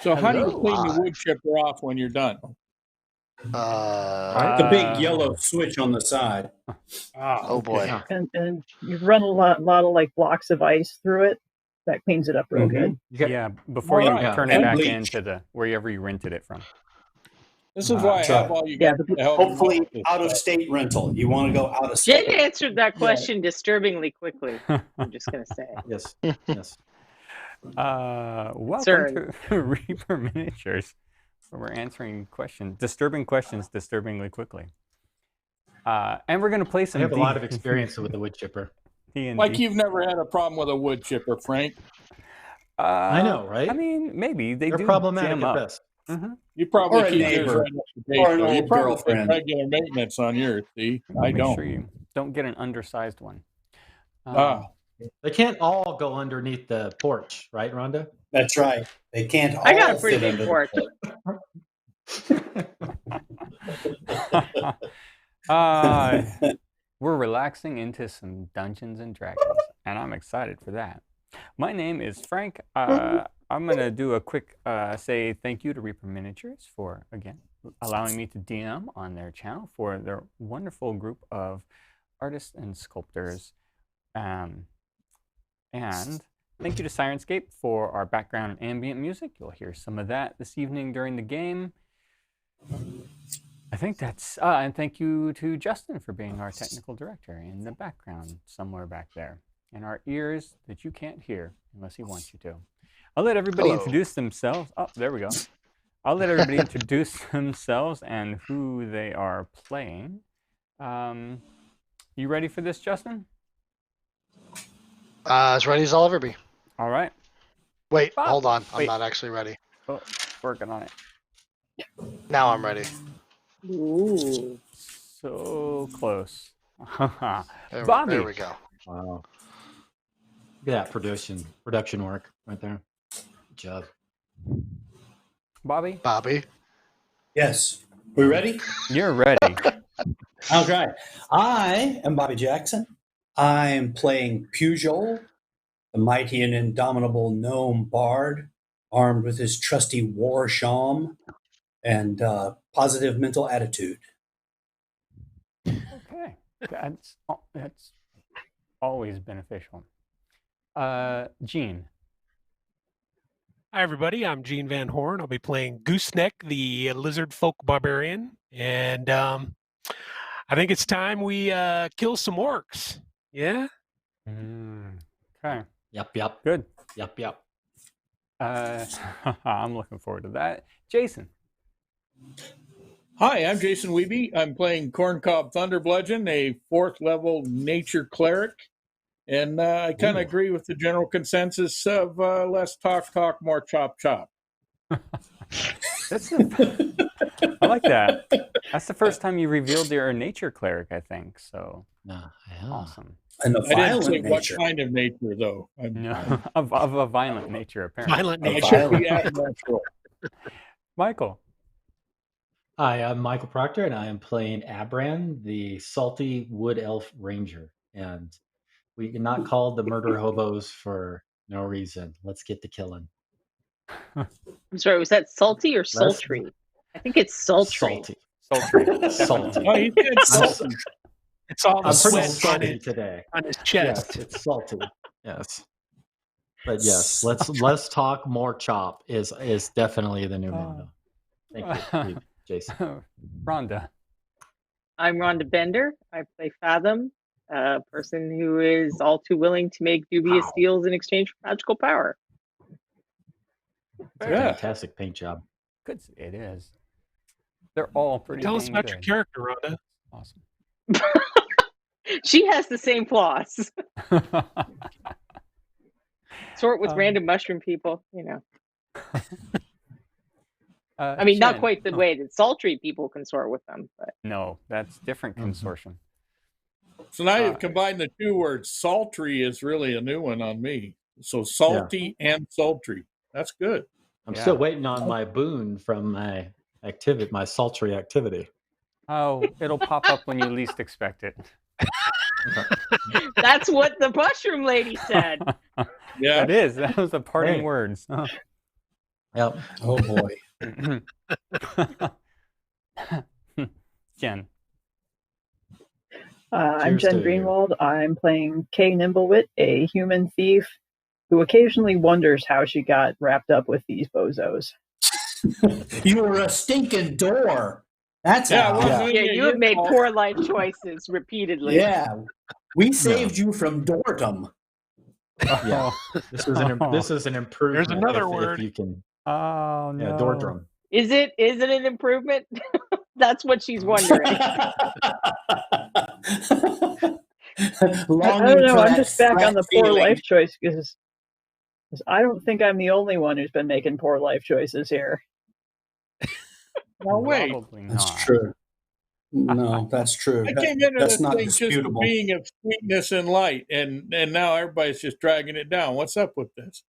So how do you clean the wood chipper off when you're done? The big yellow switch on the side. Oh boy! And you run a lot of like blocks of ice through it. That cleans it up real good. Yeah, before you turn it back into the wherever you rented it from. This is why I have all you Yeah, guys to help. Hopefully, out of state rental. You want to go out of state. Jen answered that question disturbingly quickly. I'm just going to say. Yes. Welcome to Reaper Miniatures, where we're answering disturbing questions disturbingly quickly. And we're going to play some. I have a lot of experience with the wood chipper. Like you've never had a problem with a wood chipper, Frank. I know, right? I mean, maybe they're problematic jam at up. best. Mm-hmm. You probably Or a keep neighbor. Or Or an you old probably girlfriend. regular maintenance on yours. See, I Make don't. sure you don't get an undersized one. They can't all go underneath the porch, right, Rhonda? That's right. They can't all I got a pretty fit big under porch. We're relaxing into some Dungeons and Dragons, and I'm excited for that. My name is Frank. I'm going to do a quick say thank you to Reaper Miniatures for, again, allowing me to DM on their channel for their wonderful group of artists and sculptors. And thank you to Sirenscape for our background and ambient music. You'll hear some of that this evening during the game. I think that's, and thank you to Justin for being our technical director in the background somewhere back there. And our ears that you can't hear unless he wants you to. I'll let everybody introduce themselves. Oh, there we go. I'll let everybody introduce themselves and who they are playing. You ready for this, Justin? As ready as I'll ever be. All right. Wait, hold on. I'm not actually ready. Oh, working on it. Now I'm ready. Ooh. So close. Bobby. There we go. Wow. Look at that production work right there. Good job. Bobby? Yes. We ready? You're ready. Okay. I am Bobby Jackson. I'm playing Pugh, the mighty and indomitable gnome bard, armed with his trusty war shawm and positive mental attitude. Okay. That's always beneficial. Gene. Hi, everybody. I'm Gene Van Horn. I'll be playing Gooseneck, the lizard folk barbarian. And I think it's time we kill some orcs. Yeah? Okay. Yep. Good. Yep. I'm looking forward to that. Jason. Hi, I'm Jason Wiebe. I'm playing Corncob Thunderbludgeon, a 4th level nature cleric. And I kind of agree with the general consensus of less talk, more chop. I like that. That's the first time you revealed you're a nature cleric, I think. So awesome. And the violent I didn't say nature. what kind of nature, though. No, of a violent nature, apparently. Violent nature. Should be natural. Michael. Hi, I'm Michael Proctor, and I am playing Abran, the salty wood elf ranger. And we are not called the murder hobos for no reason. Let's get to killing. I'm sorry, was that salty or sultry? I think it's sultry. Salty. Oh, he said salty. It's all the I'm pretty sweat salty today. on his chest. Yes, it's salty. Yes. But yes, let's talk more chop is definitely the new motto. Thank you, Jason. Rhonda. I'm Rhonda Bender. I play Fathom, a person who is all too willing to make dubious deals in exchange for magical power. It's a fantastic paint job. Good. It is. They're all pretty Tell us about good. your character, Rhonda. Awesome. She has the same flaws. Sort with random mushroom people, you know. I mean, not quite the way that sultry people consort with them, but no, that's different consortium. So now you've combined the two words. Sultry is really a new one on me. So salty and sultry. That's good. I'm still waiting on my boon from my activity, my sultry activity. Oh, it'll pop up when you least expect it. that's what the mushroom lady said. Yeah, that is. That was the parting words. Yep. Oh boy. Jen. I'm Cheers Jen to you. Greenwald. I'm playing Kay Nimblewit, a human thief who occasionally wonders how she got wrapped up with these bozos. You were a stinking door. That's Yeah, it how. wasn't Yeah, you have your made fault. poor life choices repeatedly. Yeah. We saved you from dordom. Yeah. This is an improvement. There's another if word. you can. Oh no. Yeah, Dordrum. Is it an improvement? That's what she's wondering. I don't know. I'm just back on the poor life choice because I don't think I'm the only one who's been making poor life choices here. No, wait. Probably not. That's true. No, that's true. I came into That's this not thing just disputable. being of sweetness and light, and now everybody's just dragging it down. What's up with this?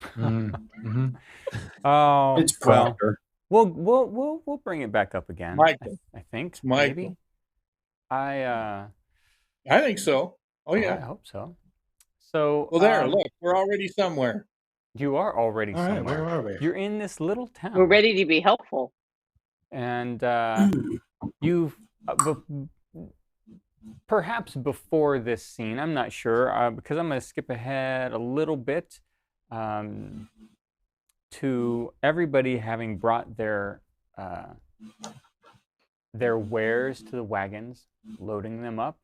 Mm-hmm. Oh, It's well, Proctor. we'll bring it back up again. Michael. I think Michael. maybe. I think so. Oh I yeah. hope so. So Well, there. Look, we're already somewhere. You are already All right, somewhere. where are we? You're in this little town. We're ready to be helpful. And you've perhaps before this scene, I'm not sure, because I'm going to skip ahead a little bit to everybody having brought their wares to the wagons, loading them up,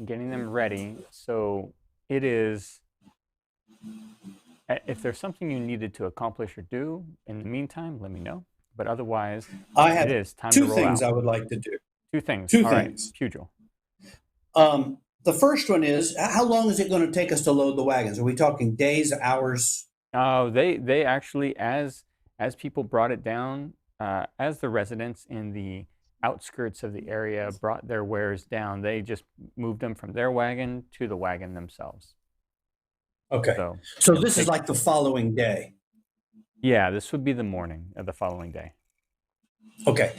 getting them ready. So it is, if there's something you needed to accomplish or do in the meantime, let me know. But otherwise, I have it is time two to roll things out. I would like to do. Two things. Two All right, things. Pugil. The first one is, how long is it going to take us to load the wagons? Are we talking days, hours? Oh, they actually, as people brought it down, as the residents in the outskirts of the area brought their wares down, they just moved them from their wagon to the wagon themselves. Okay. So this is like the following day. Yeah, this would be the morning of the following day. Okay.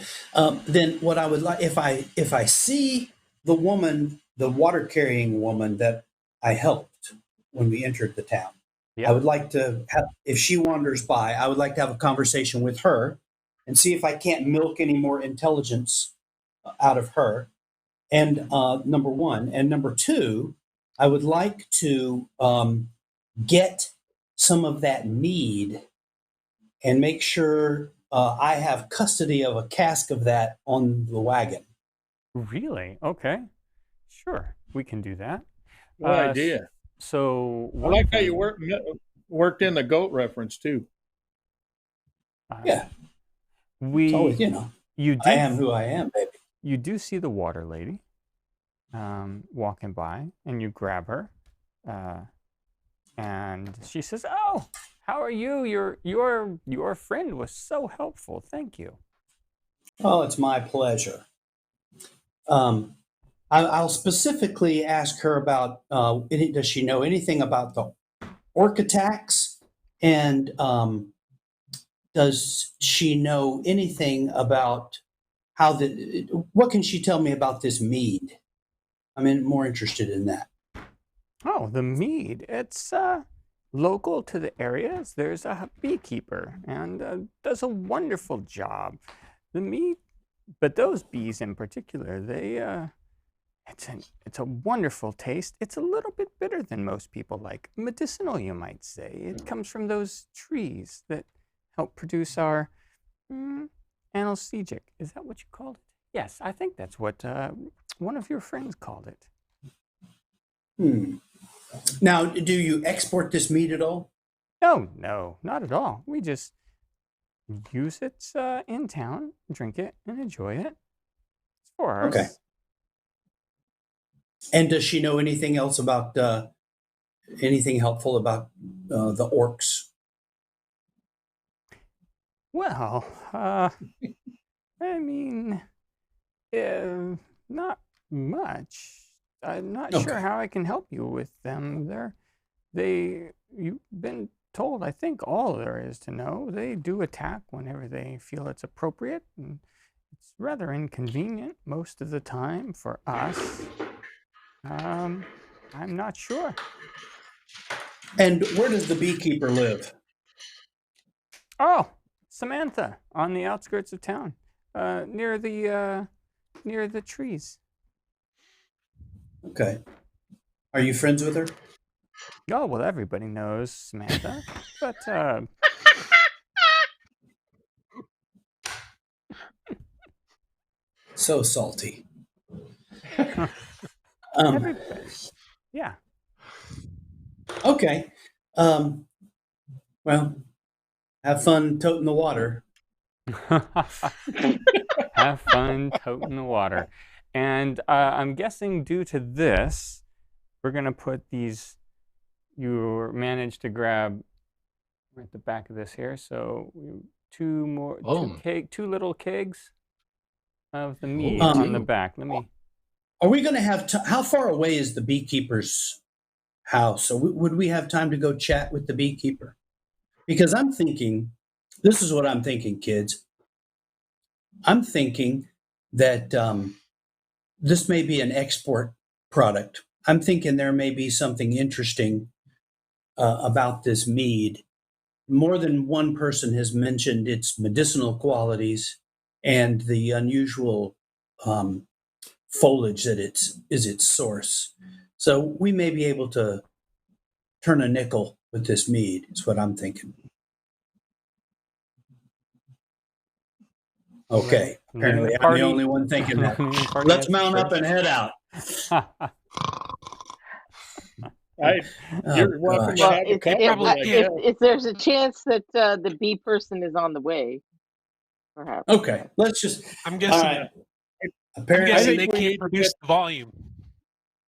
Then what I would like, if I see the woman, the water carrying woman that I helped when we entered the town, I would like to have, if she wanders by, I would like to have a conversation with her and see if I can't milk any more intelligence out of her. And number one. And number two, I would like to get some of that mead and make sure I have custody of a cask of that on the wagon. Really? Okay. Sure. We can do that. Good idea. So I like how you worked in the goat reference too. Yeah. We, always, I am who I am, baby. You do see the water lady walking by, and you grab her, and she says, "Oh, how are you? Your friend was so helpful. Thank you." Oh, it's my pleasure. I'll specifically ask her about, does she know anything about the orc attacks? And does she know anything about what can she tell me about this mead? I'm more interested in that. Oh, the mead. It's local to the areas. There's a beekeeper and does a wonderful job. The mead, but those bees in particular, it's a wonderful taste. It's a little bit bitter than most people like. Medicinal, you might say. It comes from those trees that help produce our analgesic. Is that what you called it? Yes, I think that's what one of your friends called it. Now, do you export this mead at all? No, not at all. We just use it in town, drink it, and enjoy it. It's for us. Okay. And does she know anything else about anything helpful about the orcs? Well, not much. I'm not sure how I can help you with them. You've been told, I think, all there is to know. They do attack whenever they feel it's appropriate, and it's rather inconvenient most of the time for us. I'm not sure. And where does the beekeeper live? Oh, Samantha, on the outskirts of town, near the trees. Okay. Are you friends with her? Oh, well, everybody knows Samantha, but So salty. everybody. Yeah. Okay. Well, have fun toting the water. Have fun toting the water. And I'm guessing due to this, we're going to put these, you managed to grab at the back of this here. So two little kegs of the mead on the back. Let me. Are we going to have, how far away is the beekeeper's house? So would we have time to go chat with the beekeeper? Because I'm thinking, this is what I'm thinking, kids. I'm thinking that this may be an export product. I'm thinking there may be something interesting about this mead. More than one person has mentioned its medicinal qualities and the unusual foliage that is its source. So we may be able to turn a nickel with this mead, is what I'm thinking. Okay, apparently I'm the only one thinking that. Let's mount up and head out. You're welcome to have a couple. If there's a chance that the bee person is on the way, perhaps. Okay, let's just. I'm guessing. Apparently, they can't produce the volume.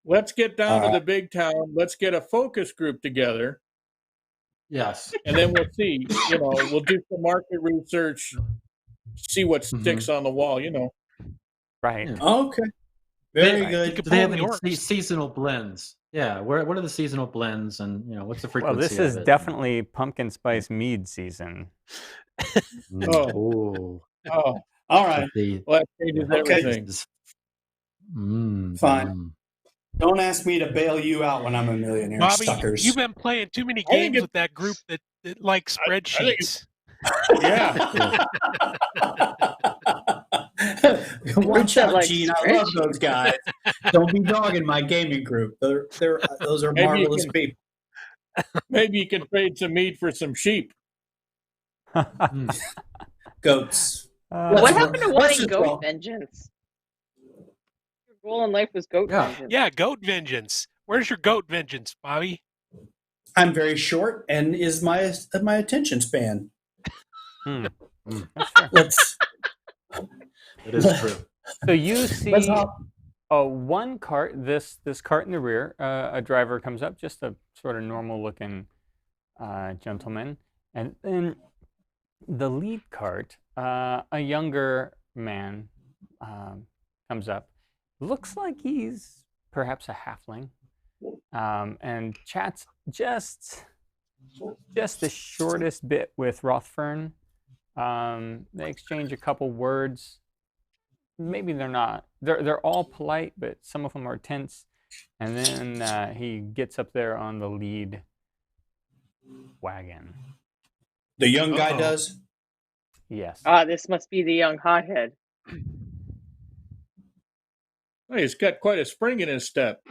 Let's get down to the big town. Let's get a focus group together. Yes. And then we'll see. We'll do some market research, see what sticks on the wall. Right. Yeah. Okay. Very good. Do they have any seasonal blends? Yeah. What are the seasonal blends, and what's the frequency? Well, this is definitely pumpkin spice mead season. Oh. All right. Well, that changes everything. Fine. Don't ask me to bail you out when I'm a millionaire, Bobby, suckers. You've been playing too many games with that group that like spreadsheets. Yeah. Watch out, Gene. I love those guys. Don't be dogging my gaming group. Those are marvelous people. Maybe you can trade some meat for some sheep. Goats. What happened to wanting goat vengeance? Your goal in life was goat vengeance. Yeah, goat vengeance. Where's your goat vengeance, Bobby? I'm very short, and is my attention span. Let's. It is true. So you see one cart, this cart in the rear, a driver comes up, just a sort of normal looking gentleman. And then the lead cart, a younger man comes up. Looks like he's perhaps a halfling, and chats just the shortest bit with Rothfern. They exchange a couple words. Maybe they're not. They're all polite, but some of them are tense. And then he gets up there on the lead wagon. The young guy does? Yes. This must be the young hothead. Hey, he's got quite a spring in his step.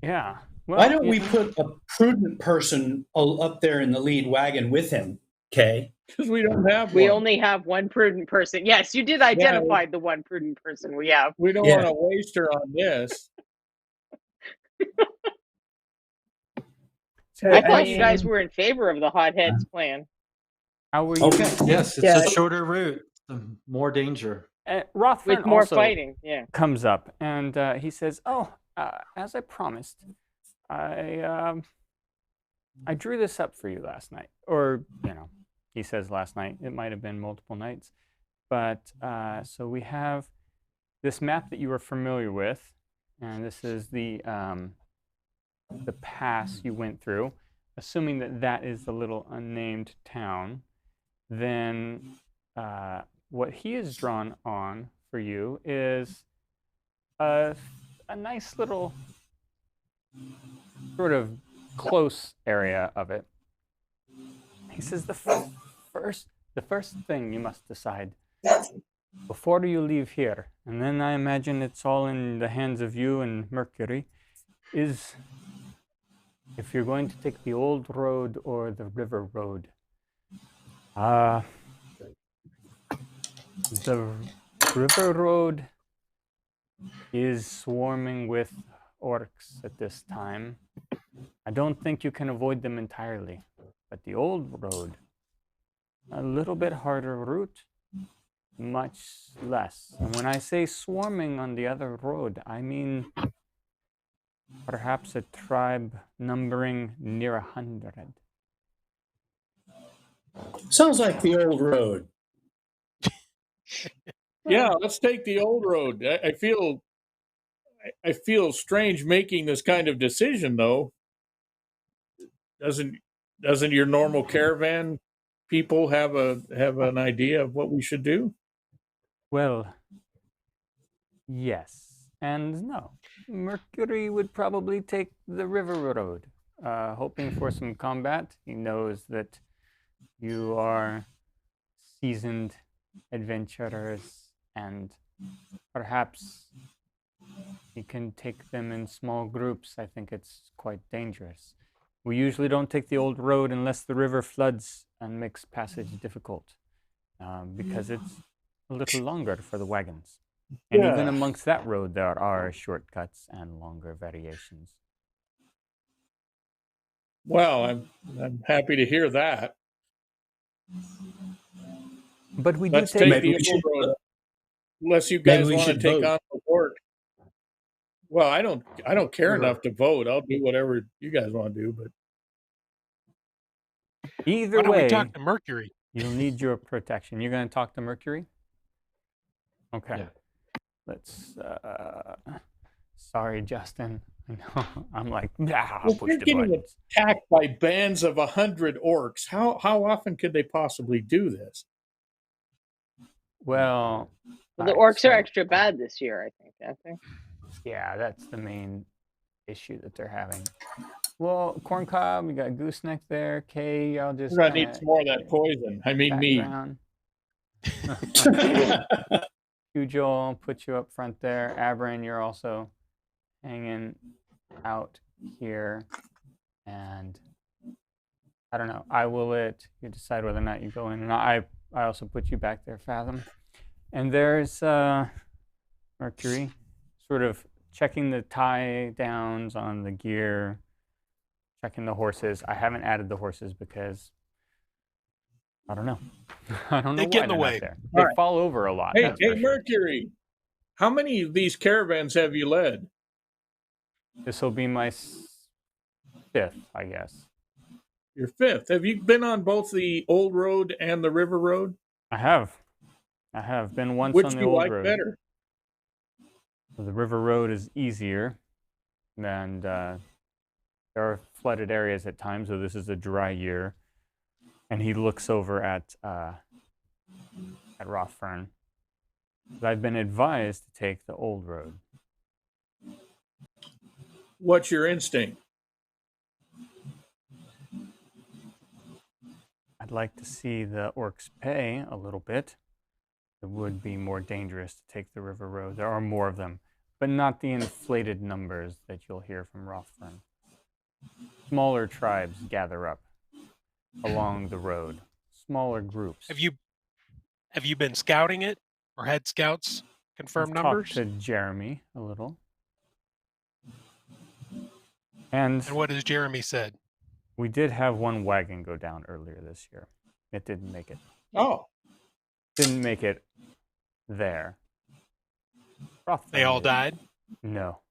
Yeah. Well, why don't we put a prudent person up there in the lead wagon with him, Kay? Because we don't have We only have one prudent person. Yes, you did identify the one prudent person we have. We don't want to waste her on this. I thought you guys were in favor of the hothead's plan. How were you? Okay. Yes, it's a shorter route, more danger. Rothfern with more also fighting. Comes up and he says, as I promised, I drew this up for you last night. Or, he says last night. It might have been multiple nights. But so we have this map that you are familiar with, and this is the pass you went through. Assuming that is the little unnamed town, then what he has drawn on for you is a nice little sort of close area of it. He says the first thing you must decide before you leave here, and then I imagine it's all in the hands of you and Mercury, is if you're going to take the old road or the river road. The river road is swarming with orcs at this time. I don't think you can avoid them entirely, but the old road, a little bit harder route, much less. And when I say swarming on the other road, I mean perhaps a tribe numbering near 100. Sounds like the old road. Yeah, let's take the old road. I feel strange making this kind of decision, though. Doesn't your normal caravan people have an idea of what we should do? Well, yes and no. Mercury would probably take the river road, hoping for some combat. He knows that you are seasoned adventurers, and perhaps he can take them in small groups. I think it's quite dangerous. We usually don't take the old road unless the river floods and makes passage difficult, because it's a little longer for the wagons. And even amongst that road, there are shortcuts and longer variations. Well, I'm happy to hear that. But we Let's do take the old road, unless you guys want to take on the work. Well, I don't care enough to vote. I'll do whatever you guys want to do, but either Why don't way, we talk to Mercury? You'll need your protection. You're going to talk to Mercury? Okay. Yeah. Let's. Sorry, Justin. I know. I'm like, if push you're the getting buttons. attacked by bands of 100 orcs, how often could they possibly do this? Well, the orcs are extra bad this year, I think, aren't they? Yeah, that's the main issue that they're having. Well, Corncob, we got Gooseneck there. Kay, I'll just. We're gonna need some more of that poison. I mean, me. You, Joel, put you up front there. Abram, you're also hanging out here. And I don't know. I will let you decide whether or not you go in. And I also put you back there, Fathom. And there's Mercury, sort of checking the tie downs on the gear, checking the horses. I haven't added the horses because I don't know. I don't know. They get in the way. They fall over a lot. Hey, Mercury, how many of these caravans have you led? This will be my 5th, I guess. Your 5th. Have you been on both the old road and the river road? I have been once Which on the do you old like road. better? The river road is easier, and there are flooded areas at times, so this is a dry year. And he looks over at Rothfern. I've been advised to take the old road. What's your instinct? I'd like to see the orcs pay a little bit. It would be more dangerous to take the river road. There are more of them, but not the inflated numbers that you'll hear from Rothfern. Smaller tribes gather up along the road. Smaller groups. Have you been scouting it, or had scouts confirm numbers? Talked to Jeremy a little. And what has Jeremy said? We did have one wagon go down earlier this year. It didn't make it. Oh. Didn't make it there. Rothfern They all did. died? No,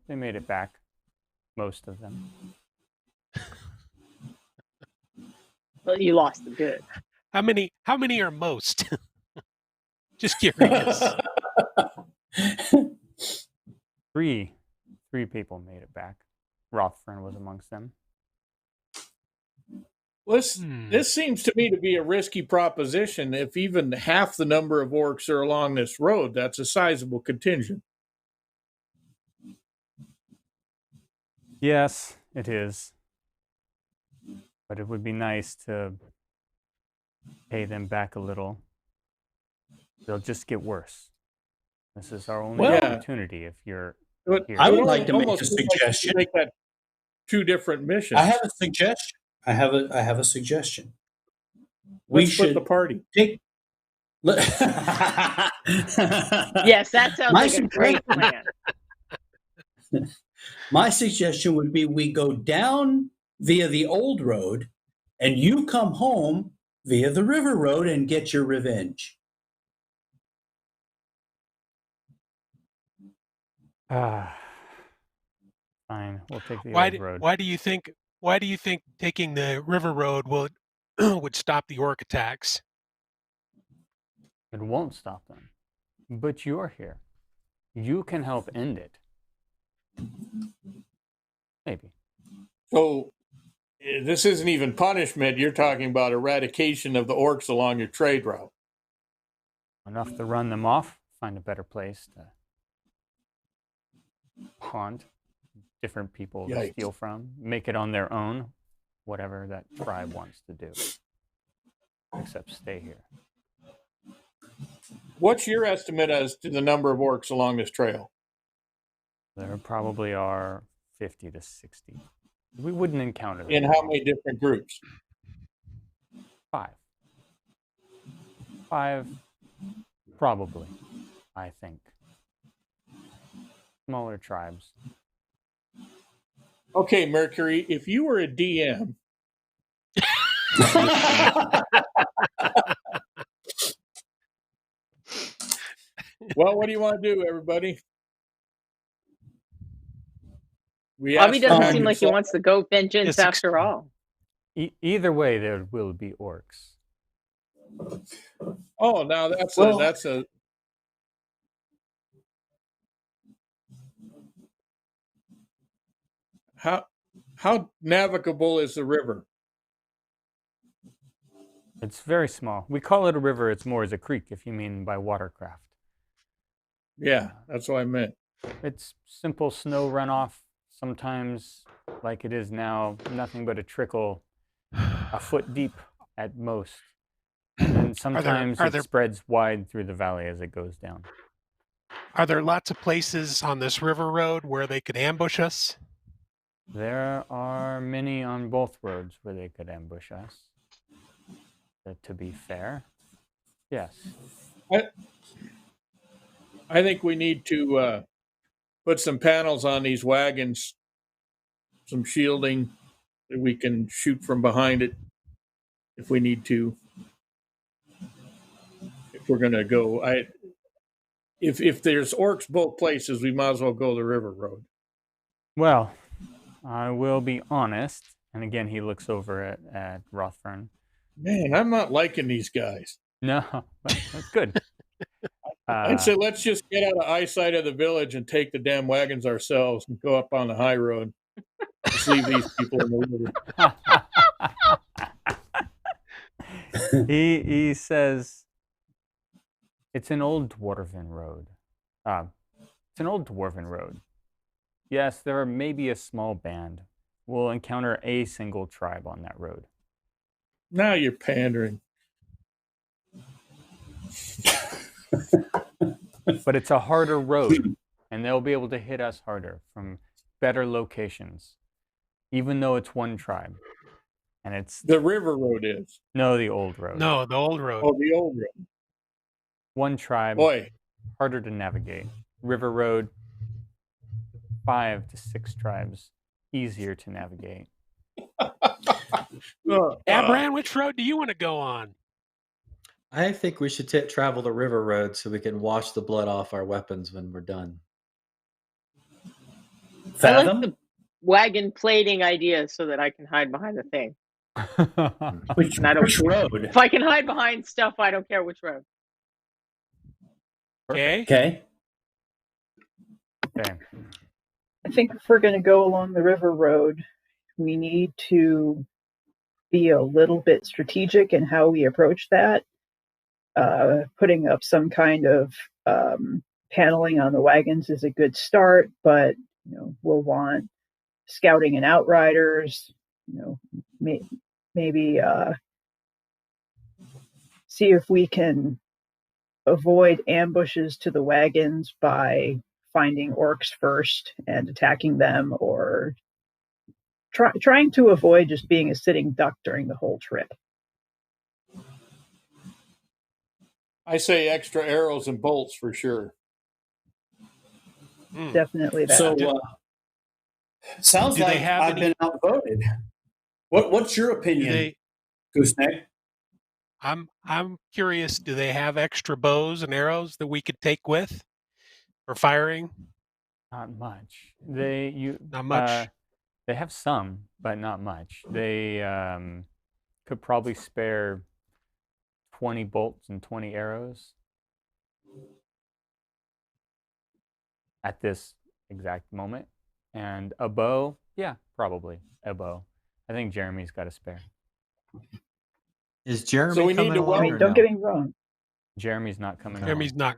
they made it back. Most of them. Well, you lost the good. How many are most? Just curious. Three people made it back. Rothfern was amongst them. This seems to me to be a risky proposition. If even half the number of orcs are along this road, that's a sizable contingent. Yes, it is. But it would be nice to pay them back a little. They'll just get worse. This is our only opportunity if you're here. I would like to make a suggestion. Make that 2 different missions. I have a suggestion. I have a suggestion. Let's split the party. Take. Yes, that sounds like a great plan. My suggestion would be we go down via the old road and you come home via the river road and get your revenge. Fine. We'll take the old road. Why do you think taking the river road would stop the orc attacks? It won't stop them. But you're here. You can help end it. Maybe. So this isn't even punishment. You're talking about eradication of the orcs along your trade route. Enough to run them off, find a better place to haunt, different people to steal from, make it on their own, whatever that tribe wants to do. Except stay here. What's your estimate as to the number of orcs along this trail? There probably are 50 to 60. We wouldn't encounter them. In how many different groups? 5. 5, probably, I think. Smaller tribes. Okay, Mercury, if you were a DM, well, what do you want to do, everybody? Bobby doesn't seem like he wants to go vengeance after all. Either way, there will be orcs. Oh, now that's a how navigable is the river? It's very small. We call it a river. It's more as a creek, if you mean by watercraft. Yeah, that's what I meant. It's simple snow runoff. Sometimes, like it is now, nothing but a trickle, a foot deep at most. And then sometimes it spreads wide through the valley as it goes down. Are there lots of places on this river road where they could ambush us? There are many on both roads where they could ambush us. To be fair, yes. I think we need to put some panels on these wagons, some shielding that we can shoot from behind it if we need to. If we're going to go, if there's orcs both places, we might as well go the river road. Well, I will be honest, and again he looks over at Rothfern. Man, I'm not liking these guys. No, that's good. I'd say let's just get out of eyesight of the village and take the damn wagons ourselves and go up on the high road. Just leave these people in the river. He says, it's an old dwarven road. It's an old dwarven road. Yes, there are maybe a small band. We'll encounter a single tribe on that road. Now you're pandering. But it's a harder road, and they'll be able to hit us harder from better locations, even though it's one tribe. And it's the river road is. No, the old road. No, the old road. Oh, the old road. One tribe. Boy, harder to navigate. River road, 5 to 6 tribes, easier to navigate. Abran, which road do you want to go on? I think we should travel the river road so we can wash the blood off our weapons when we're done. Fathom? I like the wagon plating idea so that I can hide behind the thing. Which road? If I can hide behind stuff, I don't care which road. Okay. I think if we're going to go along the river road, we need to be a little bit strategic in how we approach that. Putting up some kind of paneling on the wagons is a good start, but we'll want scouting and outriders. maybe see if we can avoid ambushes to the wagons by finding orcs first and attacking them, or trying to avoid just being a sitting duck during the whole trip. I say extra arrows and bolts for sure. Definitely that. So, sounds like I've been outvoted. What's your opinion, Gooseneck? I'm curious. Do they have extra bows and arrows that we could take with for firing? Not much. Not much. They have some, but not much. They could probably spare 20 bolts and 20 arrows at this exact moment. And a bow, yeah, probably a bow. I think Jeremy's got a spare. Is Jeremy so we coming need to along? weld. Don't get me wrong. Jeremy's not coming. Jeremy's not.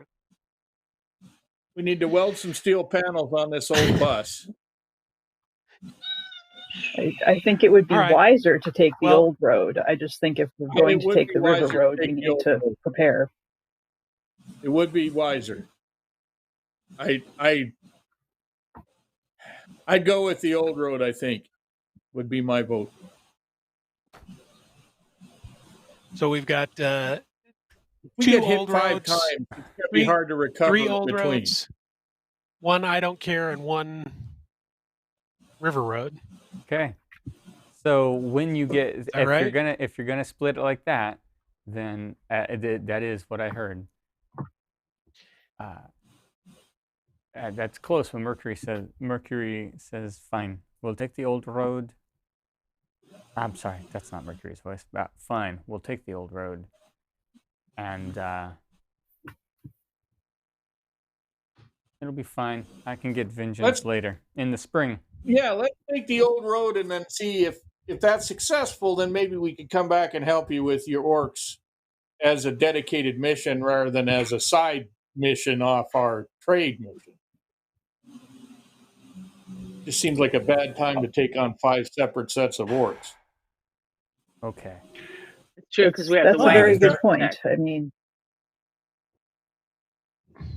We need to weld some steel panels on this old bus. I think it would be wiser to take the old road. I just think if we're going to take the river road, we need to prepare. It would be wiser. I'd go with the old road, I think, would be my vote. So we've got we two get hit old 5 roads, times. It's going to be hard to recover 3 old between. roads, 1 I don't care, and 1 river road. Okay. So when you get, right? if you're gonna split it like that, then that is what I heard. That's close. When Mercury says, "Fine, we'll take the old road." I'm sorry, that's not Mercury's voice. But fine, we'll take the old road, and it'll be fine. I can get vengeance later in the spring. Yeah, let's take the old road and then see if that's successful. Then maybe we could come back and help you with your orcs as a dedicated mission rather than as a side mission off our trade mission. Just seems like a bad time to take on 5 separate sets of orcs. Okay. It's true, because we have That's a very good point. I mean,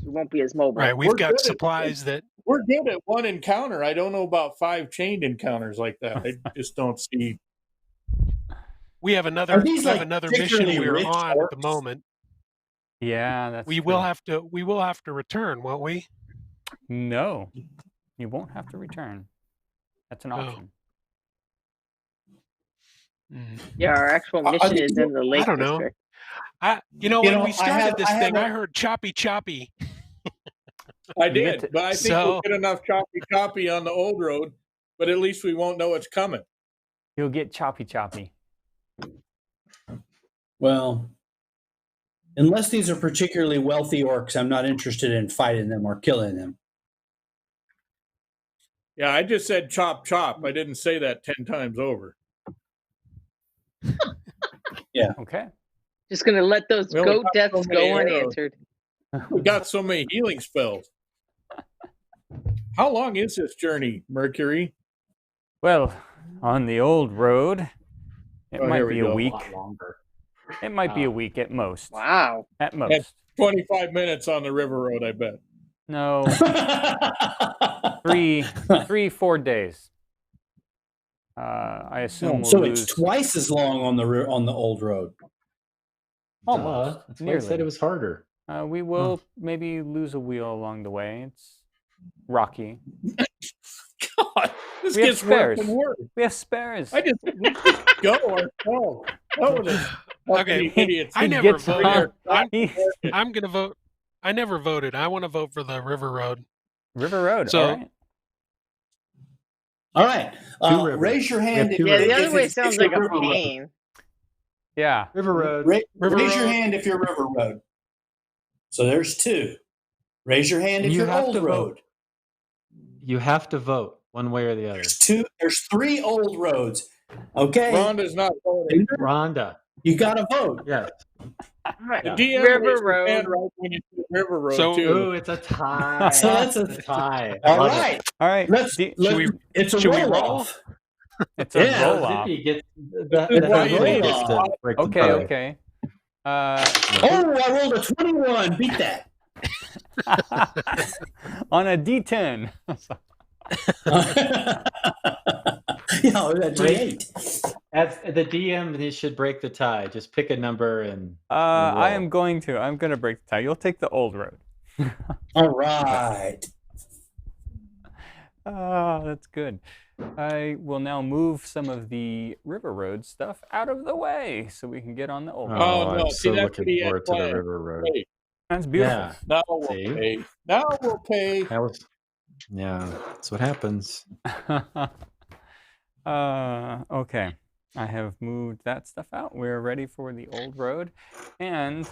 we won't be as mobile. Right, we've got supplies that... We're good at 1 encounter. I don't know about 5 chained encounters like that. I just don't see... We have another mission we're on at the moment. Yeah, that's we will have to return, won't we? No, you won't have to return. That's an option. Yeah, our actual mission is in the Lake District. When we started this thing, I heard choppy. I did, but I think we'll get enough choppy on the old road, but at least we won't know it's coming. You'll get choppy. Well, unless these are particularly wealthy orcs, I'm not interested in fighting them or killing them. Yeah, I just said chop. I didn't say that 10 times over. Yeah. Okay. Just going to let those goat deaths go unanswered. We got so many healing spells. How long is this journey, Mercury? Well, on the old road, it might be a week. A lot longer. It might be a week at most. Wow. At most. That's 25 minutes on the river road, I bet. No. 4 days. I assume so it's twice as long on the old road. Almost. That's why I said it was harder. We will maybe lose a wheel along the way. It's rocky. God, this gets worse and worse. We have spares. We just go ourselves. Okay, idiots. I never voted. I'm going to vote. I never voted. I want to vote for the River Road. River Road. So, all right. Raise your hand. The other way sounds like a pain. Yeah. River Road. Raise your hand if you're River Road. So there's 2. Raise your hand if you're Old Road. You have to vote one way or the other. There's 3 old roads. Okay. Rhonda's not voting. Rhonda. You got to vote. Yes. Right. The DM River Road. Right when you do River Road So, too. It's a tie. So that's a tie. All right. All right. It's a roll-off. It's a Yeah, roll off. Zippy gets Why you need gets to break the Okay, tie. okay. Oh, I rolled a 21. Beat that. On a D10. Yeah, a D8. As the DM, they should break the tie. Just pick a number and I roll. am going to break the tie. You'll take the old road. All right. That's good. I will now move some of the river road stuff out of the way so we can get on the old road. Oh, no. I'm See, so that's looking what he had forward to the planned. river road. Hey, That's beautiful. Yeah, now we'll See? pay. Now we'll pay. that was. Yeah, that's what happens. Okay. I have moved that stuff out. We're ready for the old road. And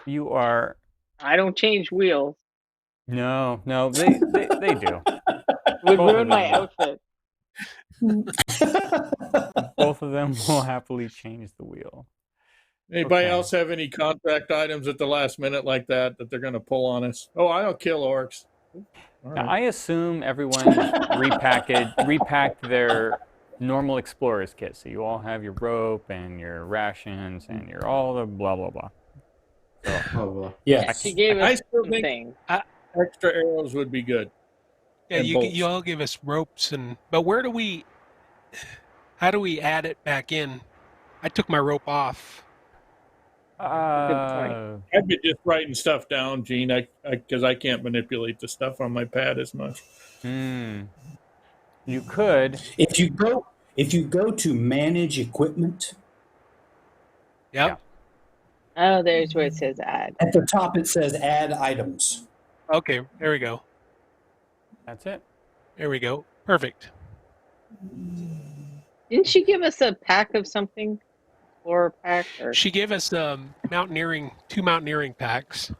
you are... I don't change wheels. No, they do. Would Both ruin of my them. outfit. Both of them will happily change the wheel. Anybody Okay. else have any contract items at the last minute like that they're going to pull on us? Oh, I don't kill orcs. All Now, right. I assume everyone's repacked their normal explorer's kit. So you all have your rope and your rations and your all the blah, blah, blah. So, Oh well. Yes. She gave I us still some think things. extra arrows would be good. Yeah, And bolts. you all give us ropes but how do we add it back in? I took my rope off. uh, I've been just writing stuff down, Gene, because I can't manipulate the stuff on my pad as much. you could. If you go to manage equipment, Yep. Oh, there's where it says add. at the top it says add items. Okay, there we go. That's it. There we go. Perfect. Didn't she give us a pack of something? Or a pack? Or... She gave us two mountaineering packs.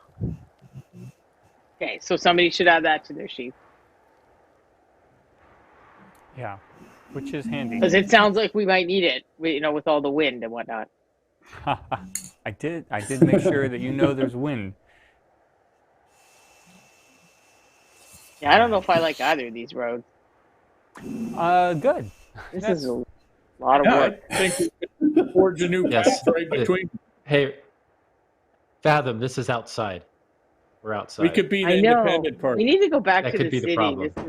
Okay, so somebody should add that to their sheet. Yeah, which is handy. Because it sounds like we might need it, with all the wind and whatnot. I did make sure that there's wind. Yeah, I don't know if I like either of these roads. Good. This is a lot of work. I think we could forge a new Yes. path right between. Hey, Fathom, this is outside. We're outside. We could be the I know. independent We party. need to go back That to could the be the city. problem. This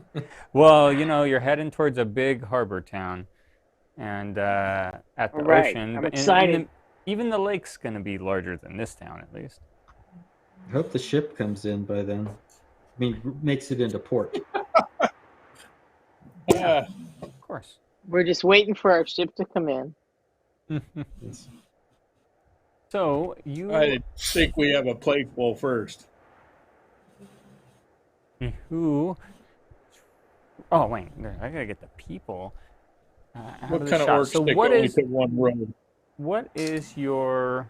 is Well, you're heading towards a big harbor town, and at the Right. ocean. I'm but excited. Even the lake's going to be larger than this town, at least. I hope the ship comes in by then. I mean, makes it into port. Yeah. Of course. we're just waiting for our ship to come in. Yes. So you. I think we have a playful first. Who? Oh wait, I gotta get the people. Out What of the kind of shop. orcs So stick what only is to one road? what is your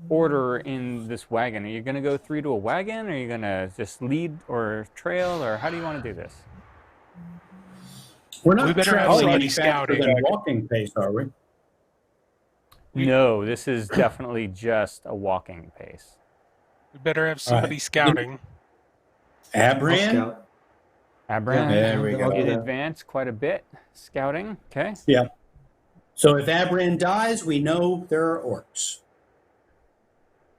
order in this wagon? Are you gonna go 3 to a wagon? Or are you gonna just lead or trail, or how do you want to do this? We're not We better have traveling somebody any faster scouting. than walking pace, are we? No, this is definitely just a walking pace. We better have somebody scouting. I'll Abran? scout. Abram, There we I'll go. in do that. advance quite a bit. Scouting, okay. Yeah. So if Abran dies, we know there are orcs.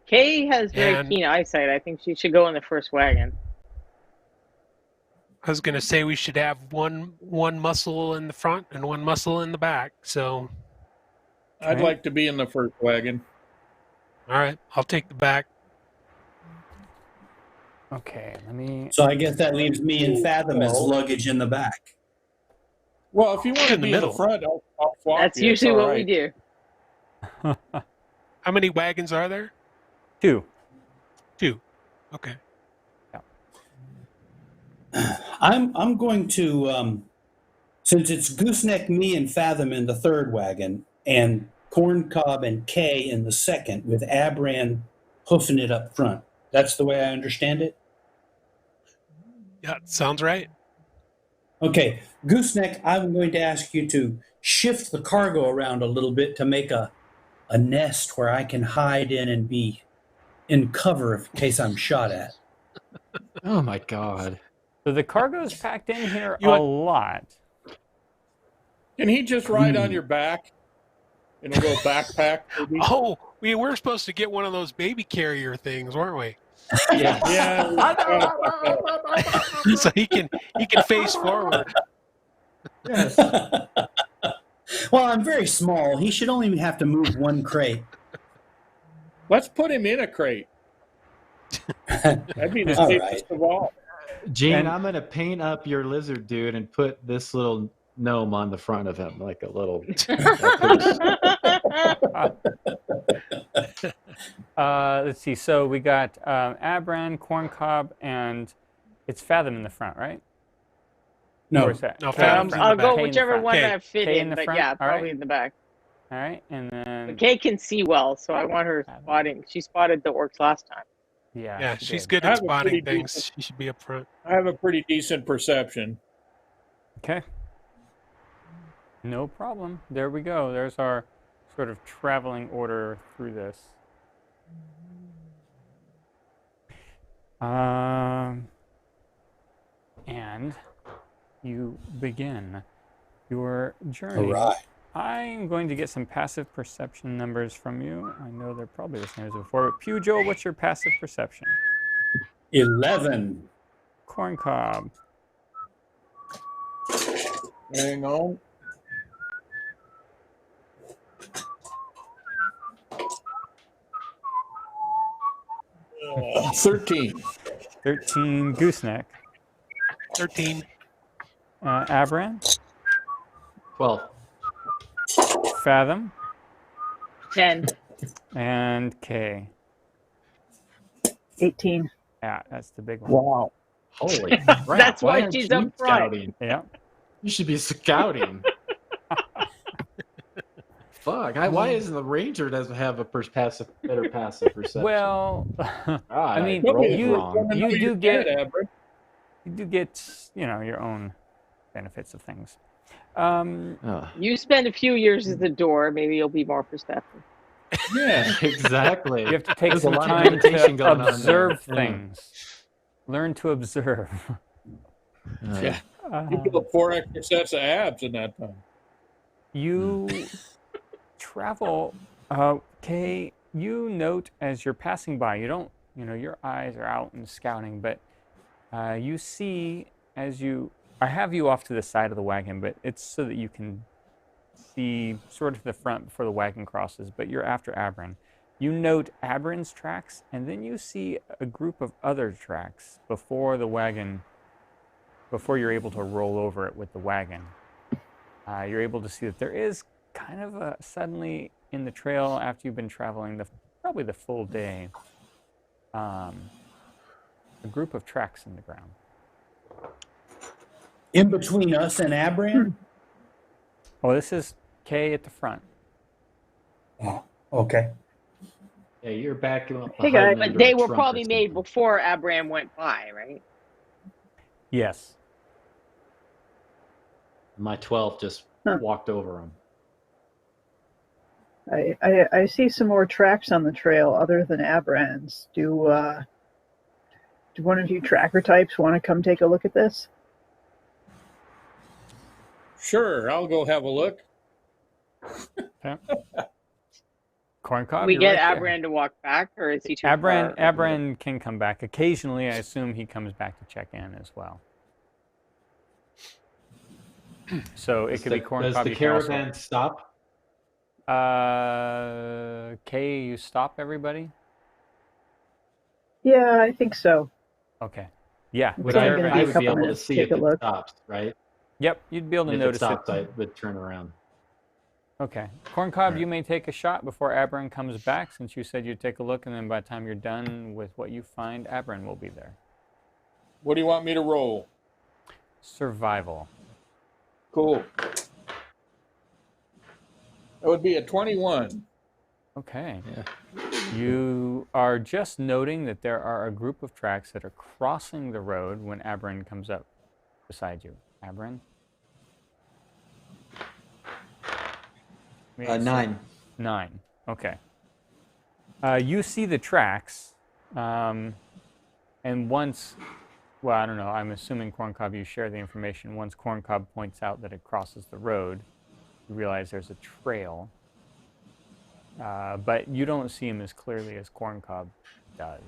Kay has very And- keen eyesight. I think she should go in the first wagon. I was going to say we should have one muscle in the front and one muscle in the back. So, I'd Okay. like to be in the first wagon. all right, I'll take the back. Okay, let me. So I guess that leaves me and Fathom as luggage in the back. Well, if you want to In the be in the middle. front, I'll swap That's you. It's usually all what we right. do. How many wagons are there? 2. 2. Okay. I'm going to since it's Gooseneck, me, and Fathom in the third wagon, and Corncob and Kay in the second, with Abran hoofing it up front. That's the way I understand it. Yeah, sounds right. Okay, Gooseneck, I'm going to ask you to shift the cargo around a little bit to make a nest where I can hide in and be in cover in case I'm shot at. Oh my god. So the cargo's packed in here a lot. Can he just ride on your back in a little backpack? Maybe? Oh, we were supposed to get one of those baby carrier things, weren't we? Yeah. Yeah. So he can face forward. Yes. Well, I'm very small. He should only have to move one crate. Let's put him in a crate. That'd be the All safest of all. Gene, And- I'm going to paint up your lizard dude and put this little gnome on the front of him, like a little. Let's see. So we got Abran, Corncob, and it's Fathom in the front, right? No. Where's that? No, K in the Fathom's front. I'll K go in the whichever front. one K. I fit K in in, the but front? yeah, All probably right. in the back. All right, and then But Kay can see well, so I want her spotting. She spotted the orcs last time. Yeah, she she's did. good I at have a pretty spotting things. decent- She should be up front. I have a pretty decent perception. Okay. No problem. There we go. There's our sort of traveling order through this. And you begin your journey. All right. I'm going to get some passive perception numbers from you. I know they're probably the same as before, but Pugh, Joel, what's your passive perception? 11. Corncob. Hang on. Uh, 13. 13, Gooseneck. 13. Abran. 12. Fathom. 10. And K. 18. Yeah, that's the big one. Wow. Holy crap. That's why aren't she's you up front. scouting? Yeah. You should be scouting. Fuck. Why isn't the ranger doesn't have a better passive perception? Well, I mean, rolled you wrong. do get, your own benefits of things. You spend a few years as a door, maybe you'll be more perceptive. Yeah. Exactly. You have to take There's a some lot of time meditation to going on observe there. Yeah. things. Learn to observe. Yeah. You built 4 extra sets of abs in that time. You travel, Kay, you note as you're passing by, you don't, your eyes are out and scouting, but you see I have you off to the side of the wagon, but it's so that you can see sort of the front before the wagon crosses, but you're after Abran. You note Abran's tracks, and then you see a group of other tracks before you're able to roll over it with the wagon. You're able to see that there is kind of suddenly in the trail after you've been traveling probably the full day, a group of tracks in the ground. In between us and Abram? Well, this is Kay at the front. Oh, okay. Yeah, you're back. Hey, guys. But they were probably made before Abram went by, right? Yes. My 12 just walked over him. I see some more tracks on the trail other than Abran's. Do one of you tracker types want to come take a look at this? Sure, I'll go have a look. Okay. Corncob, We you're get right there. Abran to walk back, or is he too far? Abran can come back. Occasionally, I assume he comes back to check in as well. So it could be Corncob. Does the you can also- caravan stop? Kay, you stop everybody? Yeah, I think so. Okay. Yeah. It's Would only I, gonna be I a would be couple able to minutes to see take if a it look. stops, right? Yep, you'd be able to And if it notice stops, it. I would turn around. Okay. Corncob, you may take a shot before Abran comes back, since you said you'd take a look, and then by the time you're done with what you find, Abran will be there. What do you want me to roll? Survival. Cool. That would be a 21. Okay. Yeah. You are just noting that there are a group of tracks that are crossing the road when Abran comes up beside you. Abran? 9. 9. Okay. You see the tracks, and once well, I don't know. I'm assuming Corncob, you share the information. Once Corncob points out that it crosses the road, you realize there's a trail. But you don't see him as clearly as Corncob does.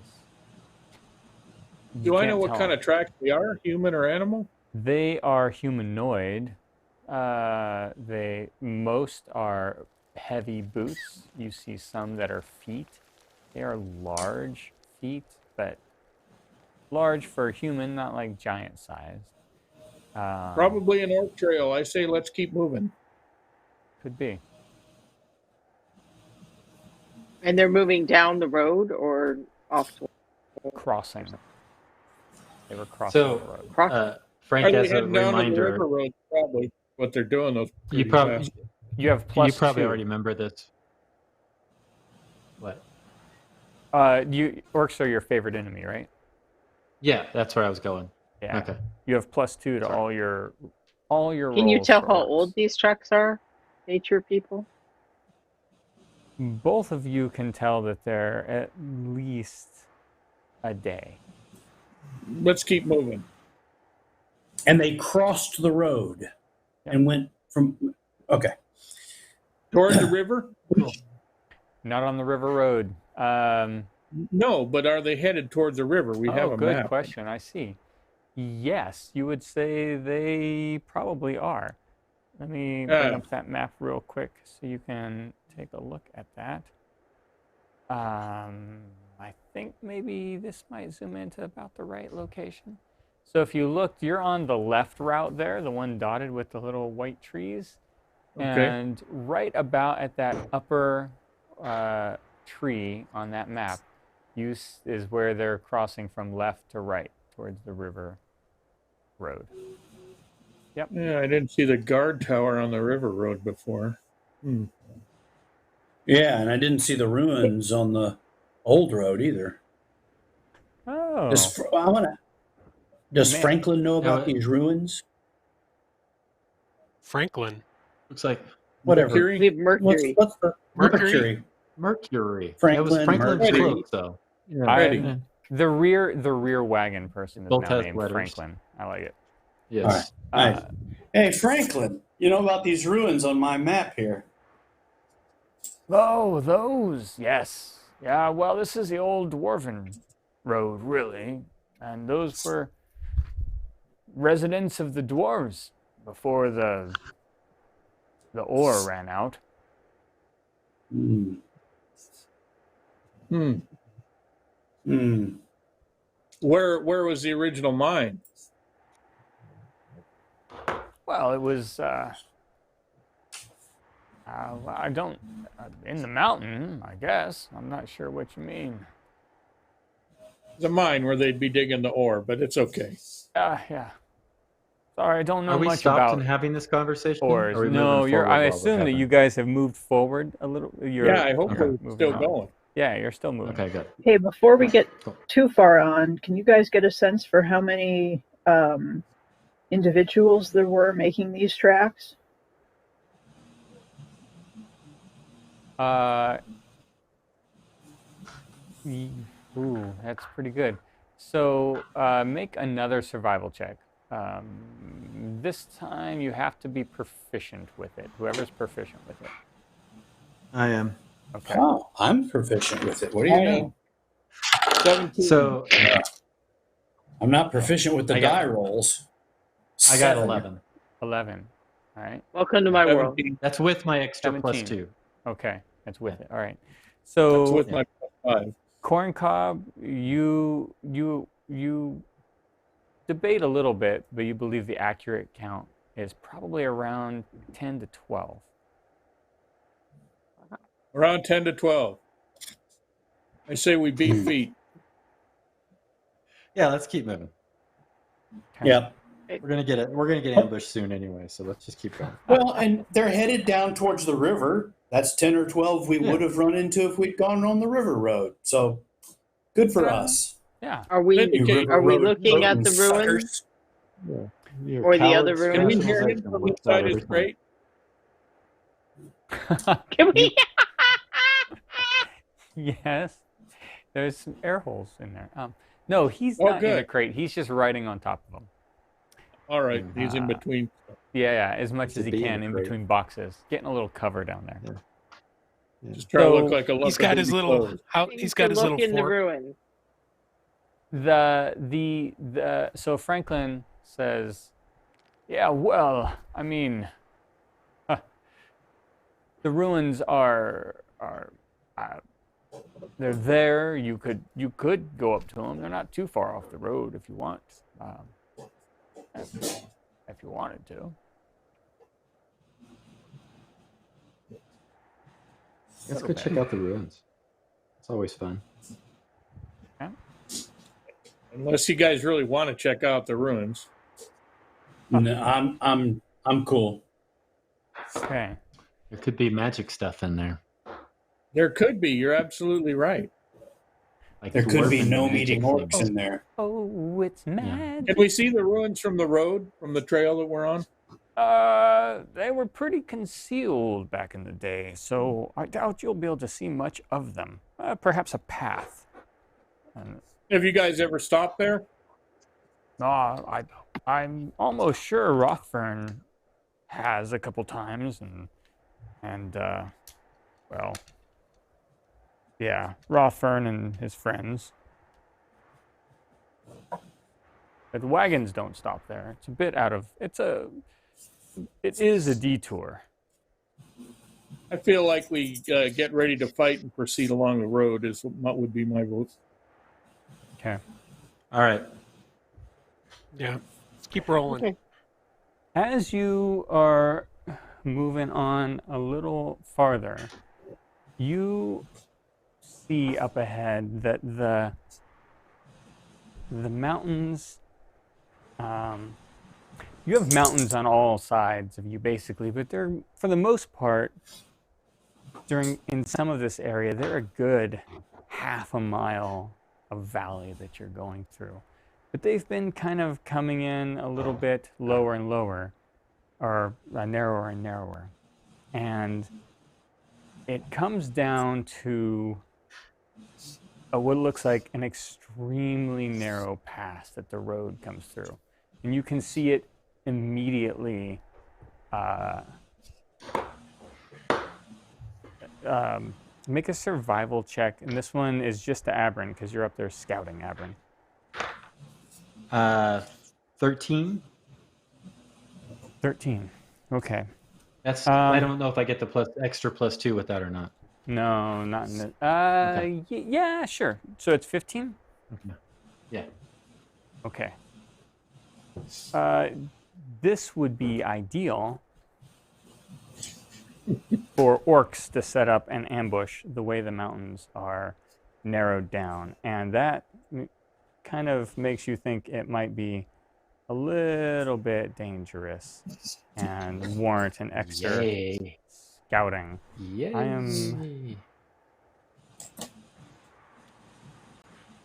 Do I know what kind of tracks they are, human or animal? They are humanoid. Most are heavy boots. You see some that are feet. They are large feet, but large for human, not like giant size. Probably an orc trail. I say let's keep moving. Could be. And they're moving down the road or off? Crossing. They were crossing the road. Frank, Are as they a heading down to the reminder, river road? Probably what they're doing. Those you probably you have plus you probably 2. already remember this. What? Orcs are your favorite enemy, right? Yeah, that's where I was going. Yeah. Okay. You have plus 2 to all your Can you rolls tell for how orcs. old these trucks are? Nature people? Both of you can tell that they're at least a day. Let's keep moving. And they crossed the road and went from. Okay. Toward the river? Not on the river road. No, but are they headed towards the river? We have a good map. question. I see. Yes, you would say they probably are. Let me bring up that map real quick so you can take a look at that. I think maybe this might zoom into about the right location. So if you looked, you're on the left route there, the one dotted with the little white trees. Okay. And right about at that upper tree on that map is where they're crossing from left to right towards the river road. Yep. Yeah, I didn't see the guard tower on the river road before. Yeah, and I didn't see the ruins on the old road either. Oh. Does Franklin know about these ruins? Franklin. Looks like whatever. We have Mercury. What's the Mercury? Mercury. Franklin, It was Franklin's Mercury. cloak, though. Yeah. The rear wagon person is Both now has named letters. Franklin. I like it. Yes. All right. Nice. Hey, Franklin, you know about these ruins on my map here? Oh, those. Yes. Yeah, well, this is the old Dwarven road, really. And those were residents of the dwarves before the ore ran out. Where was the original mine? Well, it was in the mountain, I guess. I'm not sure what you mean. The mine where they'd be digging the ore, but it's okay. Yeah. Sorry, I don't know Are we much stopped about in having this conversation? ores. Or are we No, moving forward I while we're assume that having you it? guys have moved forward a little. Yeah, I hope we're still on. going. Yeah, you're still moving. Okay, good. Hey, before we get too far on, can you guys get a sense for how many individuals there were making these tracks? Ooh, that's pretty good. So make another survival check. This time you have to be proficient with it. Whoever's proficient with it. I am. Okay. Oh, I'm proficient with it. What do you know? 17. So I'm not proficient with the I got- die rolls. I got 7. 11. 11. All right. Welcome to my world. 17. That's with my extra 17. +2. Okay, that's with it. All right. So That's with my +5. Corncob, you debate a little bit, but you believe the accurate count is probably around 10 to 12. Around 10 to 12. I say we beat feet. Yeah, let's keep moving. Okay. Yep. We're gonna get ambushed soon anyway, so let's just keep going. Well, and they're headed down towards the river. That's 10 or 12 we Yeah. would have run into if we'd gone on the river road. So good for us. Yeah. Are we Indicate- are we road looking at the suckers. ruins? Yeah. Or the other Can we ruins? hear it from inside his crate? Can we? Yes. There's some air holes in there. No, he's Oh, not in a good. crate. He's just riding on top of them. All right, he's in between. Yeah, as much It's as a he bee in can a in crate. between boxes, getting a little cover down there. Yeah. Just try to look So- like a lump He's of got his baby little. clothes. He's got his look little in the fork. ruin. So Franklin says, "Yeah, well, I mean, the ruins are they're there. You could go up to them. They're not too far off the road if you want, if you wanted to." Let's go check out the ruins. It's always fun. Yeah. Unless you guys really want to check out the ruins. No, I'm cool. Okay. There could be magic stuff in there. There could be. You're absolutely right. Like There could be dwarven no magic meeting orcs things. in there. Oh, it's magic. Can we see the ruins from the road, from the trail that we're on? They were pretty concealed back in the day, so I doubt you'll be able to see much of them. Perhaps a path. Have you guys ever stopped there? I'm almost sure Rothfern has a couple times, well, yeah, Rothfern and his friends. But the wagons don't stop there. It's a bit out of. It is a detour. I feel like we get ready to fight and proceed along the road is what would be my vote. Okay. All right. Yeah. Keep rolling. Okay. As you are moving on a little farther, you see up ahead that the mountains. You have mountains on all sides of you, basically, but they're, for the most part, in some of this area, they're a good half a mile of valley that you're going through. But they've been kind of coming in a little bit lower and lower, or narrower and narrower. And it comes down to what looks like an extremely narrow pass that the road comes through. And you can see it immediately make a survival check, and this one is just to Abram because you're up there scouting, Abram. 13. 13. Okay. That's. I don't know if I get the extra +2 with that or not. No, not in the. Okay. Yeah, sure. So it's 15. Okay. Yeah. Okay. This would be ideal for orcs to set up an ambush the way the mountains are narrowed down. And that kind of makes you think it might be a little bit dangerous and warrant an extra Yay. scouting. Yay. I am.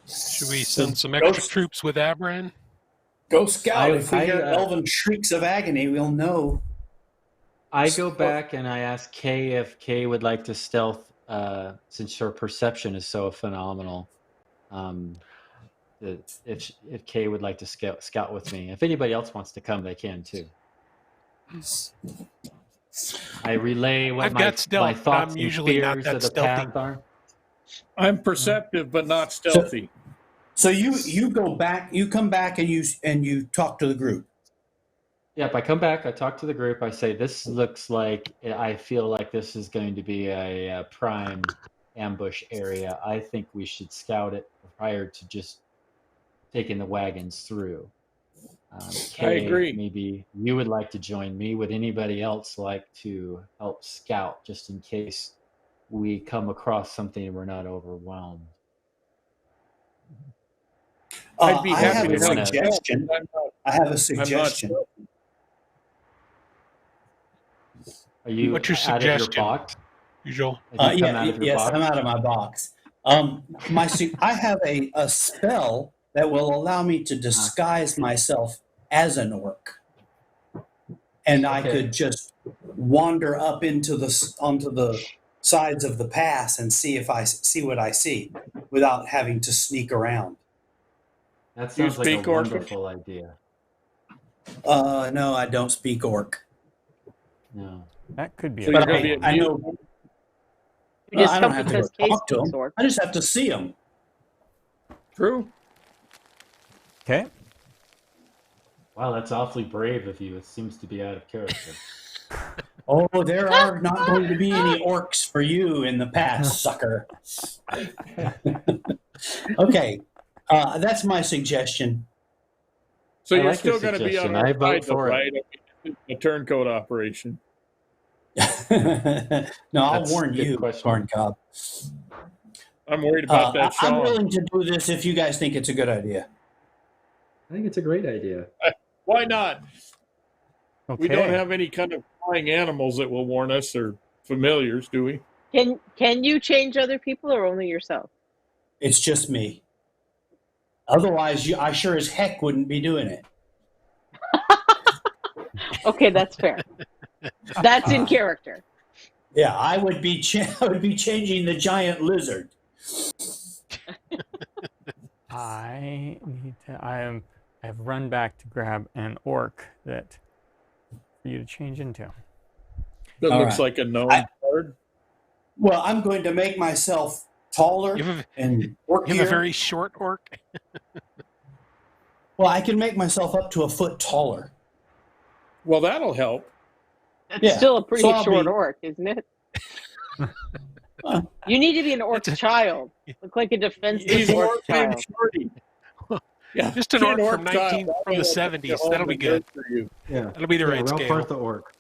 Should we send some extra troops with Abran? Go scout. If we hear elven shrieks of agony, we'll know. I go back and I ask Kay if Kay would like to stealth, since her perception is so phenomenal. If Kay would like to scout with me. If anybody else wants to come, they can too. I relay what my thoughts I'm usually and not fears that of the stealthy. path are. I'm perceptive, but not stealthy. So you go back, you come back, and you talk to the group. Yep, I come back, I talk to the group, I say, this looks like, I feel like this is going to be a prime ambush area. I think we should scout it prior to just taking the wagons through. Kay, I agree. Maybe you would like to join me. Would anybody else like to help scout just in case we come across something and we're not overwhelmed? I'd be I happy have to a help. suggestion. I have a suggestion. Are you What's your out of your suggestion? box? Usual. Have you come out of your Yes, box? I'm out of my box. I have a spell that will allow me to disguise myself as an orc, and I could just wander up onto the sides of the pass and see what I see without having to sneak around. That sounds like a speak Orcish? wonderful idea. No, I don't speak Orc. No. That could be So a you're But going to be I a mute? know. You just I don't hope have to because go Kay talk to speaks them. Orc. I just have to see them. True. Okay. Wow, that's awfully brave of you. It seems to be out of character. Oh, there are not going to be any orcs for you in the past, sucker. Okay, that's my suggestion. So I you're like your still going to be on suggestion. our I vote side, though, for it. right? I mean, it's a turncoat operation. No, I'll That's a warn good you, question. Corn Cob. I'm worried about that I'm Sean. willing to do this if you guys think it's a good idea. I think it's a great idea. Why not? Okay. We don't have any kind of flying animals that will warn us or familiars, do we? Can you change other people or only yourself? It's just me. Otherwise, I sure as heck wouldn't be doing it. Okay, that's fair. That's in character. Yeah, I would be changing the giant lizard. I've run back to grab an orc for you to change into. That All looks right. like a gnome bird. Well, I'm going to make myself taller and You have a orkier. very short orc. Well, I can make myself up to a foot taller. Well, that'll help. That's Yeah, still a pretty so I'll short be- orc, isn't it? You need to be an orc child. Look like a defenseless He's an orc orc named child. Shorty. Yeah, Just an get orc from child. from the 70s. That'll be good. For you. Yeah. That'll be the right Ralph scale. Bartha orc.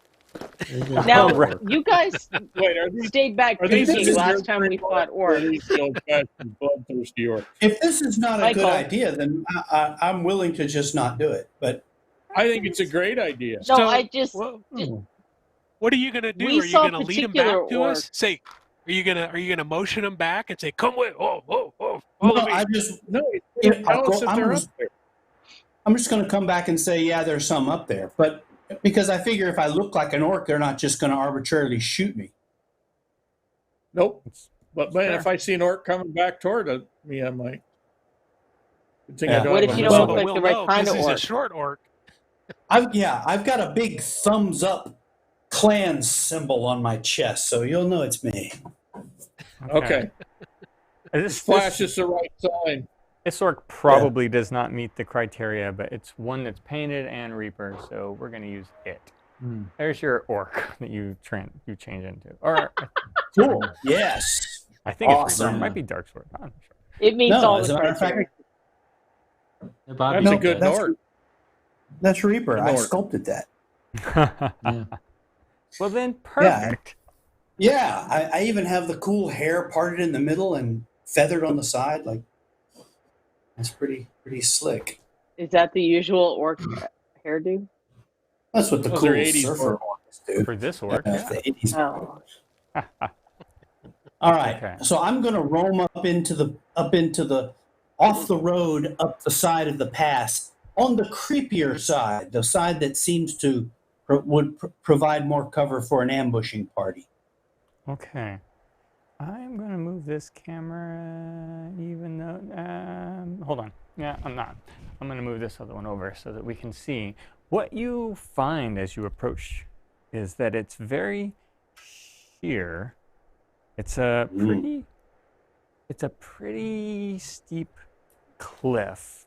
Now, Orc. you guys Wait, are these stayed back are these drinking the last time we fought or are orcs. these the old-fashioned bloodthirsty orcs? If this is not a Michael. good idea, then I'm willing to just not do it. But I think it's a great idea. No, So, I just What are you gonna do? We Are you saw gonna lead them back particular to us? orcs. Say, are you gonna motion them back and say, "Come with, no, follow me." I just No, Yeah, tell us if they're up there. I'm just going to come back and say, yeah, there's some up there. But because I figure if I look like an orc, they're not just going to arbitrarily shoot me. Nope. But man, if I see an orc coming back toward me, I might. Good thing I Yeah. don't What have if a you Well, don't muzzle. look like we'll the right know, kind 'cause of he's orc? a short orc. I've got a big thumbs up clan symbol on my chest, so you'll know it's me. Okay. This Flash is the right sign. This orc probably does not meet the criteria, but it's one that's painted and Reaper, so we're going to use it. There's your orc that you change into. Or Cool. Yes. I think it's Awesome. Reaper. It might be Dark Sword. I'm not sure. It meets No, all as the a matter of fact, criteria. Yeah, Bobby, That's No, a good that's- orc. That's Reaper. An I orc. sculpted that. Yeah. Well, then, perfect. Yeah, I even have the cool hair parted in the middle and feathered on the side. Like, that's pretty slick. Is that the usual orc hairdo? That's what the Those cool are 80s surfer orcs do. For this orc, Yeah, yeah. the 80s. Oh. All right. Okay. So I'm going to roam up into the off the road up the side of the pass on the creepier side, the side that seems to provide more cover for an ambushing party. Okay. I'm going to move this camera even though... hold on. Yeah, I'm not. I'm going to move this other one over so that we can see. What you find as you approach is that it's very sheer. It's a pretty steep cliff.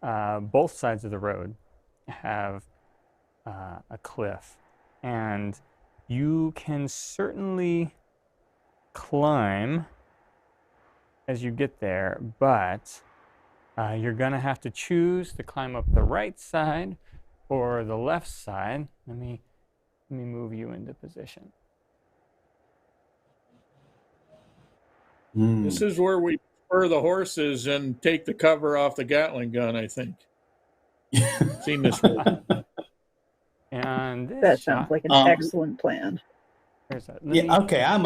Both sides of the road have a cliff, and you can certainly climb as you get there, but you're gonna have to choose to climb up the right side or the left side. Let me move you into position. This is where we spur the horses and take the cover off the Gatling gun, I think. Seen this one. And this That shot, sounds like an excellent plan. there's a, Yeah. Okay. I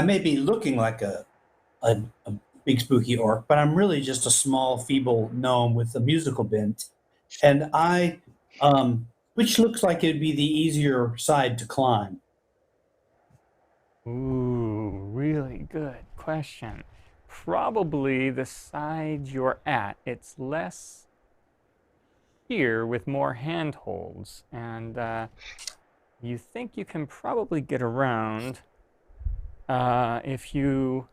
may be looking like a big spooky orc, but I'm really just a small, feeble gnome with a musical bent, and which looks like it'd be the easier side to climb. Ooh, really good question. probably the side you're at. It's less here with more handholds, and you think you can probably get around if you...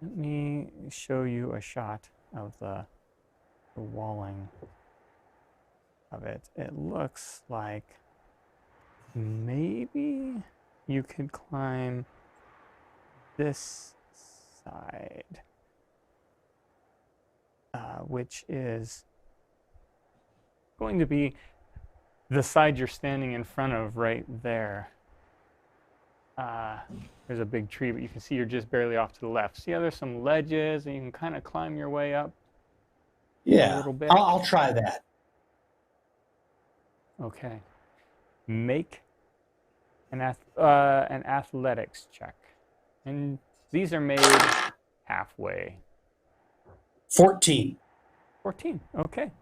Let me show you a shot of the walling of it. It looks like maybe you could climb this side, which is going to be the side you're standing in front of right there. There's a big tree, but you can see you're just barely off to the left. See how there's some ledges, and you can kind of climb your way up a little bit? I'll try that. Okay. Make an athletics check. And these are made halfway. 14. 14, okay.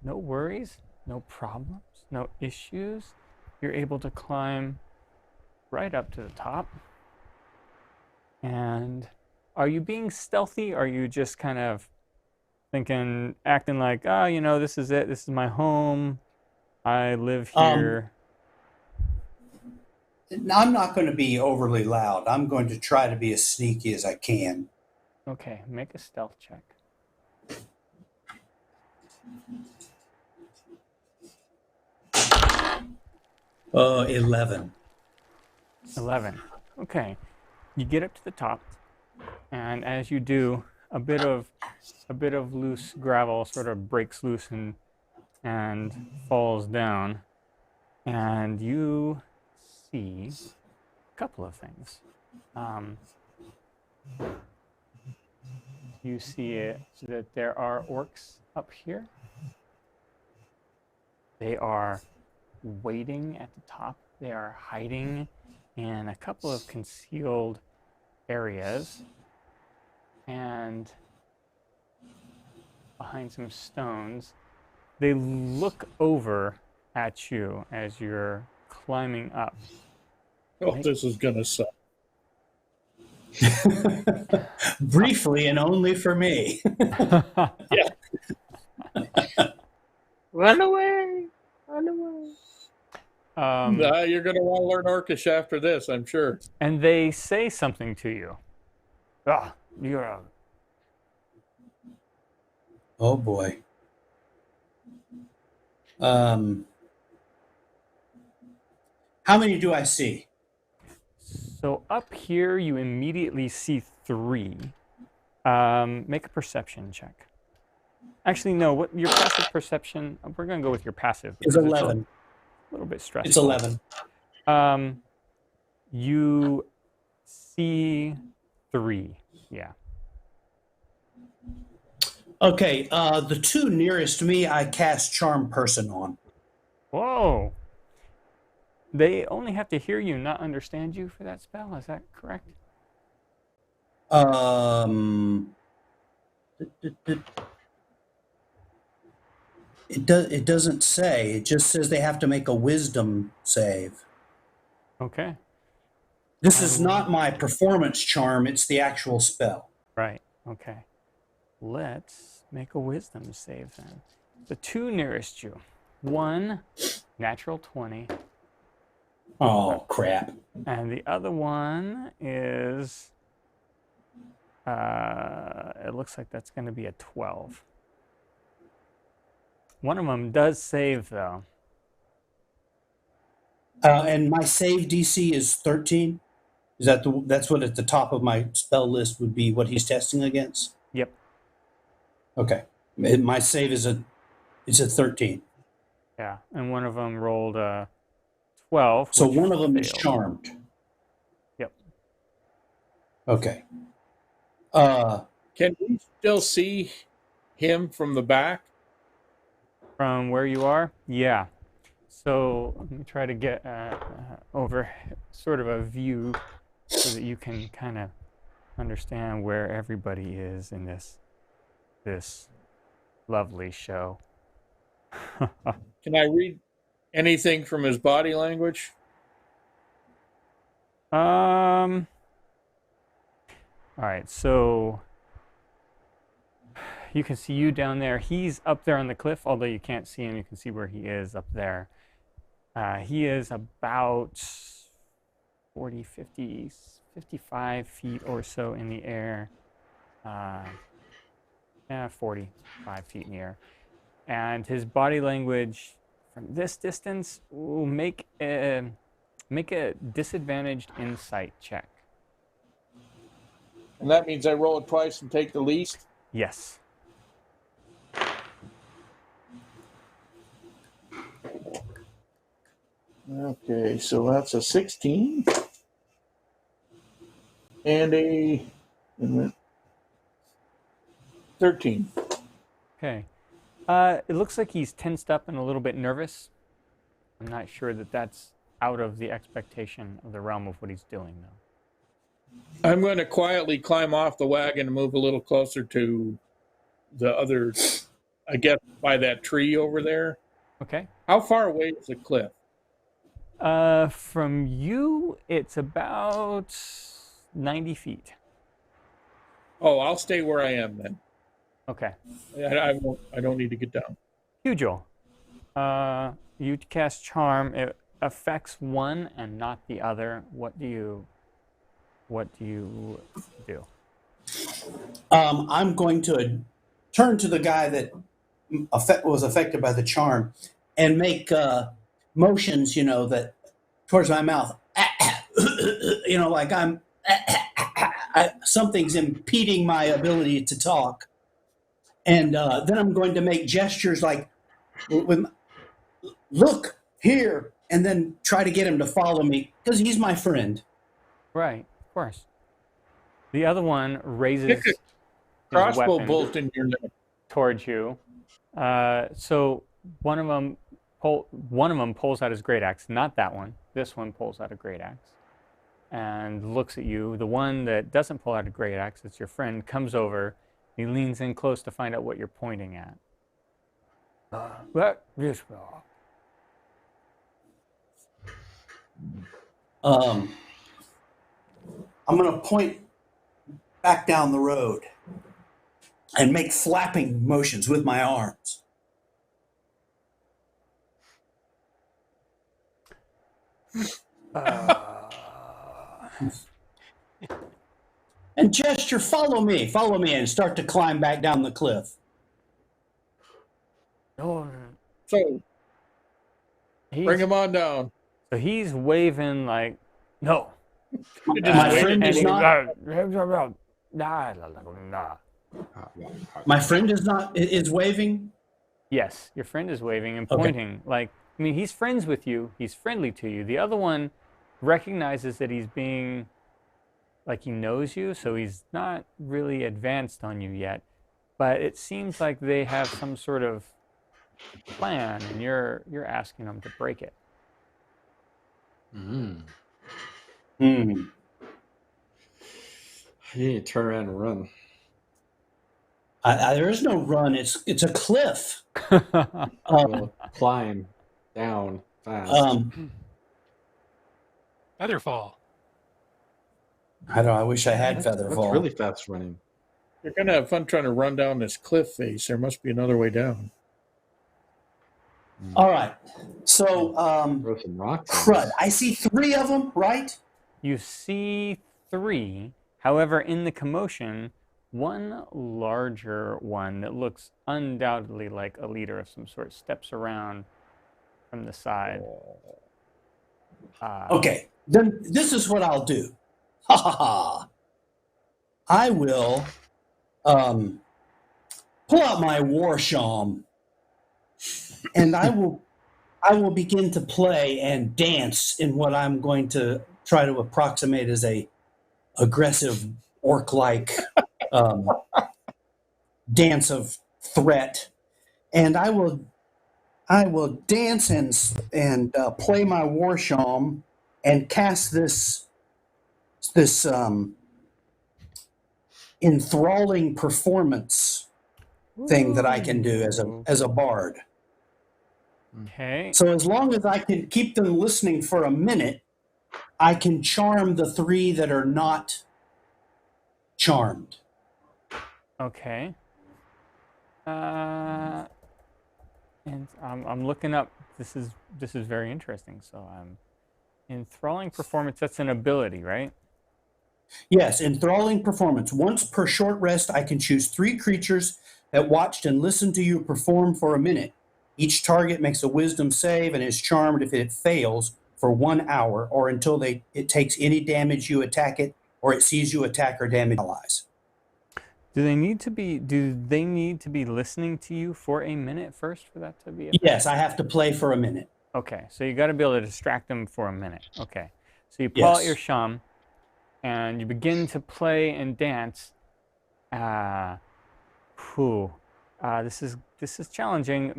No worries, no problems, no issues. You're able to climb right up to the top. And are you being stealthy, or are you just kind of thinking, acting like, oh, you know, this is it, this is my home, I live here? I'm not going to be overly loud. I'm going to try to be as sneaky as I can. Okay, make a stealth check. 11. 11. Okay. You get up to the top, and as you do, a bit of loose gravel sort of breaks loose and falls down, and you see a couple of things. You see that there are orcs up here. They are waiting at the top. They are hiding in a couple of concealed areas and behind some stones. They look over at you as you're climbing up. Oh, this is gonna suck. Briefly and only for me. Yeah. Run away! Run away! You're going to want to learn Orcish after this, I'm sure. And they say something to you. Ah, you're a... Oh boy. How many do I see? So up here, you immediately see 3. Make a perception check. Actually, no. What your passive perception? We're going to go with your passive. It's 11. A little bit stressful. It's 11. You see 3. Yeah. Okay. The 2 nearest me, I cast Charm Person on. Whoa. They only have to hear you, not understand you for that spell. Is that correct? It doesn't say. It just says they have to make a wisdom save. Okay. This is not my performance charm. It's the actual spell. Right. Okay. Let's make a wisdom save then. The 2 nearest you. 1, natural 20. Oh, crap. And the other one is... it looks like that's going to be a 12. One of them does save, though. And my save DC is 13. Is that that's what at the top of my spell list would be what he's testing against? Yep. Okay. My save is a 13. Yeah, and one of them rolled a 12. So one of them is charmed. Yep. Okay. Can we still see him from the back? From where you are? Yeah. So let me try to get over sort of a view so that you can kind of understand where everybody is in this lovely show. Can I read anything from his body language? All right, so you can see you down there. He's up there on the cliff, although you can't see him. You can see where he is up there. He is about 40, 50, 55 feet or so in the air. 45 feet in the air. And his body language from this distance will make a disadvantaged insight check. And that means I roll it twice and take the least? Yes. Okay, so that's a 16. And a 13. Okay. It looks like he's tensed up and a little bit nervous. I'm not sure that that's out of the expectation of the realm of what he's doing, though. I'm going to quietly climb off the wagon and move a little closer to the other, I guess, by that tree over there. Okay. How far away is the cliff? From you, it's about 90 feet. Oh, I'll stay where I am then. Okay. I don't need to get down. Hugel, you cast Charm. It affects one and not the other. What do you do? I'm going to turn to the guy that was affected by the charm and make motions, that towards my mouth, like something's impeding my ability to talk. And then I'm going to make gestures like, look here, and then try to get him to follow me because he's my friend. Right, of course. The other one raises his crossbow weapon bolt in your neck towards you. So one of them pulls out his great axe. Not that one. This one pulls out a great axe and looks at you. The one that doesn't pull out a great axe, it's your friend, comes over. He leans in close to find out what you're pointing at. I'm going to point back down the road and make flapping motions with my arms. And gesture, follow me, and start to climb back down the cliff. So bring him on down. So he's waving like, no. My friend is not. My friend is waving. Yes, your friend is waving and pointing. Okay. He's friends with you. He's friendly to you. The other one recognizes that he's being, like, he knows you, so he's not really advanced on you yet. But it seems like they have some sort of plan, and you're asking them to break it. You need to turn around and run. There is no run. It's a cliff. Climb down fast. Featherfall. I wish I had Featherfall. That's really fast running. You're going to have fun trying to run down this cliff face. There must be another way down. All right. So, throw some rocks. crud. I see 3 of them, right? You see 3. However, in the commotion, one larger one that looks undoubtedly like a leader of some sort steps around from the side. Okay. Then this is what I'll do. Ha ha ha. I will pull out my war shawm, and I will begin to play and dance in what I'm going to try to approximate as a aggressive orc-like dance of threat, and I will dance and play my war shawm and cast this enthralling performance thing that I can do as a bard. Okay. So as long as I can keep them listening for a minute, I can charm the 3 that are not charmed. Okay. And I'm looking up. This is very interesting. So enthralling performance. That's an ability, right? Yes, enthralling performance. Once per short rest, I can choose 3 creatures that watched and listened to you perform for a minute. Each target makes a wisdom save and is charmed if it fails for 1 hour or until it takes any damage you attack it or it sees you attack or damage allies. Do they need to be listening to you for a minute first for that to be effective? Yes, I have to play for a minute. Okay, so you got to be able to distract them for a minute. Okay, so you pull out your shum, and you begin to play and dance. This is challenging.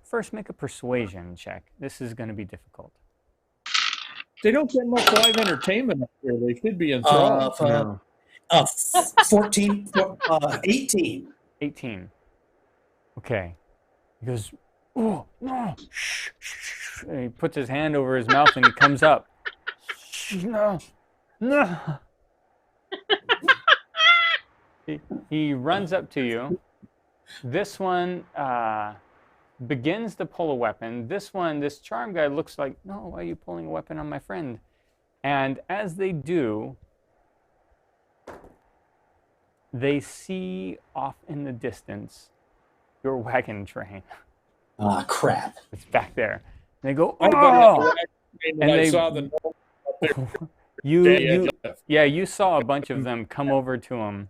First make a persuasion check. This is going to be difficult. They don't get much live entertainment up here. They should be enthralled. 18. 18. Okay. He goes, oh, no, shh, shh, shh. And he puts his hand over his mouth and he comes up. No, no. He runs up to you. This one begins to pull a weapon. This charm guy looks like, no, why are you pulling a weapon on my friend? And as they do, they see off in the distance your wagon train. Ah, crap. It's back there. And they go, oh! And I saw the you saw a bunch of them come over to him.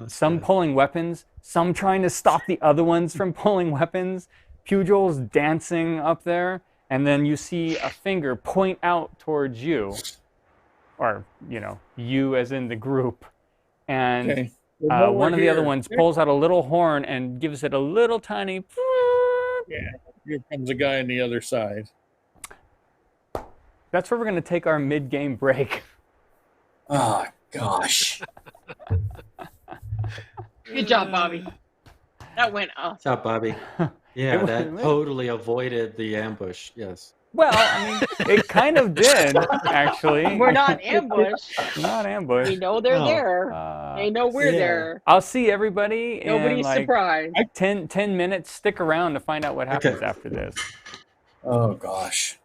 Some pulling weapons, some trying to stop the other ones from pulling weapons. Pugil's dancing up there, and then you see a finger point out towards you, or you as in the group, and one of the other ones pulls out a little horn and gives it a little tiny. Yeah, here comes a guy on the other side. That's where we're going to take our mid-game break. Oh gosh. Good job, Bobby. That went awesome. Good job, Bobby. Yeah, that totally avoided the ambush. Yes. Well, I mean, it kind of did, actually. We're not ambushed. Not ambushed. We know they're there. They know we're there. I'll see everybody Nobody's in surprised. 10 minutes. Stick around to find out what happens after this. Oh, gosh.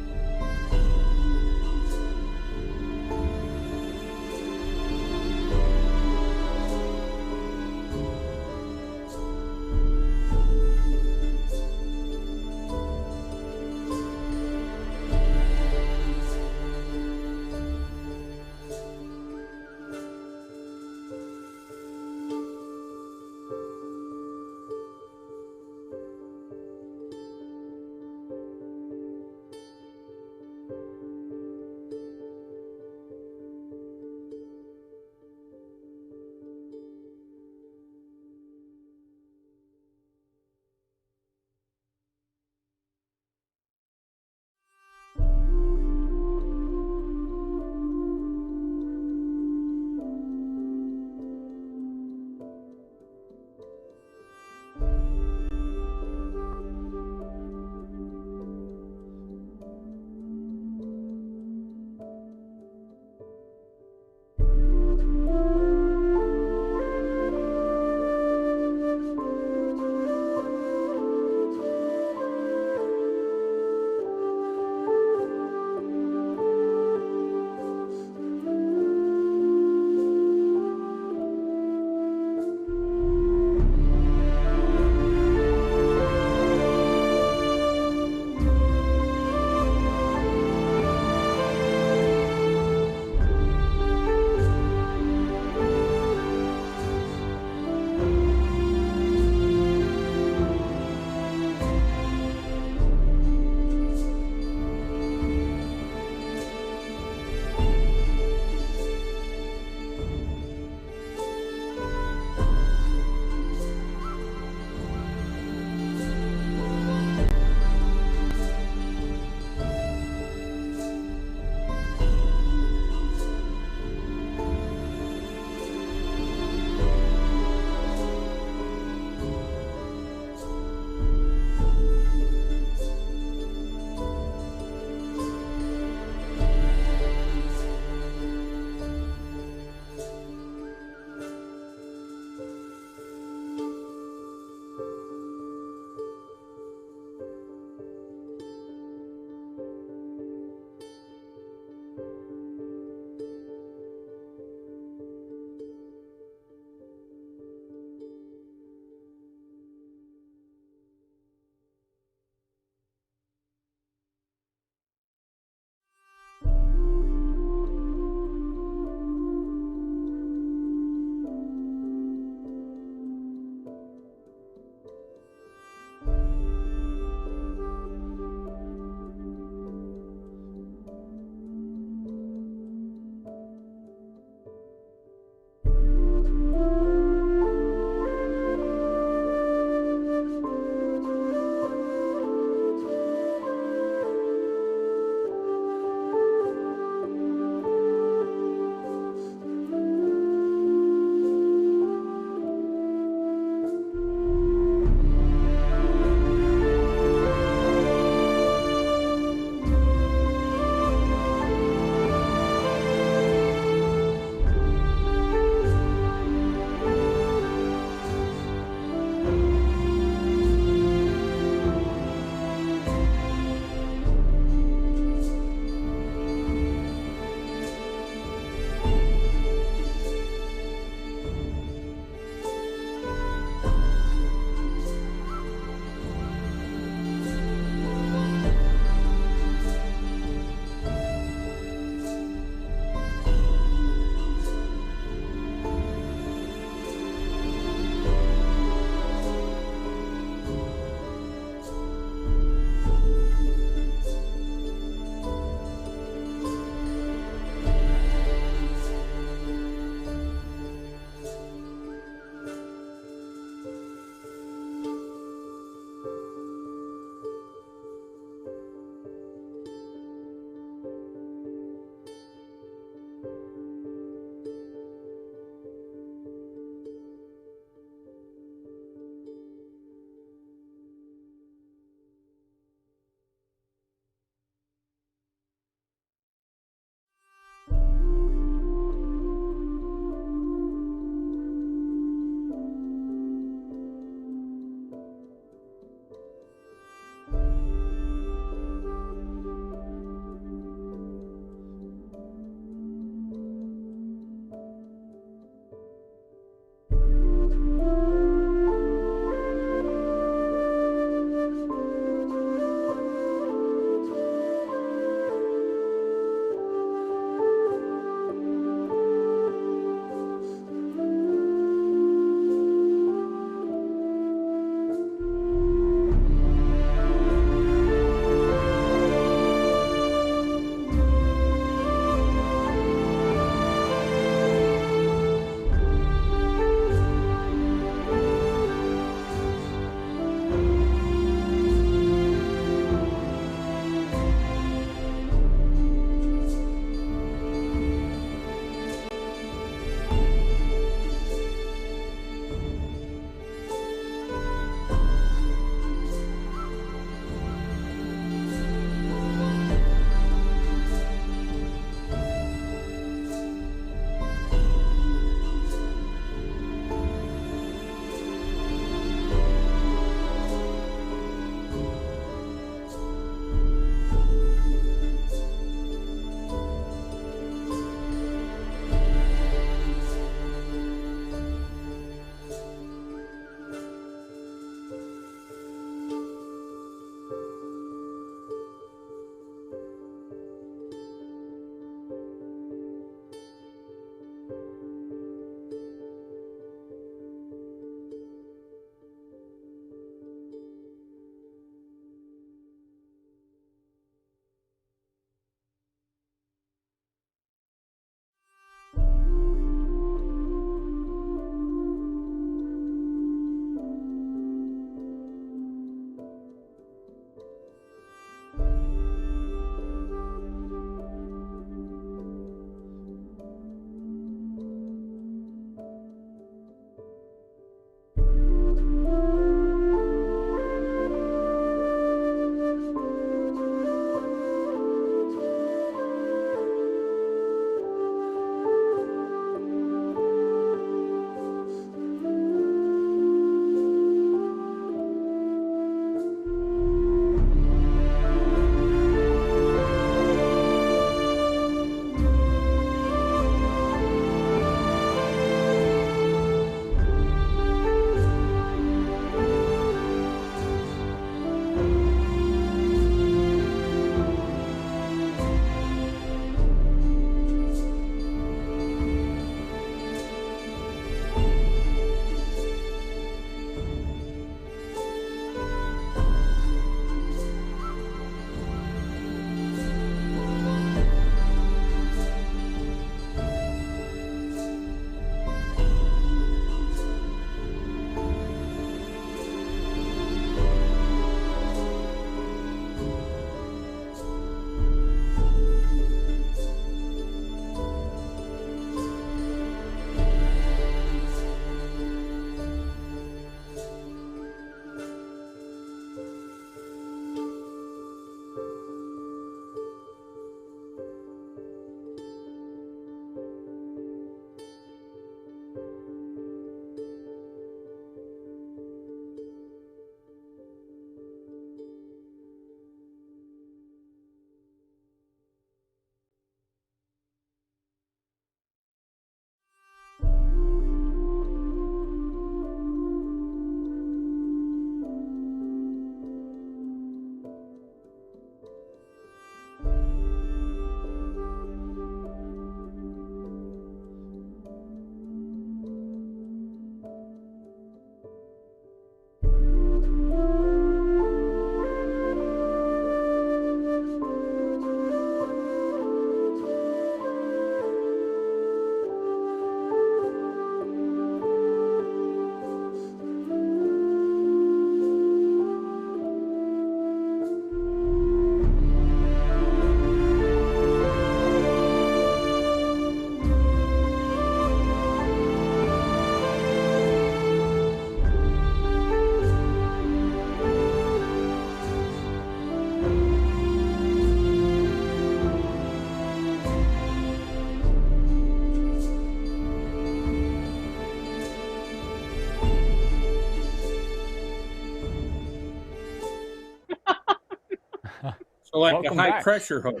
So like Welcome a high back. pressure hose.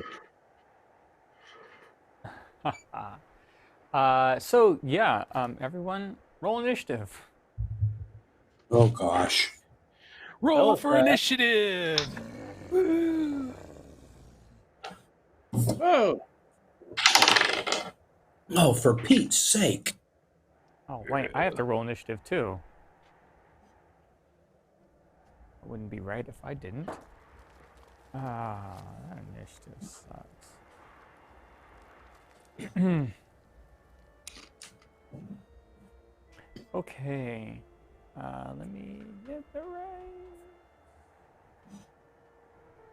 Everyone, roll initiative. Oh gosh. Roll for crap. initiative. Woo. Oh, Oh, for Pete's sake. Oh wait, I have to roll initiative too. It wouldn't be right if I didn't. That initiative sucks. Okay. Let me get the right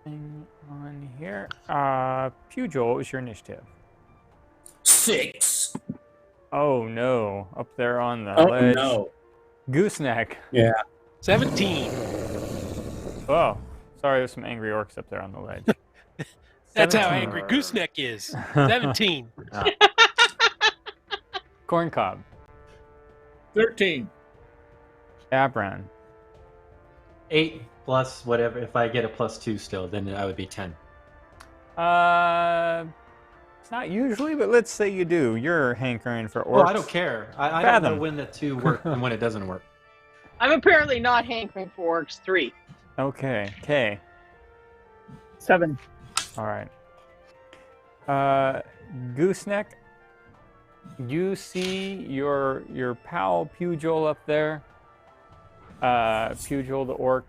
thing on here. Pugh, what was your initiative? 6. Oh no, up there on the Oh ledge. no. Gooseneck. Yeah. 17. Oh, sorry, there's some angry orcs up there on the ledge. That's how 17. angry Gooseneck is. 17. Corncob. 13. Abran. 8 plus whatever. If I get a +2 still, then I would be 10. It's not usually, but let's say you do. You're hankering for orcs. Oh, I don't care. I don't know when the 2 work and when it doesn't work. I'm apparently not hankering for orcs 3. Okay. Kay. 7. All right. Gooseneck, you see your pal Pugh up there. Pugh the orc.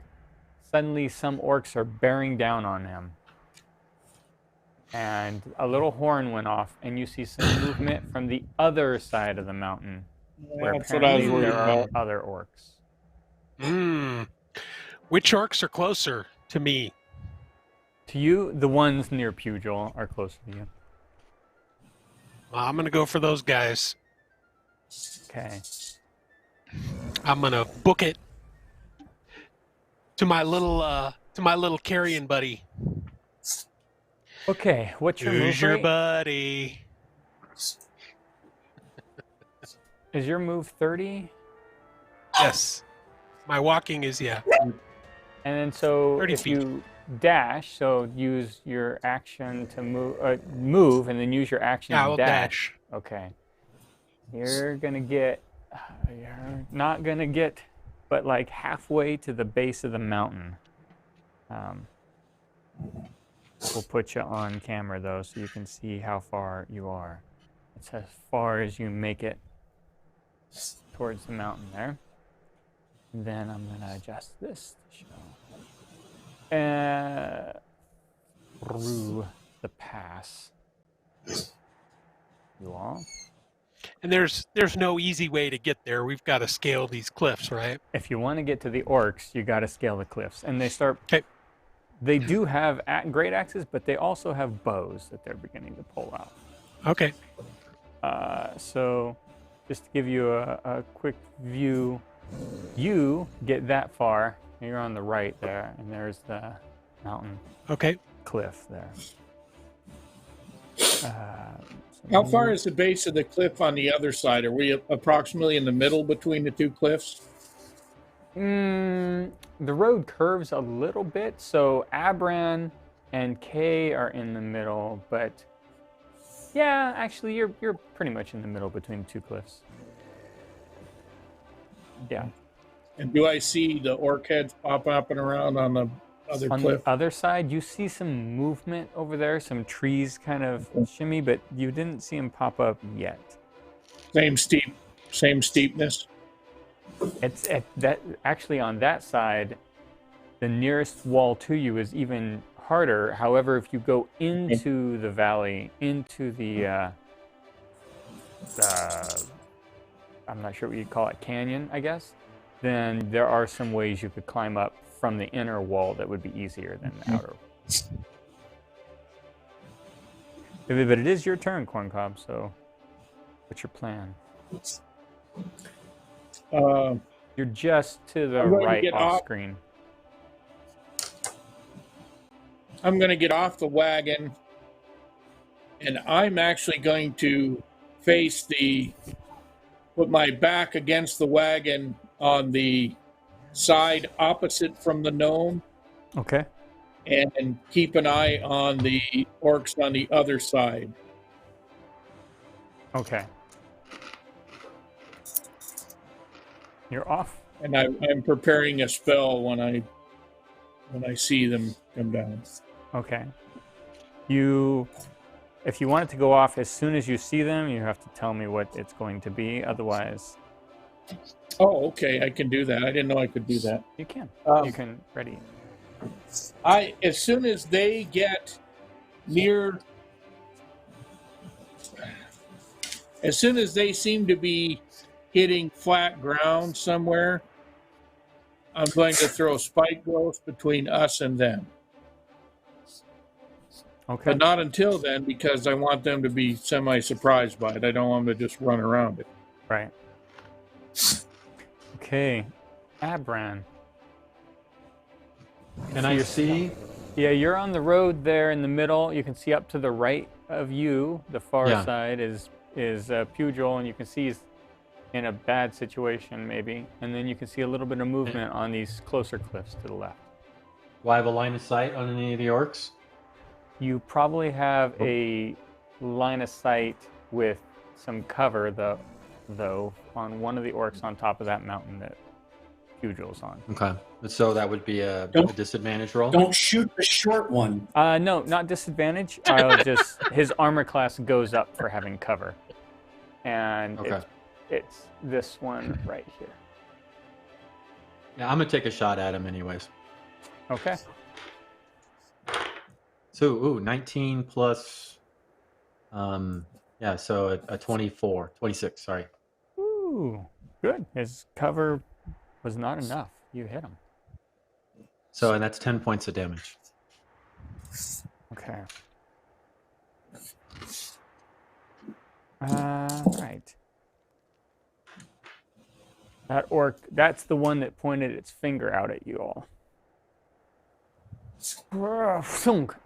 Suddenly, some orcs are bearing down on him. And a little horn went off, and you see some movement from the other side of the mountain, where That's what I was apparently worried there are about. other orcs. Which orcs are closer to me? To you, the ones near Pugh are closer to you. Well, I'm going to go for those guys. Okay. I'm going to book it to my little carrion buddy. Okay, what's your move Who's your rate? buddy? Is your move 30? Yes. My walking is, yeah. And then so 30 if feet. you dash, so use your action to move, and then use your action Yeah, I to will dash. dash. Okay. You're gonna get. You're not gonna get, but like halfway to the base of the mountain. We'll put you on camera though, so you can see how far you are. It's as far as you make it towards the mountain there. And then I'm gonna adjust this to show. Through the pass. You all. And there's no easy way to get there. We've got to scale these cliffs, right? If you want to get to the orcs, you got to scale the cliffs, and they start. Okay. They do have great axes, but they also have bows that they're beginning to pull out. Okay. So, just to give you a quick view, you get that far. You're on the right there, and there's the mountain Okay. cliff there. How far is the base of the cliff on the other side? Are we approximately in the middle between the two cliffs? The road curves a little bit, so Abran and Kay are in the middle, but yeah, actually, you're pretty much in the middle between the two cliffs. Yeah. And do I see the orc heads pop up and around on the other On cliff? the other side, you see some movement over there, some trees kind of shimmy, but you didn't see them pop up yet. Same steepness. It's actually on that side. The nearest wall to you is even harder. However, if you go into the valley, into the I'm not sure what you'd call it, canyon, I guess, then there are some ways you could climb up from the inner wall that would be easier than the outer. But it is your turn, Corncob, so what's your plan? You're just to the I'm going to right get off off. screen. I'm going to get off the wagon, and I'm actually going to put my back against the wagon on the side opposite from the gnome. Okay. and keep an eye on the orcs on the other side. Okay. You're off. And I'm preparing a spell when I see them come down. Okay. If you want it to go off as soon as you see them, you have to tell me what it's going to be. Otherwise, oh, okay, I can do that. I didn't know I could do that. you can. You can ready. As soon as they get near, as soon as they seem to be hitting flat ground somewhere, I'm going to throw spike growth between us and them. Okay. But not until then, because I want them to be semi-surprised by it. I don't want them to just run around it. Right. Okay. Abran. Can I see? Yeah, you're on the road there in the middle. You can see up to the right of you, the far side is Pugh, and you can see he's in a bad situation maybe. And then you can see a little bit of movement on these closer cliffs to the left. Do I have a line of sight on any of the orcs? You probably have a line of sight with some cover, though, on one of the orcs on top of that mountain that Pugil's on. Okay. So that would be a disadvantage roll? Don't shoot the short one. No, not disadvantage. I'll just his armor class goes up for having cover, and it's this one right here. Yeah, I'm gonna take a shot at him anyways. Okay. So, 19 plus, so a 26, sorry. Ooh, good. His cover was not enough. You hit him. So, and that's 10 points of damage. Okay. Right. That orc, that's the one that pointed its finger out at you all.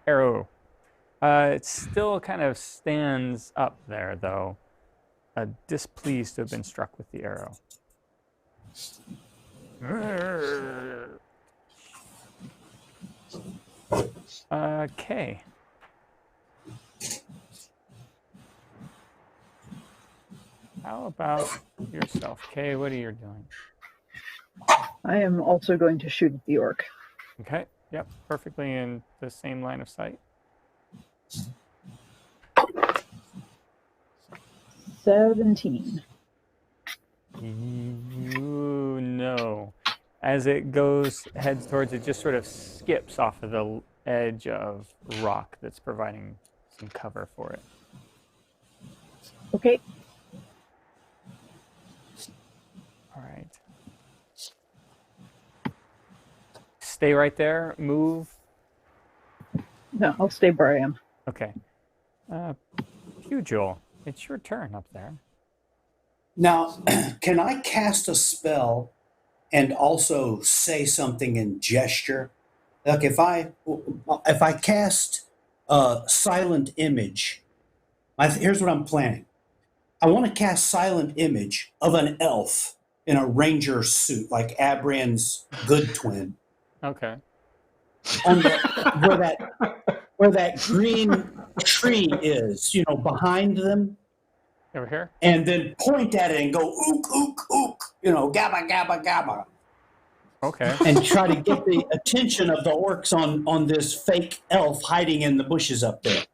Arrow. It still kind of stands up there, though, displeased to have been struck with the arrow. Okay. How about yourself, Kay? What are you doing? I am also going to shoot at the orc. Okay. Yep, perfectly in the same line of sight. 17. You know. As it heads towards it, just sort of skips off of the edge of rock that's providing some cover for it. Okay. All right. Stay right there. Move. No, I'll stay where I am. Okay. Pugil, it's your turn up there. Now, can I cast a spell and also say something in gesture? Like if I cast Silent Image, here's what I'm planning. I want to cast Silent Image of an elf in a ranger suit, like Abran's good twin. Okay. On where that green tree is, behind them. Over here? And then point at it and go, ook, ook, ook, gabba, gabba, gabba. Okay. And try to get the attention of the orcs on this fake elf hiding in the bushes up there.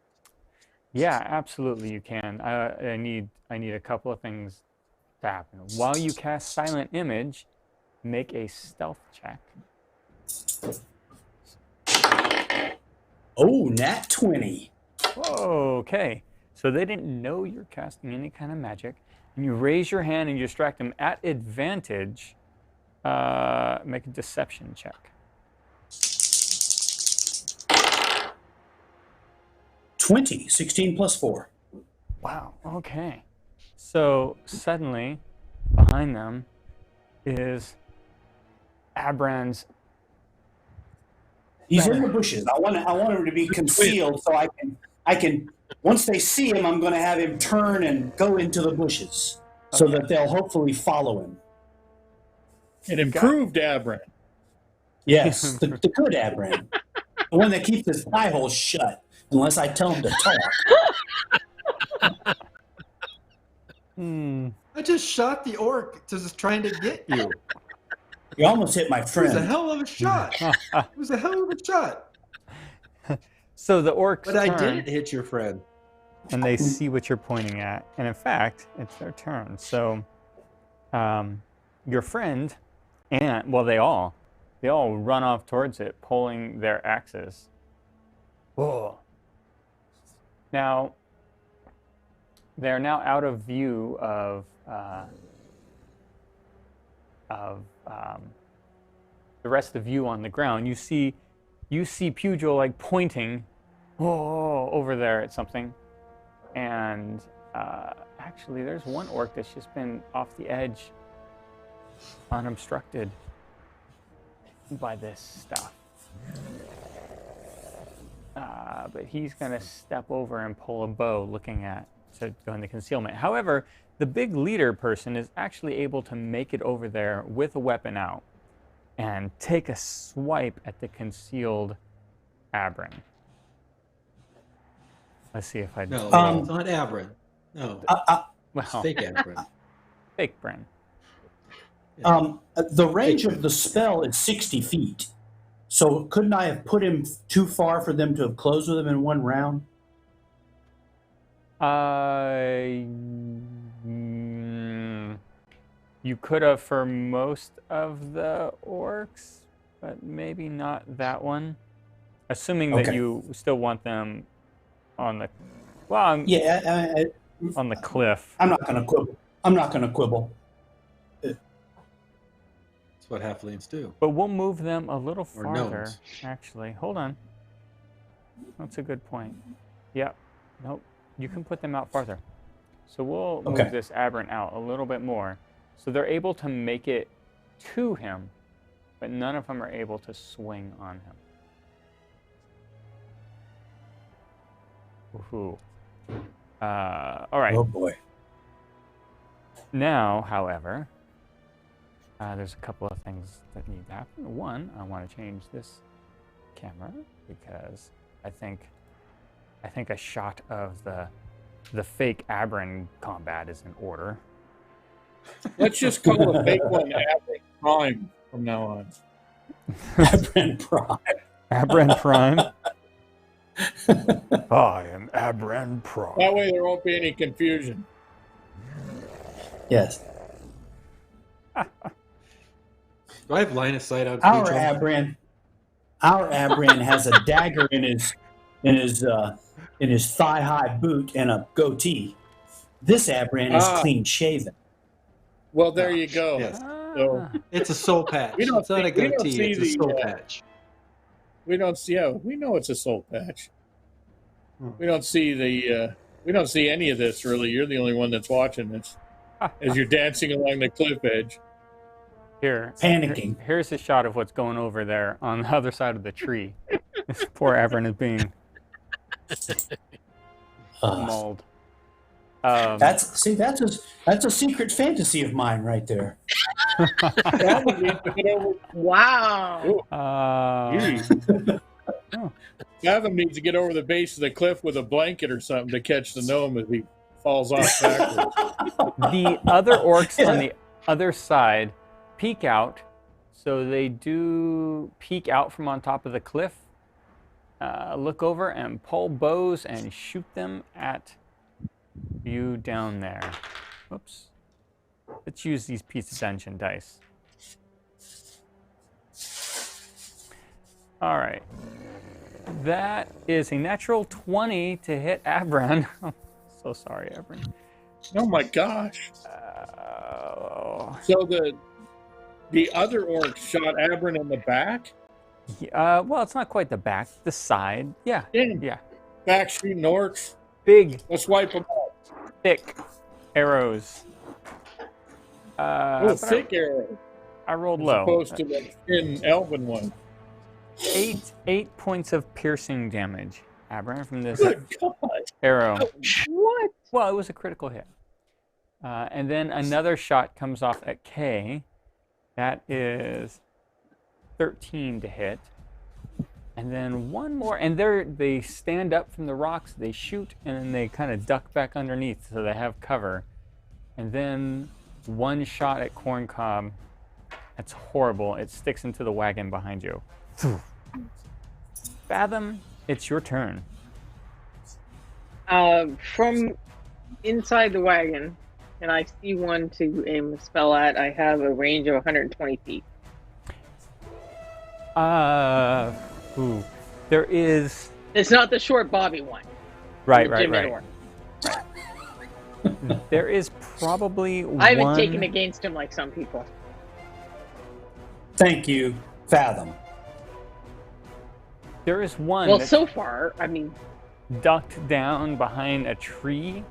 Yeah, absolutely you can. I need a couple of things to happen. While you cast Silent Image, make a stealth check. Oh, nat 20. Whoa, okay. So they didn't know you're casting any kind of magic. And you raise your hand and you distract them at advantage. Make a deception check. 20, 16 plus 4. Wow, okay. So suddenly, behind them is Abran's. He's in the bushes. I want him to be concealed so I can once they see him, I'm going to have him turn and go into the bushes so that they'll hopefully follow him. An improved Abran. Yes, the good Abran. The one that keeps his pie hole shut unless I tell him to talk. I just shot the orc just trying to get you. You almost hit my It was friend. a hell of a shot. It was a hell of a shot. So the orcs But I turn, didn't hit your friend. and they see what you're pointing at. And in fact, it's their turn. So your friend and, well, they all run off towards it, pulling their axes. Whoa. Now, they're now out of view of the rest of you on the ground. You see Pugil like pointing over there at something. And actually, there's one orc that's just been off the edge, unobstructed by this stuff. But he's going to step over and pull a bow, looking to go into concealment. However, the big leader person is actually able to make it over there with a weapon out and take a swipe at the concealed Abrin. Let's see if I do. No, it's not Abrin. No, it's fake Abrin. Fake Bren. The range of the spell is 60 feet. So couldn't I have put him too far for them to have closed with him in one round? You could have for most of the orcs, but maybe not that one. Assuming that you still want them on the, on the cliff. I'm not going to quibble. That's what halflings do. But we'll move them a little Or farther, gnomes. actually. Hold on. That's a good point. Yep. Nope. You can put them out farther. So we'll move this Aberrant out a little bit more. So they're able to make it to him, but none of them are able to swing on him. Woohoo. All right. Oh boy. Now, however, there's a couple of things that need to happen. One, I want to change this camera because I think a shot of the fake Abrin combat is in order. Let's just call the fake one Abrin Prime from now on. Abrin Prime. Abrin Prime. I am Abrin Prime. That way there won't be any confusion. Yes. Do I have line of sight on Our Pugil? Abrin has a dagger in his thigh-high boot and a goatee. This Abrin is clean shaven. Well, there you go. Yes. So It's a soul patch. We don't It's not a see- we don't goatee. see It's a the, soul patch. we don't see. Yeah, we know it's a soul patch. We don't see we don't see any of this really. You're the only one that's watching this as you're dancing along the cliff edge. Panicking. Here's a shot of what's going over there on the other side of the tree. This poor Abrin is being mauled. That's a secret fantasy of mine right there. Wow. Fathom needs to get over the base of the cliff with a blanket or something to catch the gnome as he falls off backwards. The other orcs on the other side peek out. So they do peek out from on top of the cliff, look over and pull bows and shoot them at you down there. Whoops. Let's use these Pizza Dungeon dice. All right. That is a natural 20 to hit Abran. I'm so sorry, Abran. Oh my gosh. So the other orc shot Abran in the back? Well, it's not quite the back, the side. Yeah. Damn. Yeah. Back shooting orcs. Big. Let's wipe them out. Thick arrows. Thick arrow. I rolled As low. opposed to the thin elven one. 8 points of piercing damage, Abran, from this Good God. arrow. What? Well, it was a critical hit. And then another shot comes off at K. That is 13 to hit. And then one more, and they stand up from the rocks, they shoot, and then they kind of duck back underneath so they have cover. And then one shot at Corncob. That's horrible. It sticks into the wagon behind you. Fathom, it's your turn. From inside the wagon, and I see one to aim a spell at. I have a range of 120 feet. There is. It's not the short Bobby one. Right. There is probably I haven't taken against him like some people. Thank you, Fathom. There is one. Well, so far, I mean, ducked down behind a tree,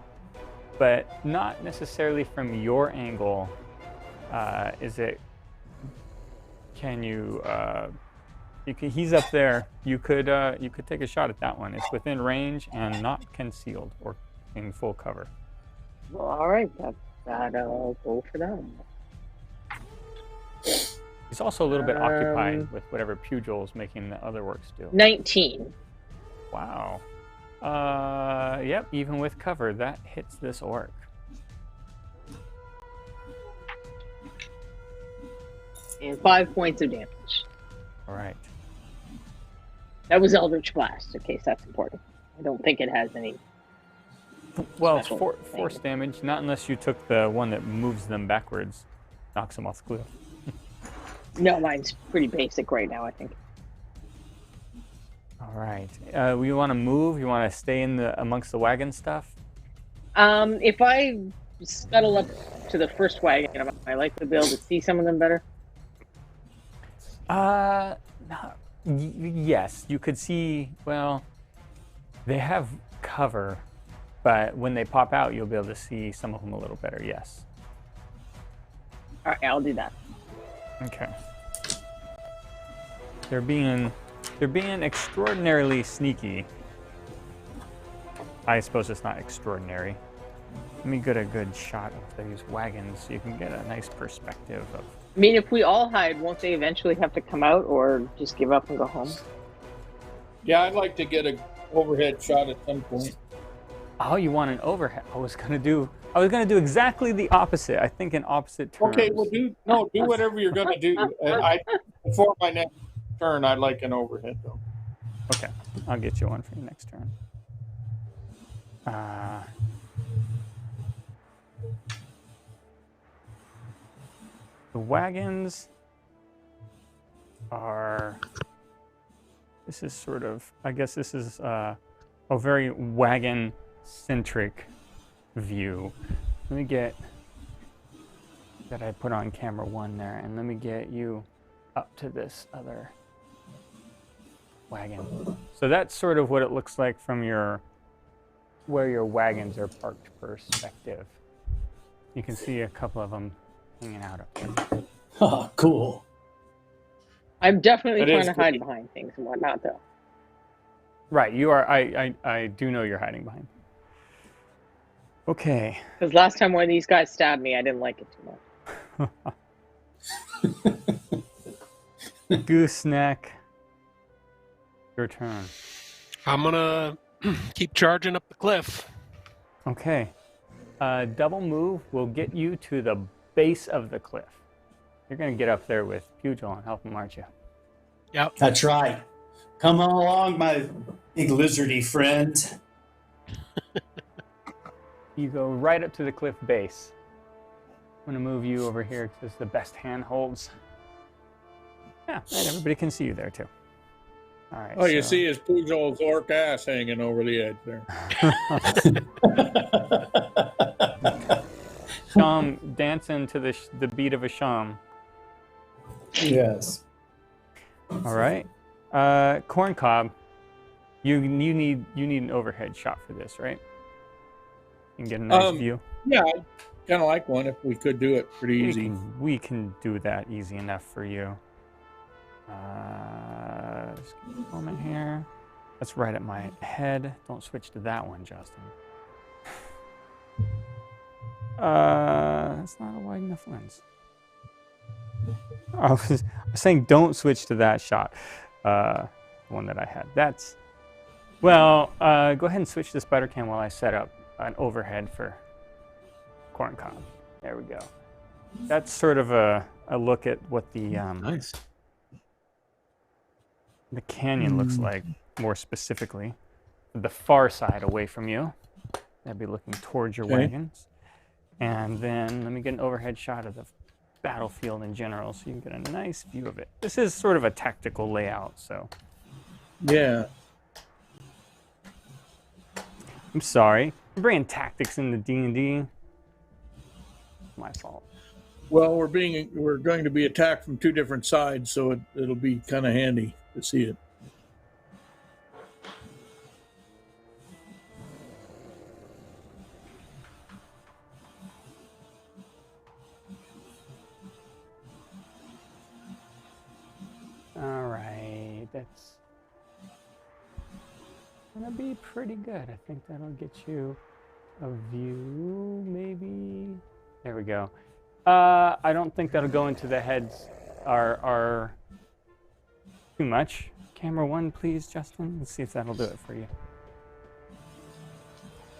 but not necessarily from your angle. Is it? Can you? He's up there. You could take a shot at that one. It's within range and not concealed or in full cover. Well, all right, I'll go for that one. He's also a little bit occupied with whatever Pugh is making the other works do. 19. Wow. Yep, even with cover, that hits this orc. And 5 points of damage. All right. That was Eldritch Blast, in case that's important. I don't think it has any. Well, it's force damage, not unless you took the one that moves them backwards, knocks them off the cliff. No, mine's pretty basic right now, I think. All right. You want to move? You want to stay in amongst the wagon stuff? If I scuttle up to the first wagon, am I likely to be able to see some of them better? Yes, you could see. Well, they have cover, but when they pop out, you'll be able to see some of them a little better. Yes. All right, I'll do that. Okay. They're being extraordinarily sneaky. I suppose it's not extraordinary. Let me get a good shot of these wagons so you can get a nice perspective of. I mean, if we all hide, won't they eventually have to come out or just give up and go home? Yeah, I'd like to get an overhead shot at some point. Oh, you want an overhead? I was gonna do exactly the opposite. I think in opposite terms. Okay, well, do whatever you're gonna do. Before my next turn, I'd like an overhead though. Okay, I'll get you one for your next turn. The wagons are. This is sort of. I guess this is a very wagon-centric view. Let me get that I put on camera 1 there, and let me get you up to this other wagon. So that's sort of what it looks like from where your wagons are parked perspective. You can see a couple of them hanging out up there. Oh, cool. I'm definitely trying to hide behind things and whatnot, though. Right, you are. I do know you're hiding behind. Okay. Because last time one of these guys stabbed me, I didn't like it too much. Gooseneck, your turn. I'm gonna keep charging up the cliff. Okay. Double move will get you to the base of the cliff. You're gonna get up there with Pugil and help him, aren't you? Yep. That's right. Come on along, my big lizardy friend. You go right up to the cliff base. I'm gonna move you over here because the best handholds. Yeah, and everybody can see you there too. All right. Oh, you see his Pugil's orc ass hanging over the edge there. Sham dancing to the beat of a sham. Yes. All right. Corncob, you need an overhead shot for this, right? You can get a nice view. Yeah, I kind of like one if we could do it pretty easy. We can do that easy enough for you. Just give me a moment here. That's right at my head. Don't switch to that one, Justin. That's not a wide enough lens. I was saying don't switch to that shot. the one that I had. That's, well, go ahead and switch to spider cam while I set up an overhead for corn cob. There we go. That's sort of a look at what the Nice. the canyon looks like, more specifically. The far side away from you. That'd be looking towards your wagons. And then let me get an overhead shot of the battlefield in general so you can get a nice view of it. This is sort of a tactical layout, so. Yeah. I'm sorry. I'm bringing tactics into D&D. My fault. Well, we're going to be attacked from two different sides, so it'll be kind of handy to see it. All right, that's gonna be pretty good. I think that'll get you a view, maybe. There we go. I don't think that'll go into the heads are too much. Camera 1, please, Justin. Let's see if that'll do it for you.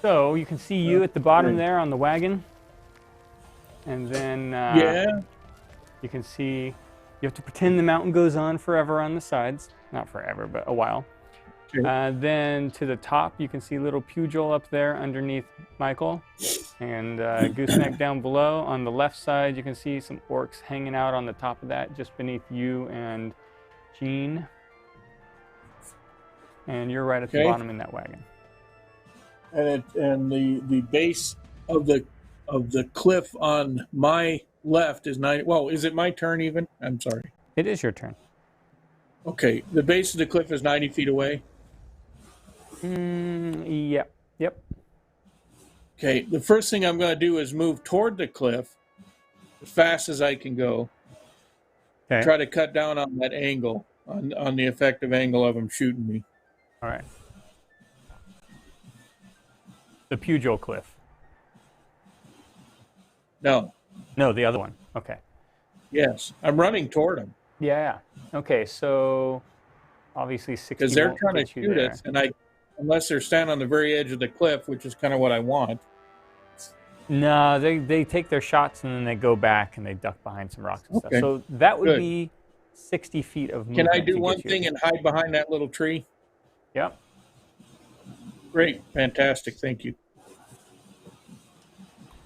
So you can see you at the bottom there on the wagon. And then you can see, you have to pretend the mountain goes on forever on the sides. Not forever, but a while. Then to the top, you can see little Pugh up there underneath Michael. And Gooseneck down below. On the left side, you can see some orcs hanging out on the top of that, just beneath you and Jean. And you're right at the bottom in that wagon. And the base of the cliff on my left is 90. Well, is it my turn even? I'm sorry. It is your turn. Okay, the base of the cliff is 90 feet away. Yep. Okay, the first thing I'm going to do is move toward the cliff as fast as I can go. Okay. Try to cut down on that angle, on the effective angle of them shooting me. All right. The Pugh cliff. No. No, the other one. Okay. Yes, I'm running toward them. Yeah. Okay, so obviously 60 because they're trying to shoot us, and unless they're standing on the very edge of the cliff, which is kind of what I want. No, they take their shots and then they go back and they duck behind some rocks and stuff. So that would be 60 feet of movement. Can I do one thing and hide behind that little tree? Yep. Great. Fantastic. Thank you.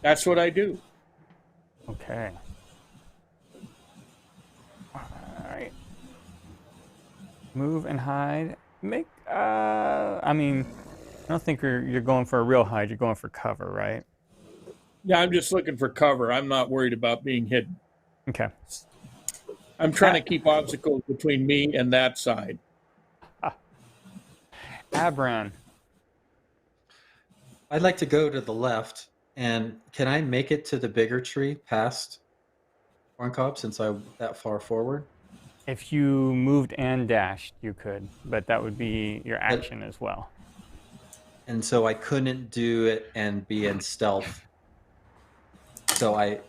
That's what I do. Okay. All right. Move and hide. Make, I mean, I don't think you're going for a real hide. You're going for cover, right? Yeah, I'm just looking for cover. I'm not worried about being hidden. Okay. I'm trying to keep obstacles between me and that side. Abran. I'd like to go to the left, and can I make it to the bigger tree past Corncob since I'm that far forward? If you moved and dashed, you could, but that would be your action as well. And so I couldn't do it and be in stealth. So I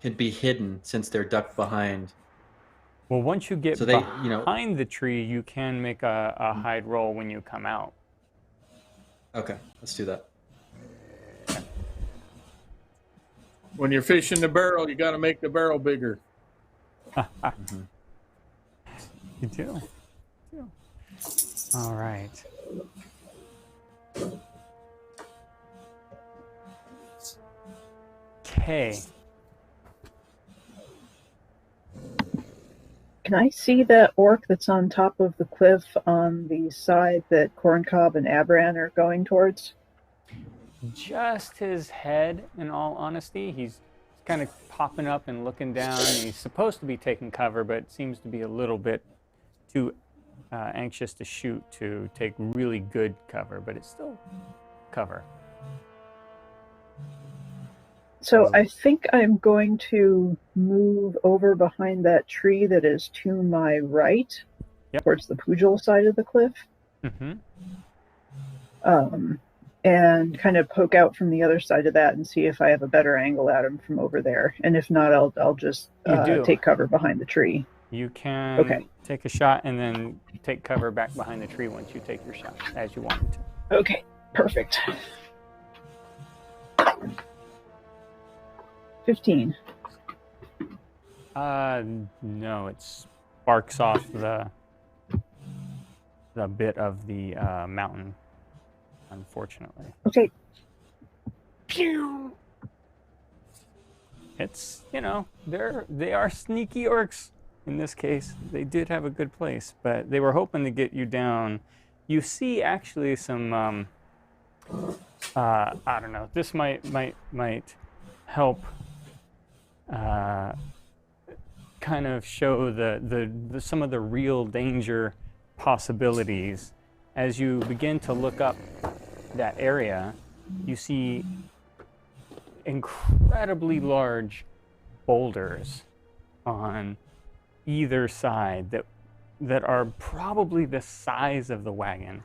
could be hidden since they're ducked behind. Well, once you get behind the tree, you can make a hide roll when you come out. Okay, let's do that. When you're fishing the barrel, you got to make the barrel bigger. Mm-hmm. You do. All right. Okay. Can I see that orc that's on top of the cliff on the side that Corncob and Abran are going towards? Just his head, in all honesty. He's kind of popping up and looking down. He's supposed to be taking cover, but seems to be a little bit too anxious to shoot to take really good cover, but it's still cover. So I think I'm going to move over behind that tree that is to my right, towards the Pugil side of the cliff. Mm-hmm. And kind of poke out from the other side of that and see if I have a better angle at him from over there. And if not, I'll just take cover behind the tree. You can take a shot and then take cover back behind the tree once you take your shot, as you wanted to. Okay, perfect. 15. No, it sparks off the bit of the mountain, unfortunately. Okay. Pew! It's, they are sneaky orcs in this case. They did have a good place, but they were hoping to get you down. You see actually some, I don't know, this might help kind of show the some of the real danger possibilities. As you begin to look up that area, you see incredibly large boulders on either side that are probably the size of the wagon,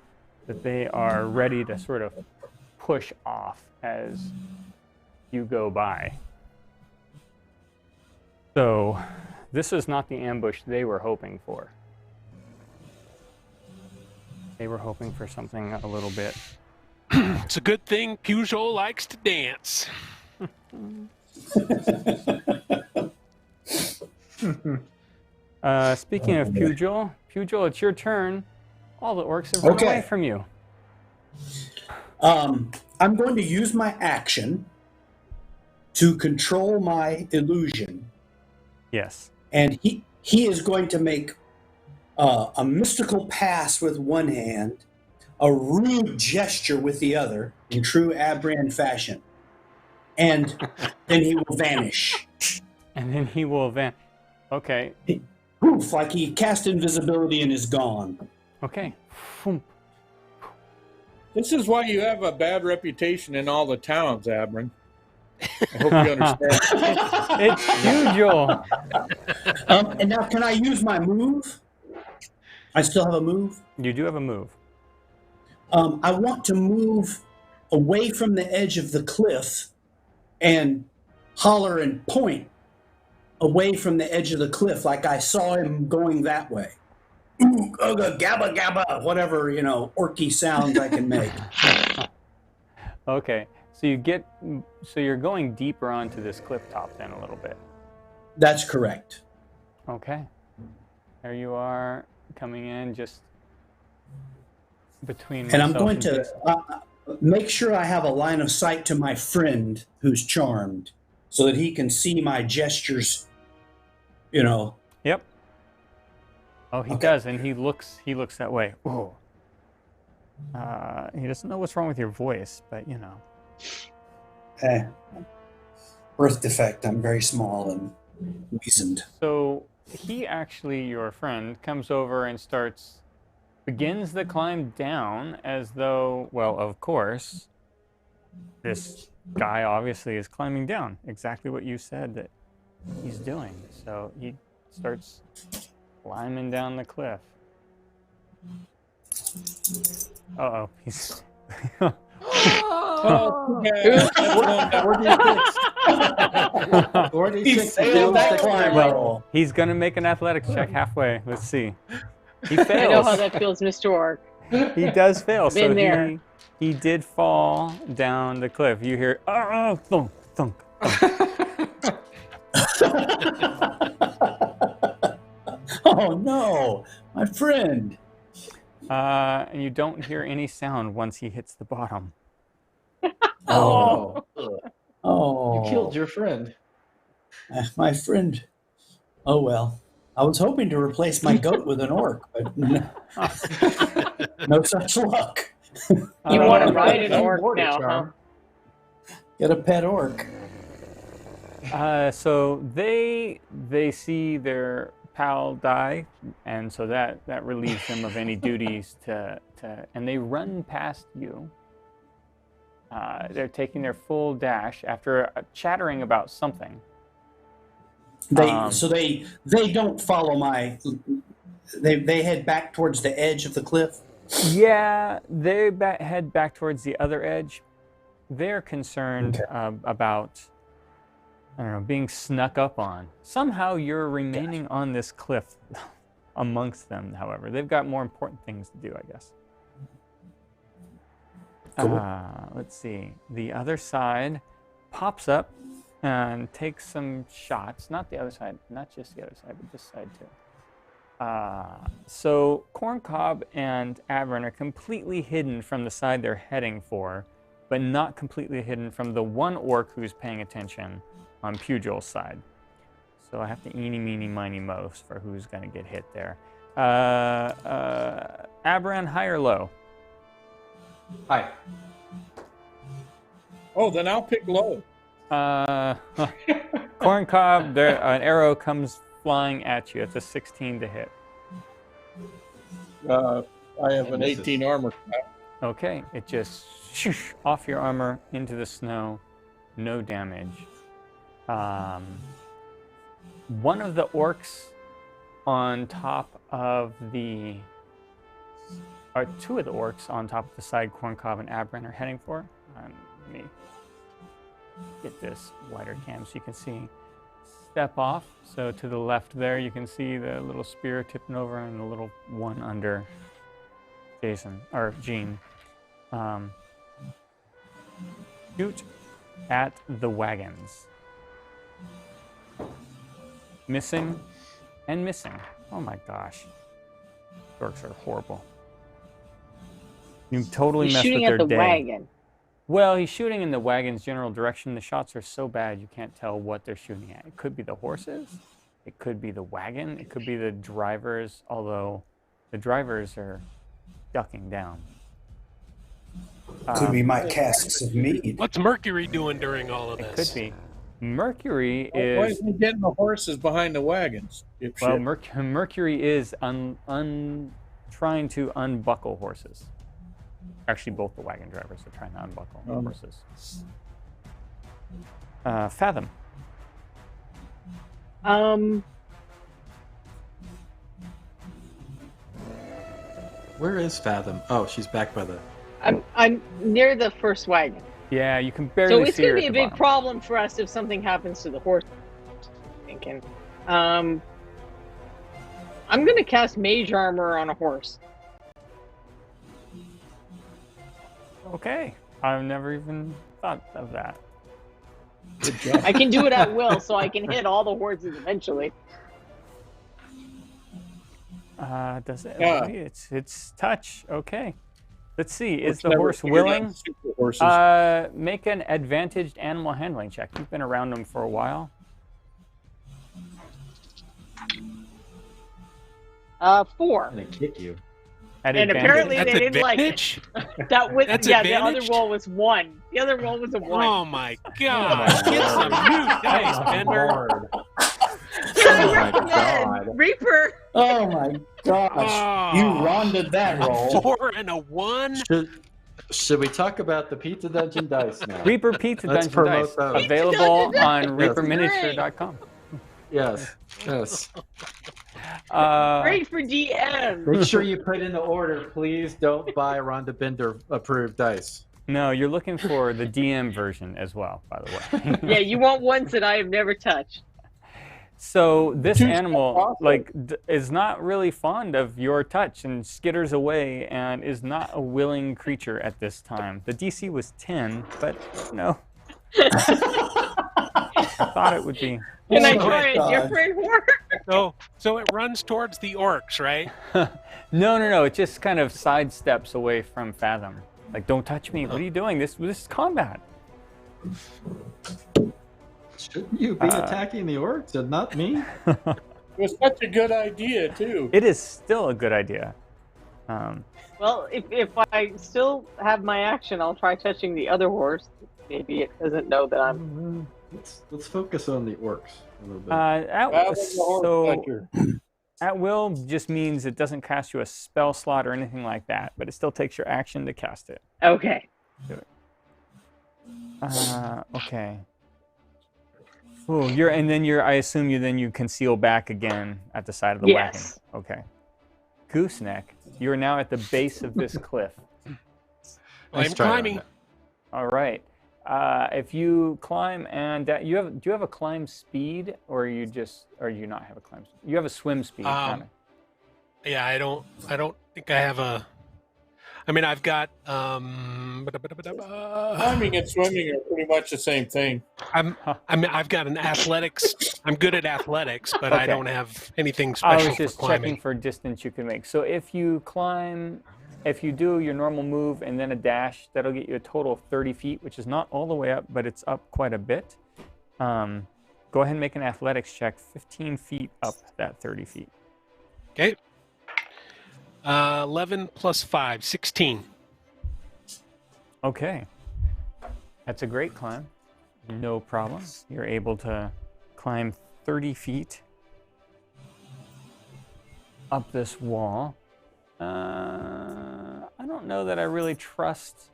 that they are ready to sort of push off as you go by. So this is not the ambush they were hoping for. They were hoping for something a little bit. It's a good thing Pugh likes to dance. Speaking of Pugh, it's your turn. All the orcs have run away from you. I'm going to use my action to control my illusion. Yes. And he is going to make a mystical pass with one hand, a rude gesture with the other, in true Abran fashion. And then he will vanish. And then he will vanish. Okay. Poof, like he cast invisibility and is gone. Okay. This is why you have a bad reputation in all the towns, Abran. I hope you understand. It's Pugh. And now, can I use my move? I still have a move? You do have a move. I want to move away from the edge of the cliff and holler and point away from the edge of the cliff, like I saw him going that way. Ooh, ugga, gabba, gabba, whatever, orky sounds I can make. Okay, so you're going deeper onto this cliff top then a little bit. That's correct. Okay. There you are, coming in just between. And I'm going to make sure I have a line of sight to my friend who's charmed, so that he can see my gestures. Yep. Oh, he does, and he looks that way. Oh. He doesn't know what's wrong with your voice, but Birth defect. I'm very small and weazened. So he actually, your friend, comes over and begins the climb down as though, well, of course, this guy obviously is climbing down. Exactly what you said that he's doing. So he starts climbing down the cliff. Uh-oh, he's... He's going to make an athletics check halfway. Let's see. He fails. I know how that feels, Mr. Orc. He does fail. Been there. He did fall down the cliff. You hear, thunk, thunk, thunk. Oh no, my friend. And you don't hear any sound once he hits the bottom. Oh. You killed your friend. My friend. Oh well. I was hoping to replace my goat with an orc, but no such luck. You want to ride an orc now, huh? Get a pet orc. So they see their pal die, and so that relieves them of any duties and they run past you. They're taking their full dash after chattering about something. They don't follow they head back towards the edge of the cliff. Yeah, they head back towards the other edge. They're concerned about I don't know, being snuck up on. Somehow you're remaining on this cliff amongst them, however. They've got more important things to do, I guess. Cool. Let's see. The other side pops up and takes some shots. Not the other side, not just the other side, but this side too. So Corncob and Aberrant are completely hidden from the side they're heading for, but not completely hidden from the one orc who's paying attention on Pugil's side. So I have to eeny, meeny, miny, moe for who's going to get hit there. Aberrant, high or low? Hi. Oh, then I'll pick low. Corncob, an arrow comes flying at you. It's a 16 to hit. I have an 18 armor. Okay, it just shoosh off your armor into the snow. No damage. One of the orcs on top of the... Or two of the orcs on top of the side Corncob and Aberrant are heading for. Let me get this wider cam so you can see. Step off. So to the left there, you can see the little spear tipping over and the little one under Jason, or Gene. Shoot at the wagons. Missing and missing. Oh my gosh. Orcs are horrible. You totally He's messed shooting with at their the day. wagon. Well, he's shooting in the wagon's general direction. The shots are so bad you can't tell what they're shooting at. It could be the horses. It could be the wagon. It could be the drivers, although the drivers are ducking down. Could be my casks of mead. What's Mercury doing during all of It this? could be. Mercury Why is... isn't he getting the horses behind the wagons? Well, Mercury is trying to unbuckle horses. Actually, both the wagon drivers are trying to unbuckle horses. Fathom. Where is Fathom? Oh, she's back by the... I'm near the first wagon. Yeah, you can barely So it's see her going to at be a the big bottom. problem for us if something happens to the horse. I'm thinking. I'm going to cast Mage Armor on a horse. Okay. I've never even thought of that. Good job. I can do it at will, so I can hit all the horses eventually. Does it? Yeah. It's touch. Okay. Let's see. Is It's the never horse figured willing? out super horses. Make an advantaged animal handling check. You've been around them for a while. 4. I'm gonna kick you. At And advantage. apparently That's they didn't like it. advantage? That was That's the other advantaged? roll was 1. The other roll was a 1. Oh my god! Get some new dice, Bender. Lord. I Oh my recommend God. Reaper. Oh my gosh. Oh. You ronded that A roll. 4 and a 1. Should we talk about the Pizza Dungeon dice now? Reaper Pizza Let's Dungeon promote Dice. those. Available Pizza on Dungeon Dice. reaperminiature.com. Yes. Yes. Great for DM. Make sure you put in the order, please. Don't buy Rhonda Bender approved dice. No, you're looking for the DM version as well, by the way. Yeah, you want ones that I have never touched. So this Two animal, steps off. like, is not really fond of your touch and skitters away and is not a willing creature at this time. The DC was 10, but no. I thought it would be. Can I Oh try my a God. different horse? So it runs towards the orcs, right? No. It just kind of sidesteps away from Fathom. Like, don't touch me. What are you doing? This is combat. Shouldn't you be attacking the orcs and not me? It was such a good idea, too. It is still a good idea. Well, if I still have my action, I'll try touching the other horse. Maybe it doesn't know that I'm... Let's focus on the orcs a little bit. At will just means it doesn't cast you a spell slot or anything like that, but it still takes your action to cast it. Okay. Do it. Okay. Oh, I assume you conceal back again at the side of the Yes. wagon. Okay. Gooseneck, you are now at the base of this cliff. I'm Nice try, climbing. Rhonda. All right. If you climb and do you have a climb speed, or you not have a climb? You have a swim speed. Yeah, I don't think I have a. I mean, I've got. Climbing and swimming are pretty much the same thing. I've got an athletics. I'm good at athletics, but Okay. I don't have anything special I was just for climbing. checking for distance you can make. So if you climb, if you do your normal move and then a dash, that'll get you a total of 30 feet, which is not all the way up, but it's up quite a bit. Go ahead and make an athletics check, 15 feet up that 30 feet. Okay. 11 plus 5, 16. Okay. That's a great climb. No problem. You're able to climb 30 feet up this wall. I don't know that I really trust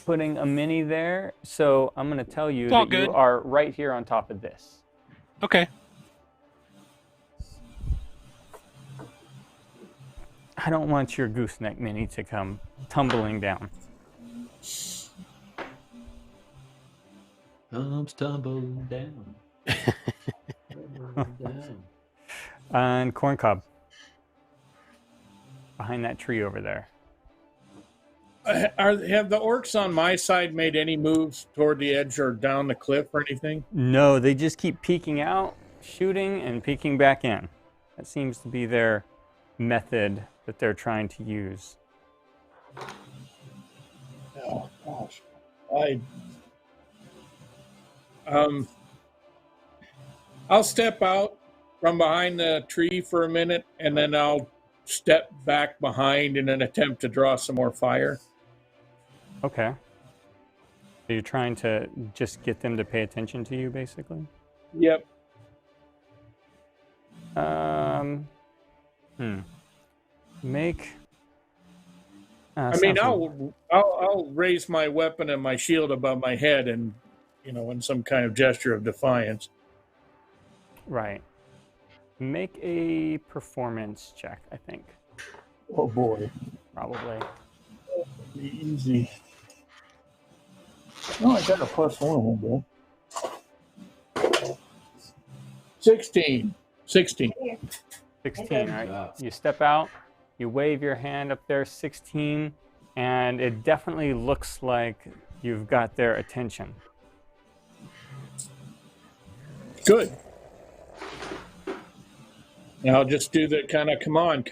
putting a mini there, so I'm going to tell you that you are right here on top of this. Okay. I don't want your gooseneck mini to come tumbling down. Comes tumbling down. And Corncob. Behind that tree over there. Have the orcs on my side made any moves toward the edge or down the cliff or anything? No, they just keep peeking out, shooting, and peeking back in. That seems to be their method that they're trying to use. Oh gosh, I'll step out from behind the tree for a minute, and then I'll step back behind in an attempt to draw some more fire. Okay. So you're trying to just get them to pay attention to you, basically? Yep. Make. I mean, I'll raise my weapon and my shield above my head, and in some kind of gesture of defiance. Right. Make a performance check, I think. Oh boy. Probably. Easy. Oh, I got a +1, bro. 16. 16, right? You step out, you wave your hand up there, 16, and it definitely looks like you've got their attention. Good. Now I'll just do the kind of come on.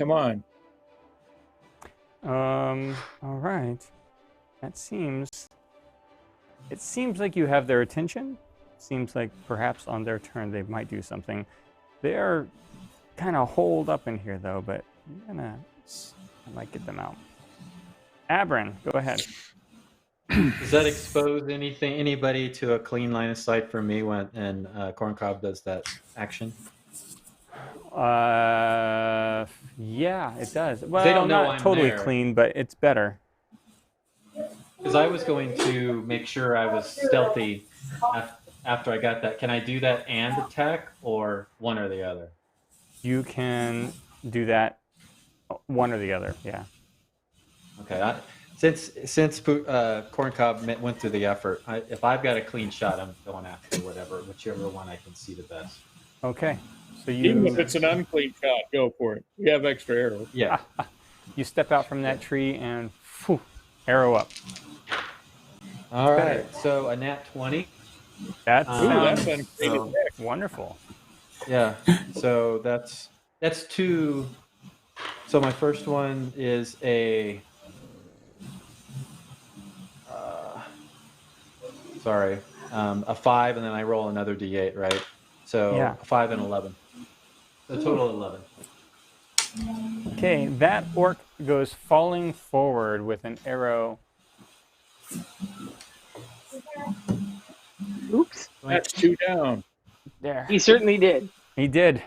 All right. It seems like you have their attention. Seems like perhaps on their turn they might do something. They're kind of holed up in here though, but I might get them out. Abran, go ahead. Does that expose anybody to a clean line of sight for me when Corncob does that action? Yeah, it does. Well, they don't know not I'm totally there. Clean, but it's better. Because I was going to make sure I was stealthy after I got that. Can I do that and attack, or one or the other? You can do that, one or the other. Yeah. Okay. Since Corncob went through the effort, if I've got a clean shot, I'm going after whichever one I can see the best. Okay. So even if it's an unclean shot, go for it. We have extra arrows. Yeah. You step out from that tree and arrow up. All right. So a nat 20. That's wonderful. Yeah. So that's 2. So my first one is a. A 5, and then I roll another d8, right? So yeah. 5 and 11. So total 11. Okay, that orc goes falling forward with an arrow. Oops. That's 2 down. There. He certainly did. He did.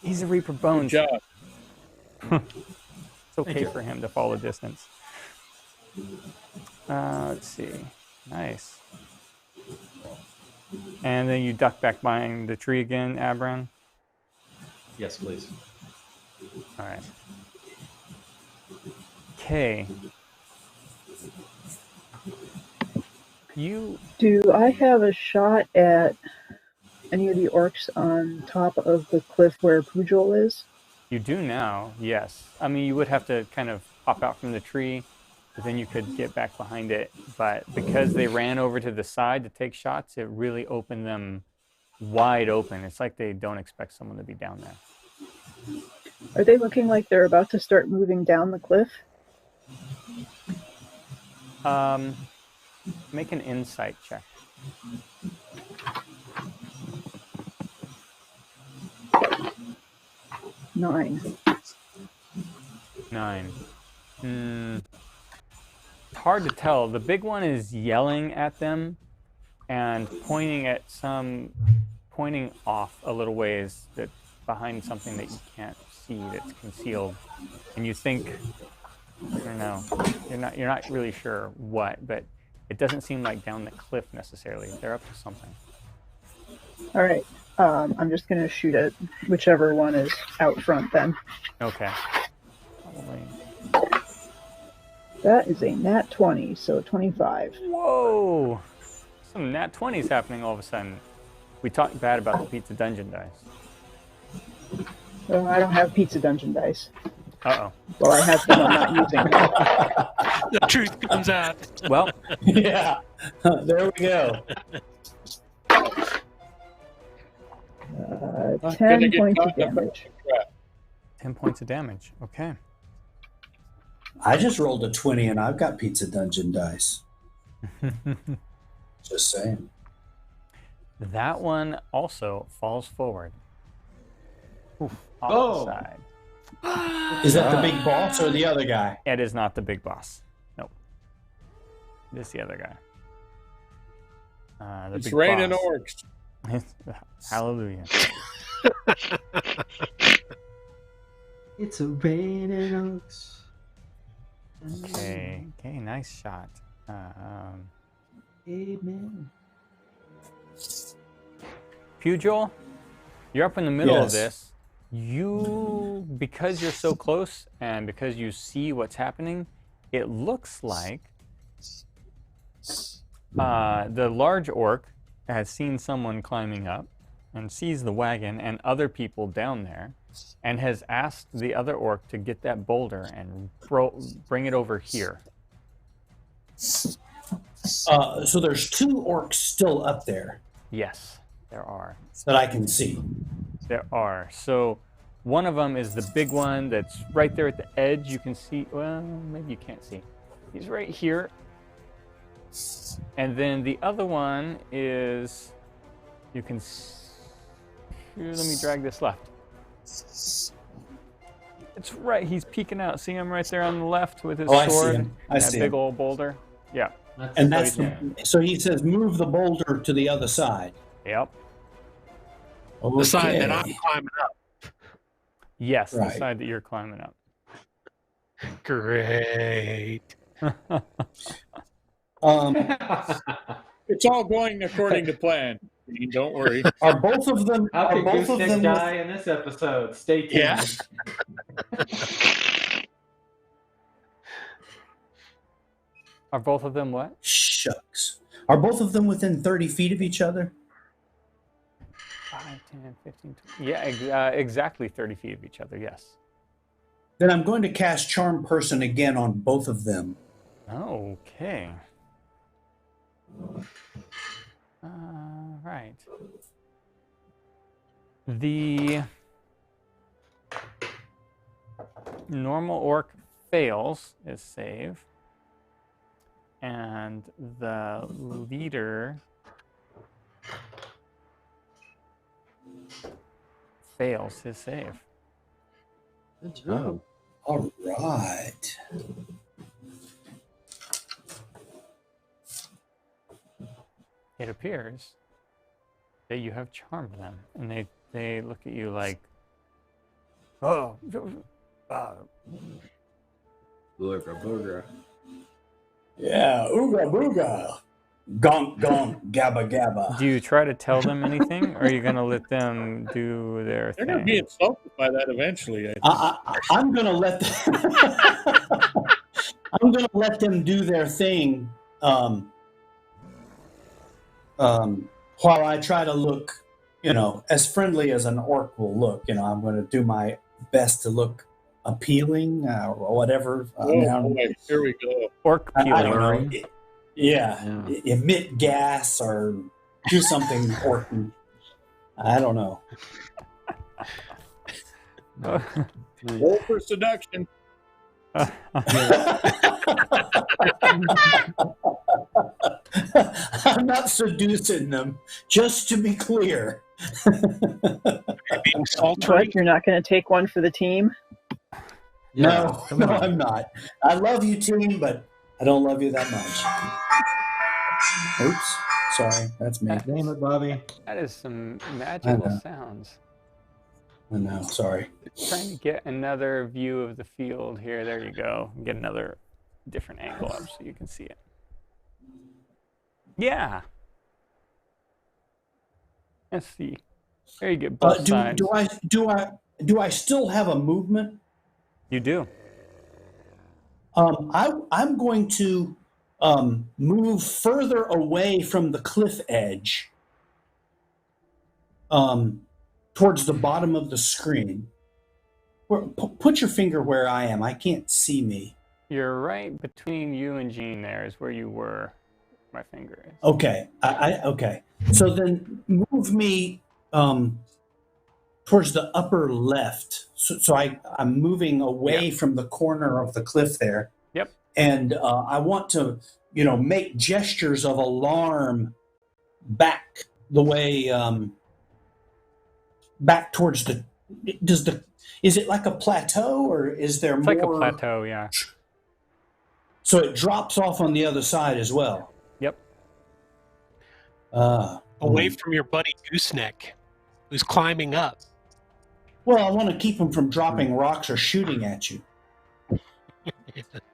He's a Reaper Bones. Good job. It's okay for him to fall a distance. Let's see. Nice. And then you duck back behind the tree again, Abran? Yes, please. All right. Okay. Do I have a shot at any of the orcs on top of the cliff where Pugh is? You do now, yes. I mean, you would have to kind of pop out from the tree, but then you could get back behind it. But because they ran over to the side to take shots, it really opened them wide open. It's like they don't expect someone to be down there. Are they looking like they're about to start moving down the cliff? Make an insight check. 9. 9. It's hard to tell. The big one is yelling at them and pointing off a little ways that behind something that you can't see that's concealed. And you think, I don't know, you're not really sure what, but it doesn't seem like down the cliff necessarily. They're up to something. All right. I'm just going to shoot at whichever one is out front then. Okay. Probably. That is a nat 20, so 25. Whoa! Some nat 20s happening all of a sudden. We talked bad about the Pizza Dungeon dice. Well, I don't have Pizza Dungeon dice. Uh-oh. Well, I have them, I'm not using them. The truth comes out. Well. Yeah. There we go. 10 points of damage. 10 points of damage. Okay. I just rolled a 20 and I've got Pizza Dungeon dice. Just saying. That one also falls forward. Oof, off the side. Is that the big boss or the other guy? It is not the big boss. Nope. It is the other guy. It's big raining boss. Orcs. Hallelujah. It's a raining oaks. Okay, nice shot. Amen. Pugh, you're up in the middle of Yes. this. Because you're so close and because you see what's happening, it looks like the large orc has seen someone climbing up and sees the wagon and other people down there and has asked the other orc to get that boulder and bring it over here. So there's 2 orcs still up there. Yes, there are. That I can see. There are. So one of them is the big one that's right there at the edge. You can see, well, maybe you can't see. He's right here. And then the other one is, you can, here, let me drag this left. It's right, he's peeking out. See him right there on the left with his sword? I see him. I see big him. old boulder. Yeah. And that's so he says move the boulder to the other side. Yep. Okay. The side that I'm climbing up. Yes, Right. the side that you're climbing up. Great. It's all going according to plan. Don't worry. Are both of them? How Are can both of Gooseneck them? die in this episode? Stay tuned. Yeah. Are both of them what? Shucks. Are both of them within 30 feet of each other? 5, 10, 15, 20. Yeah, exactly 30 feet of each other, yes. Then I'm going to cast Charm Person again on both of them. Okay. Right. The normal orc fails his save, and the leader fails his save. Good job. All right. It appears that you have charmed them, and they look at you like, oh, Booga booga. Yeah, ooga booga. Gonk gonk, gabba gabba. do you try to tell them anything, or are you going to let them do their They're thing? going to be insulted by that eventually. I think. I'm going to let them, I'm going to let them do their thing. while I try to look, as friendly as an orc will look, I'm going to do my best to look appealing or whatever. Boy, here we go. Orc I peeling. don't know. Emit gas or do something orky. I don't know. Roll for seduction. I'm not seducing them, just to be clear. What, you're not going to take one for the team? No, I'm not. I love you, team, but I don't love you that much. Oops, sorry, that's me. Name it, Bobby. That is some magical sounds. I know, sorry. Trying to get another view of the field here. There you go. Get another different angle up so you can see it. Yeah. Let's see. There you get both sides. Do I still have a movement? You do. I'm going to move further away from the cliff edge, towards the bottom of the screen. Put your finger where I am. I can't see me. You're right between you and Gene. There is where you were. My finger is. Okay. Okay. So then move me towards the upper left. So I'm moving away from the corner of the cliff there. Yep. And I want to, make gestures of alarm back the way, back towards is it like a plateau or is there it's more? It's like a plateau, yeah. So it drops off on the other side as well. Yep. Away from your buddy Gooseneck, who's climbing up. Well, I want to keep him from dropping rocks or shooting at you.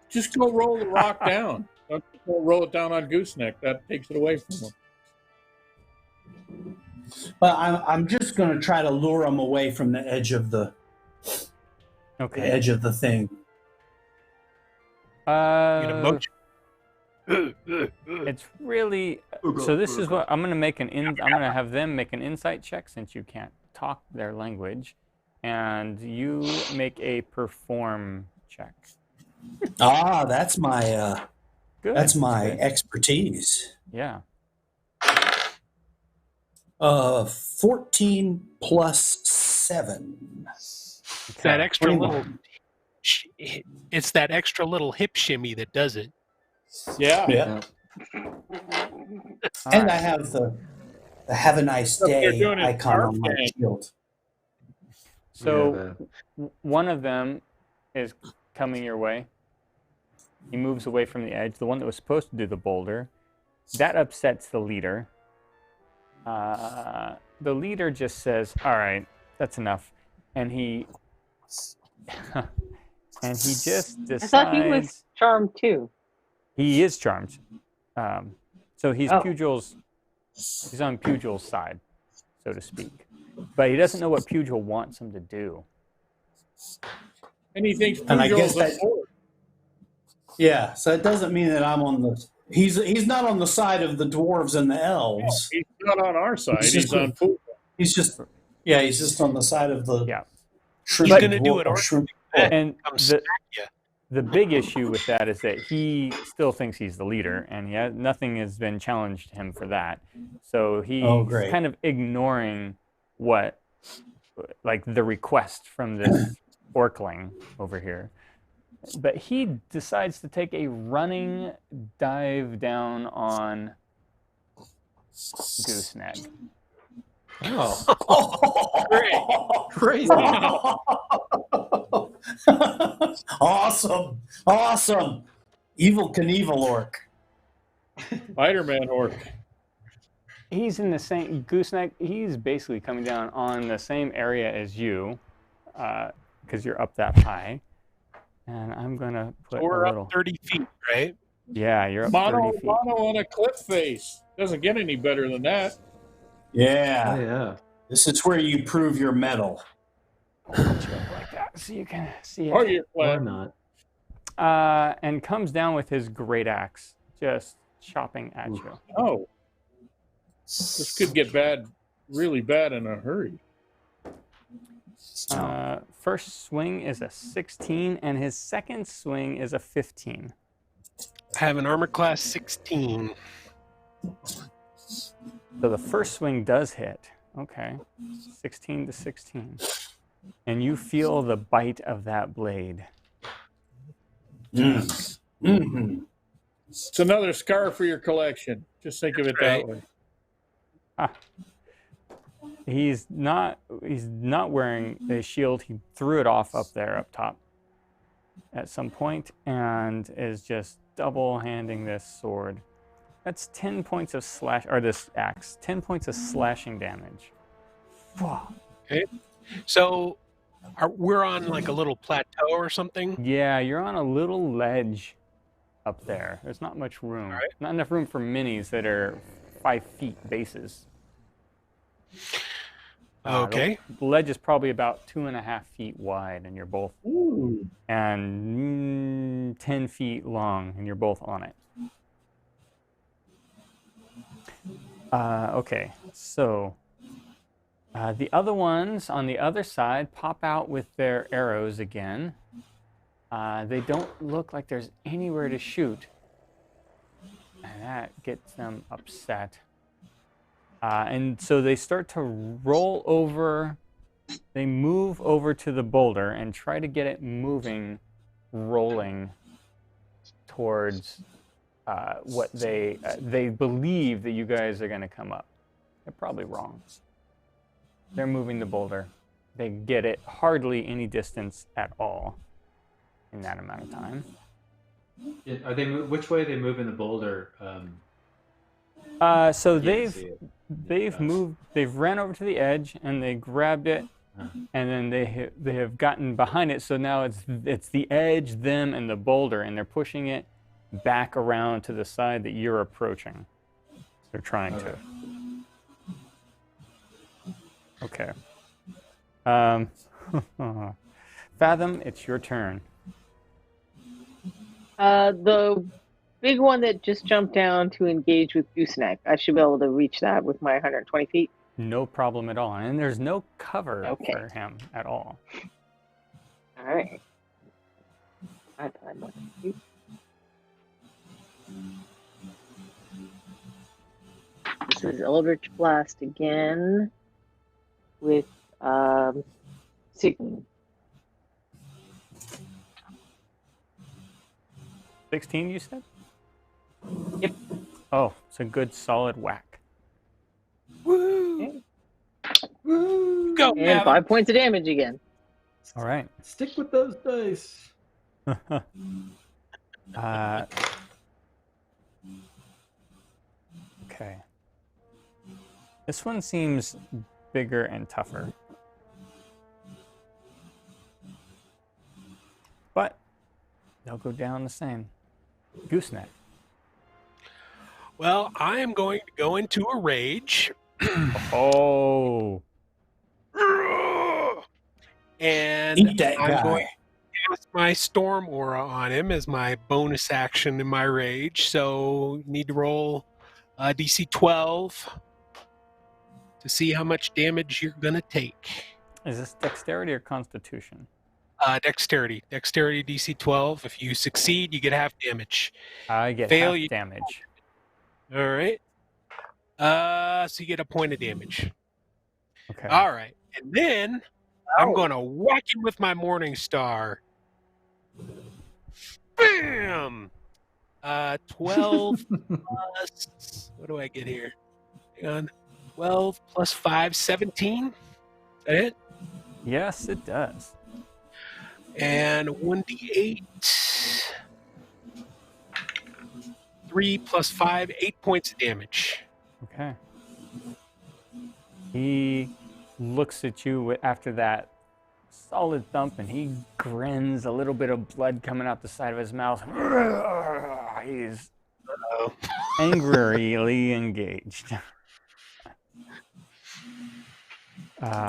Just go roll the rock down. Don't go roll it down on Gooseneck. That takes it away from him. But I'm just going to try to lure him away from the edge of the edge of the thing. It's really so. This is what I'm going to make I'm going to have them make an insight check since you can't talk their language, and you make a perform check. That's my good. That's my expertise. Yeah. 14 plus 7. It's that extra little. It's that extra little hip shimmy that does it. Yeah. And I have the "Have a nice day" icon on my shield. So one of them is coming your way. He moves away from the edge. The one that was supposed to do the boulder, that upsets the leader. The leader just says, "All right, that's enough," and he just decides. I thought he was charmed too. He is charmed. So he's he's on Pugil's side, so to speak. But he doesn't know what Pugil wants him to do. And he thinks Pugil's a sword. Yeah, so it doesn't mean that I'm on the... He's not on the side of the dwarves and the elves. No, he's not on our side. He's on Pugil. He's just on the side of the... Yeah. He's going to do it. And the big issue with that is that he still thinks he's the leader, and nothing has been challenged him for that. So he's kind of ignoring the request from this orcling over here. But he decides to take a running dive down on Gooseneck. Oh, crazy! Awesome! Evil Knievel orc. Spider-Man orc. He's in the same Gooseneck. He's basically coming down on the same area as you, because you're up that high. And I'm gonna put we're a little... up 30 feet, right? Yeah, you're up 30 feet. Mono on a cliff face. Doesn't get any better than that. Yeah. Oh, yeah. This is where you prove your mettle. Like that, so you can see it. Or not. And comes down with his great axe, just chopping at you. Oh. This could get bad, really bad in a hurry. First swing is a 16, and his second swing is a 15. I have an armor class 16. So the first swing does hit. Okay. 16 to 16. And you feel the bite of that blade. Mm-hmm. It's another scar for your collection. Just think of it that way. He's not wearing a shield. He threw it off up there up top at some point and is just double handing this sword. That's 10 points of this axe. 10 points of slashing damage. Okay. So we're on like a little plateau or something? Yeah, you're on a little ledge up there. There's not much room. All right. Not enough room for minis that are 5 feet bases. Okay. The ledge is probably about 2.5 feet wide, and you're both, and 10 feet long, and you're both on it. Okay, so the other ones on the other side pop out with their arrows again. They don't look like there's anywhere to shoot, and that gets them upset. And so they start to roll over. They move over to the boulder and try to get it moving, rolling towards what they believe that you guys are going to come up. They're probably wrong. They're moving the boulder. They get it hardly any distance at all in that amount of time. Are they? Which way are they moving the boulder? So they've moved. They've ran over to the edge and they grabbed it, and then they have gotten behind it. So now it's the edge, them, and the boulder, and they're pushing it back around to the side that you're approaching. They're trying to. Okay. Fathom, it's your turn. The big one that just jumped down to engage with Gooseneck. I should be able to reach that with my 120 feet. No problem at all. And there's no cover for him at all. All right. This is Eldritch Blast again with 16. 16, you said? Yep. Oh, it's a good solid whack. Woo! Okay. Woo! Go! And 5 points of damage again. All right. Stick with those dice. Okay. This one seems bigger and tougher. But they'll go down the same. Gooseneck. Well, I am going to go into a rage. Oh. And Eat that I'm guy. going to cast my Storm Aura on him as my bonus action in my rage. So you need to roll DC 12 to see how much damage you're going to take. Is this dexterity or constitution? Dexterity. Dexterity DC 12. If you succeed, you get half damage. I get Fail, half you- damage. All right. So you get a point of damage. Okay. All right. And then I'm going to whack him with my Morning Star. Bam! 12 plus... What do I get here? Hang on. 12 plus 5, 17? Is that it? Yes, it does. And 1d8. 3 plus 5, 8 points of damage. Okay. He looks at you after that solid thump, and he grins, a little bit of blood coming out the side of his mouth. He's angrily engaged.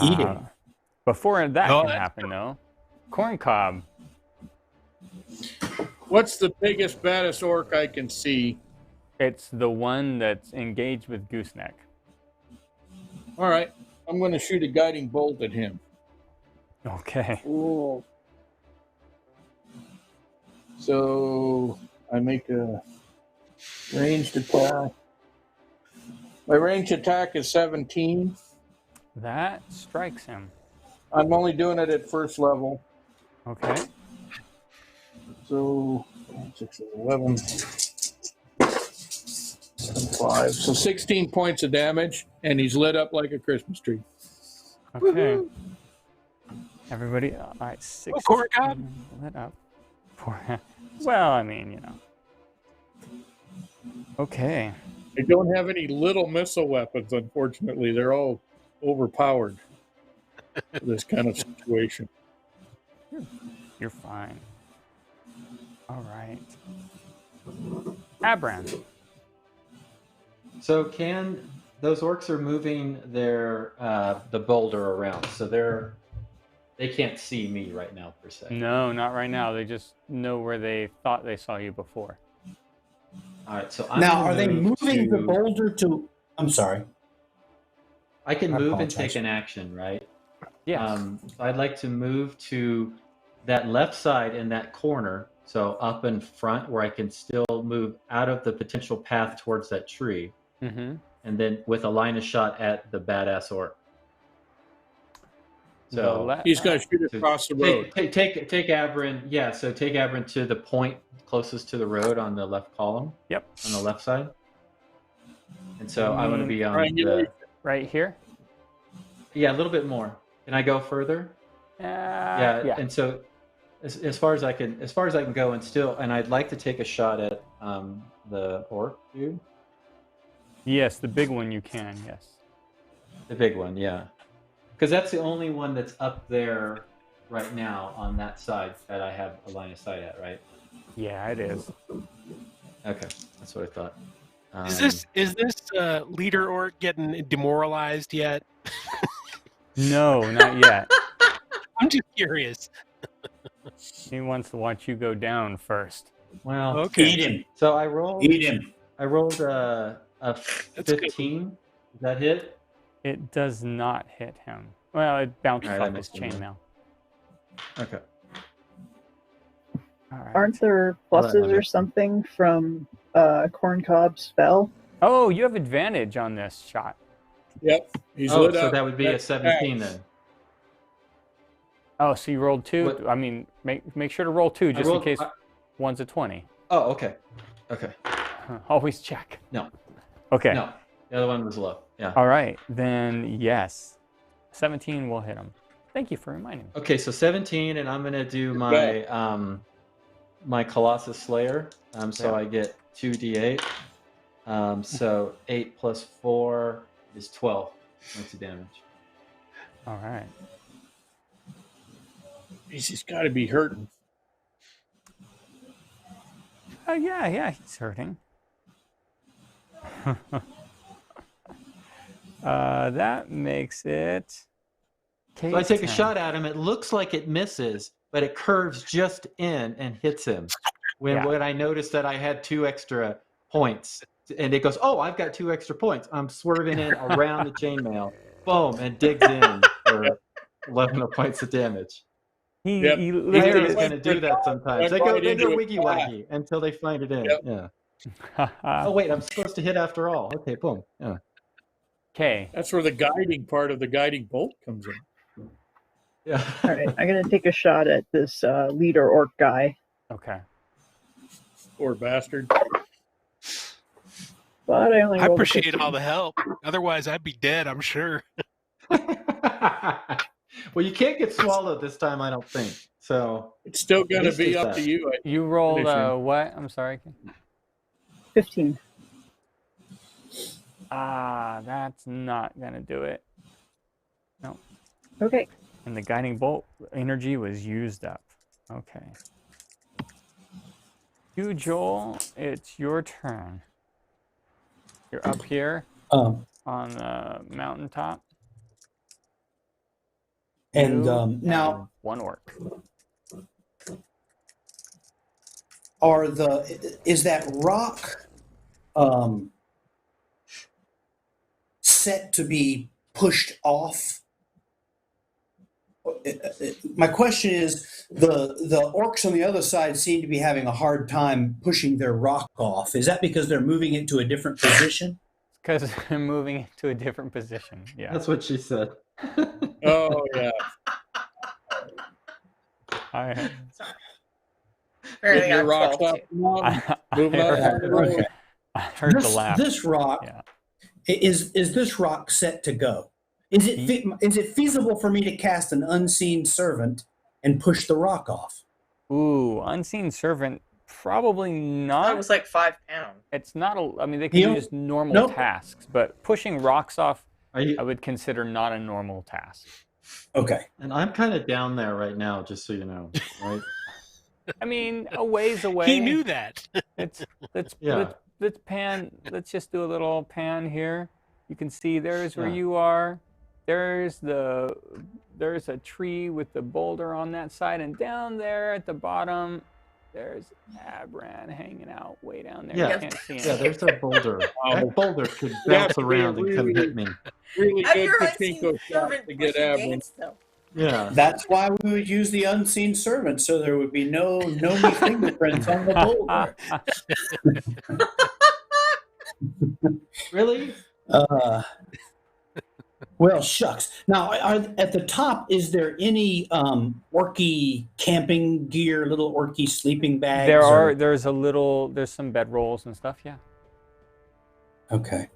Eating. Before that can happen, though, Corncob. What's the biggest, baddest orc I can see? It's the one that's engaged with Gooseneck. All right. I'm going to shoot a guiding bolt at him. Okay. Ooh. So I make a ranged attack. My ranged attack is 17. That strikes him. I'm only doing it at first level. Okay. So 6, 11, 5. So 16 points of damage, and he's lit up like a Christmas tree. Okay. Woo-hoo. Everybody, all right, 6 corn cob. Lit up. Well, I mean, you know. Okay. I don't have any little missile weapons, unfortunately. They're all overpowered for this kind of situation. You're fine. All right. Abran. So those orcs are moving their the boulder around, so they can't see me right now per se. No, not right now. They just know where they thought they saw you before. All right, so now are they moving the boulder to? I'm sorry. I can move and take an action, right? Yeah. I'd like to move to that left side in that corner, so up in front where I can still move out of the potential path towards that tree, and then with a line of shot at the badass orc. So he's going to shoot across the road. Take Abran. Yeah, so take Abran to the point closest to the road on the left column. Yep. On the left side. And so I want to be on the right here. Yeah, a little bit more. Can I go further? Yeah. And so as far as I can go, and I'd like to take a shot at the orc dude. Yes, the big one you can. Yes. The big one, yeah. Because that's the only one that's up there right now on that side that I have a line of sight at, right? Yeah, it is. Okay, that's what I thought. Is this leader orc getting demoralized yet? No, not yet. I'm just curious. He wants to watch you go down first. Well, okay. Eat him. So I rolled. Eat him. I rolled a 15. Does that hit? It does not hit him. Well, it bounces Right, off his chainmail. Okay. All right. Aren't there pluses or something from Corncob's spell? Oh, you have advantage on this shot. Yep. He's Oh, lit so up. that would be a 17 then. Oh, so you rolled 2? What? I mean, make sure to roll 2 just in case one's a 20. Oh, okay. Okay. Always check. No. Okay. No. The other one was low. Yeah. All right. Then, yes. 17 will hit him. Thank you for reminding me. Okay, so 17, and I'm going to do my my Colossus Slayer. So I get 2d8. So 8 plus 4 is 12 points of damage. All right. He's got to be hurting. Yeah, he's hurting. That makes it... So I take a shot at him. It looks like it misses, but it curves just in and hits him. When I noticed that I had 2 extra points, and it goes, oh, I've got 2 extra points. I'm swerving in around the chainmail, boom, and digs in for 11 points of damage. He Players going to do that sometimes. They go wiggy waggy until they find it in. Yep. Yeah. Oh wait, I'm supposed to hit after all. Okay, boom. Yeah. Okay. That's where the guiding part of the guiding bolt comes in. Yeah. All right, I'm going to take a shot at this leader orc guy. Okay. Poor bastard. But I only I rolled a appreciate 15. all the help. Otherwise, I'd be dead, I'm sure. Well, you can't get swallowed this time, I don't think. So it's still going to be up to you. You rolled what? I'm sorry. 15. That's not going to do it. No. Okay. And the guiding bolt energy was used up. Okay. You, Joel, it's your turn. You're up here on the mountaintop. And now, one orc. Is that rock set to be pushed off. My question is, the orcs on the other side seem to be having a hard time pushing their rock off. Is that because they're moving it to a different position? Because they're moving it to a different position. Yeah. That's what she said. Oh yeah. Apparently Your I'm rocks 12 off too. the mountain, moving up on the road. I heard the laugh. This rock is this rock set to go? Is it feasible for me to cast an unseen servant and push the rock off? Ooh, unseen servant, probably not. That was like 5 pounds. It's not I mean, they can do just normal tasks, but pushing rocks off, I would consider not a normal task. Okay. And I'm kind of down there right now, just so you know, right? I mean, a ways away. He knew that. Let's pan. Let's just do a little pan here. You can see there's where you are. There's a tree with the boulder on that side, and down there at the bottom, there's Abran hanging out way down there. Yeah, you can't see him. Yeah, there's a boulder. That boulder could bounce around and come hit me. Really good pachinko shot to get Abran. Yeah. That's why we would use the unseen servant, so there would be no me fingerprints on the boulder. Really? Well, shucks. Now, at the top, is there any orky camping gear, little orky sleeping bags? There's some bedrolls and stuff. Yeah. Okay.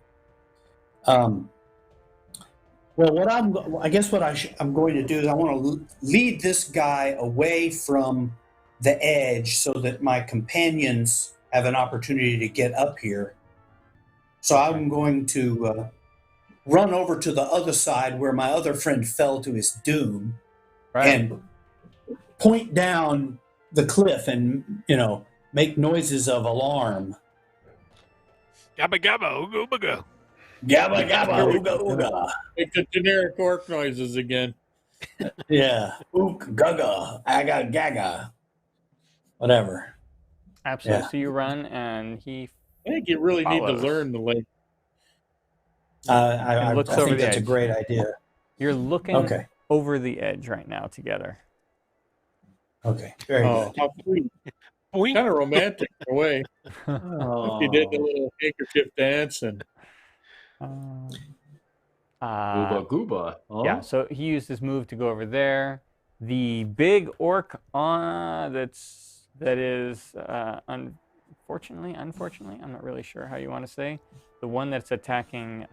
Well, I guess what I'm going to do is I want to lead this guy away from the edge so that my companions have an opportunity to get up here. So I'm going to run over to the other side where my other friend fell to his doom, and point down the cliff and, make noises of alarm. Gabba gabba, ooga booga. Gabba gabba, ooga ooga. Make the generic orc noises again. Yeah. Ook gaga, aga gaga. Whatever. Absolutely. Yeah. So you run, and he I think you really need to follows. learn the link. I looks think over the that's a edge. great idea. You're looking Okay. over the edge right now together. Okay. Very good. How sweet. Kind of romantic in a way. Oh. If you did the little handkerchief dance and Gooba gooba. Oh. Yeah, so he used his move to go over there. The big orc that is unfortunately, I'm not really sure how you want to say, the one that's attacking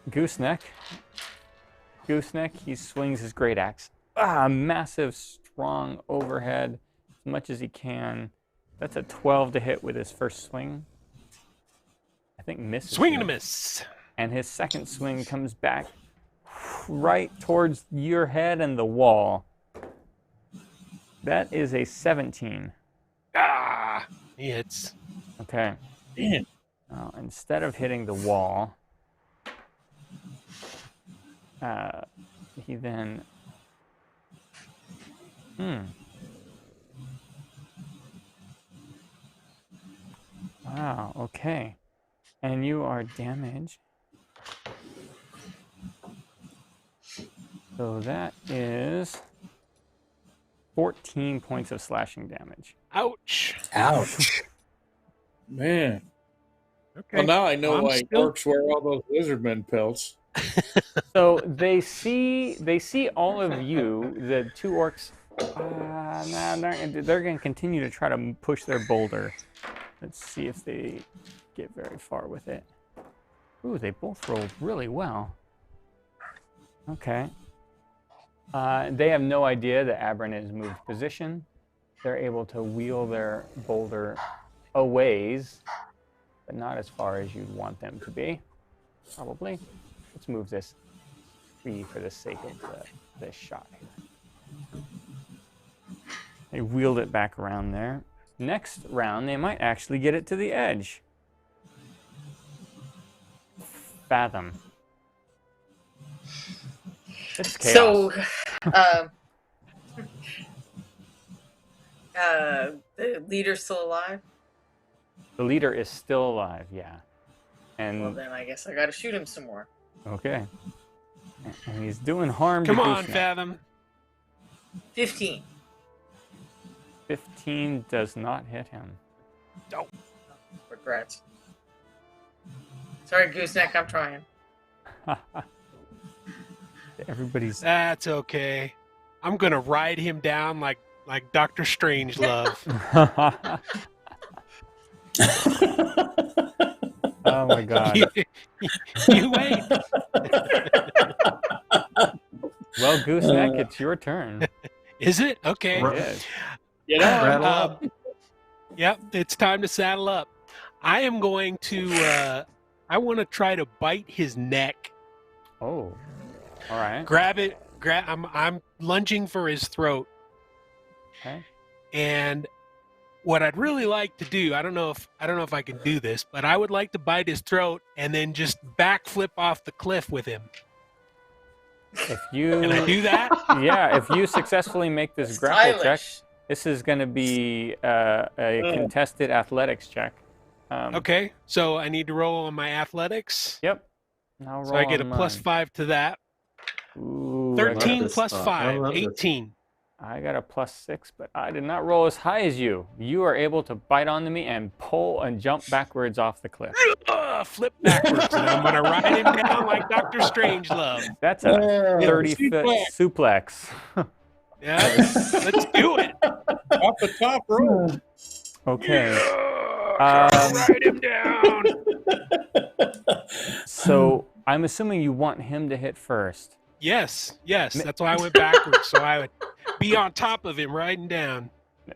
Gooseneck, he swings his great axe. Massive, strong overhead, as much as he can. That's a 12 to hit with his first swing. I think misses. Swing and a miss. And his second swing comes back right towards your head and the wall. That is a 17. He hits. Okay. Man. Now, instead of hitting the wall, he then... Wow, okay. And you are damaged. So that is 14 points of slashing damage. Ouch. Ouch. man. Okay. Well, now I know I'm why still- orcs wear all those lizardmen pelts. So they see all of you, the two orcs. They're going to continue to try to push their boulder. Let's see if they get very far with it. Ooh, they both rolled really well. Okay. They have no idea that Abran has moved position. They're able to wheel their boulder a ways, but not as far as you'd want them to be, probably. Let's move this tree for the sake of this shot here. They wheeled it back around there. Next round, they might actually get it to the edge. Fathom. It's chaos. So, the leader's still alive? The leader is still alive, yeah. And Well, then I guess I gotta shoot him some more. Okay. And he's doing harm Come to on, Gooseneck. Fathom. 15. 15 does not hit him. Oh. Regrets. Sorry, Gooseneck, I'm trying. Everybody's... That's okay. I'm going to ride him down like Dr. Strangelove. Oh my god. You wait. Well, Gooseneck, it's your turn. Is it? Okay. It is. Get on. Rattle up. Yep, it's time to saddle up. I am going to, I want to try to bite his neck. Oh, all right. Grab it. I'm lunging for his throat. Okay. And what I'd really like to do, I don't know if I can do this, but I would like to bite his throat and then just backflip off the cliff with him. If you Can I do that? Yeah, if you successfully make this grapple check, Stylish. this is going to be a contested athletics check. Okay, so I need to roll on my athletics. Yep. Now So I roll get a on plus mine. 5 to that. Ooh, 13 this plus stuff. 5, I love this. 18. I got a plus 6, but I did not roll as high as you. You are able to bite onto me and pull and jump backwards off the cliff. Flip backwards, and I'm going to ride him down like Dr. Strangelove. That's a 30-foot suplex. Yeah, let's do it. Off the top rope. Okay. Ride him down. So I'm assuming you want him to hit first. Yes, that's why I went backwards, so I would be on top of him riding down.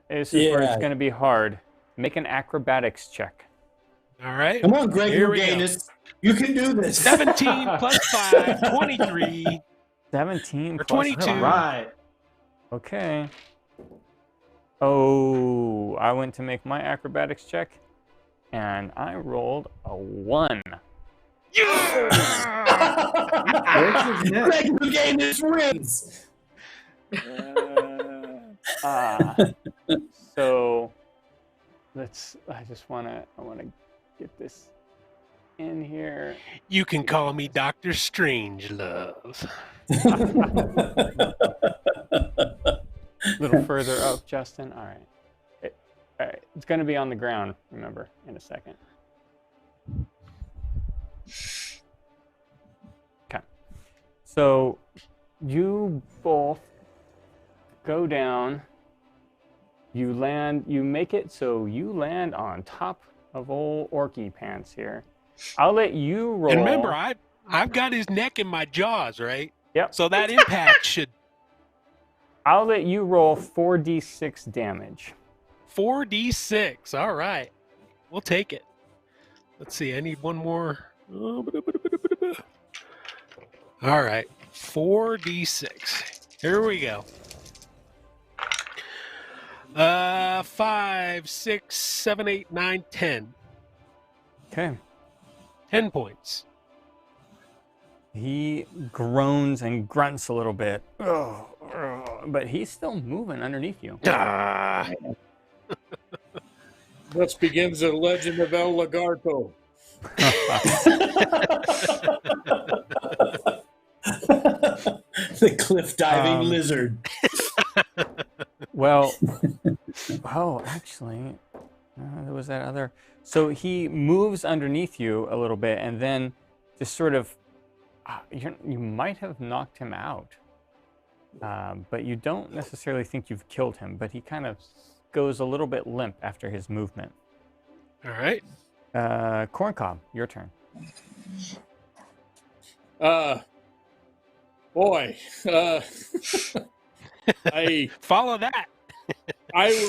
This is where Yeah. it's going to be hard. Make an acrobatics check. All right. Come on, Greg Here we go. Louganis. You can do this. 17 plus 5, 23. 17 Or plus 22. All right. Okay. Oh, I went to make my acrobatics check, and I rolled a 1. Greg Louganis wins. So I want to get this in here. You can call me Dr. Strangelove. A little further up, Justin. All right. All right. It's going to be on the ground, remember, in a second. Okay. So you both go down. You make it so you land on top of old Orky Pants here. I'll let you roll. And remember, I've got his neck in my jaws, right? Yep. So that impact should... I'll let you roll 4d6 damage. 4d6. All right. We'll take it. Let's see. I need one more. All right. 4d6. Here we go. 5, 6, 7, 8, 9, 10. Okay. 10 points. He groans and grunts a little bit. But he's still moving underneath you. Thus begins the legend of El Lagarto. The cliff diving lizard. Well, actually, there was that other. So he moves underneath you a little bit, and then just sort of, you might have knocked him out, but you don't necessarily think you've killed him. But he kind of goes a little bit limp after his movement. All right. Corncob, your turn. Boy, I follow that. I'm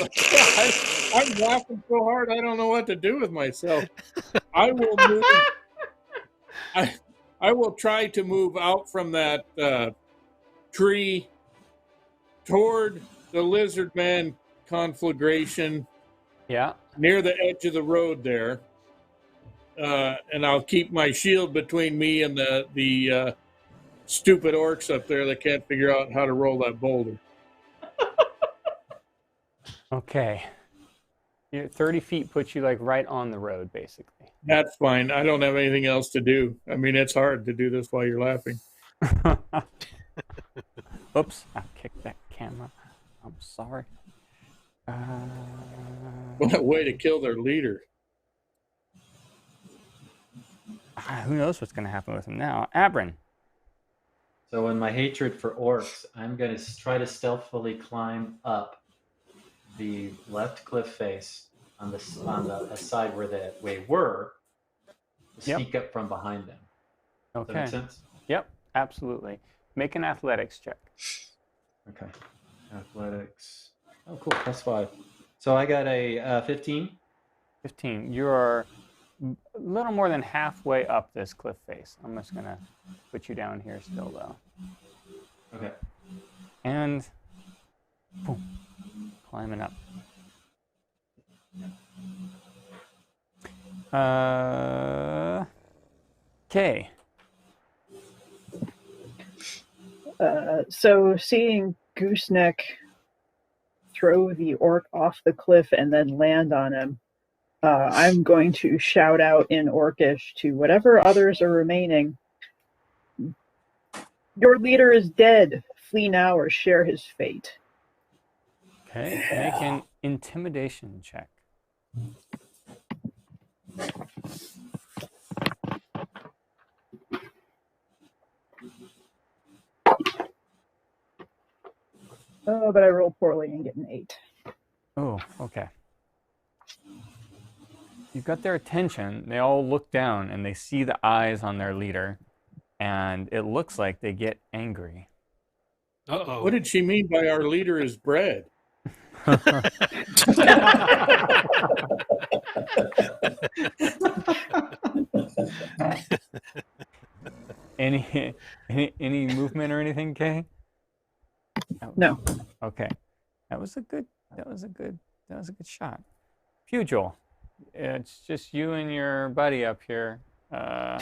laughing so hard I don't know what to do with myself. I will move. I will try to move out from that tree toward the lizard man conflagration. Yeah. Near the edge of the road there, and I'll keep my shield between me and the stupid orcs up there that can't figure out how to roll that boulder. Okay. 30 feet puts you like right on the road, basically. That's fine. I don't have anything else to do. I mean, it's hard to do this while you're laughing. Oops, I kicked that camera. I'm sorry. What a way to kill their leader. Who knows what's going to happen with him now? Abram. So in my hatred for orcs, I'm going to try to stealthily climb up the left cliff face on the side where they were, sneak up from behind them. Okay. Does that make sense? Yep, absolutely. Make an athletics check. Okay. Athletics. Oh, cool. Plus 5. So I got a 15. 15. You're a little more than halfway up this cliff face. I'm just going to put you down here still, though. Okay. And boom, climbing up. Okay. So seeing Gooseneck throw the orc off the cliff and then land on him, I'm going to shout out in Orcish to whatever others are remaining. Your leader is dead. Flee now or share his fate. Okay, make an intimidation check. Oh, but I roll poorly and get an 8. Oh, okay. You've got their attention. They all look down and they see the eyes on their leader, and it looks like they get angry. Uh-oh. What did she mean by our leader is bread? Any movement or anything, Kay? No. Okay. That was a good shot. Pugil, it's just you and your buddy up here. Can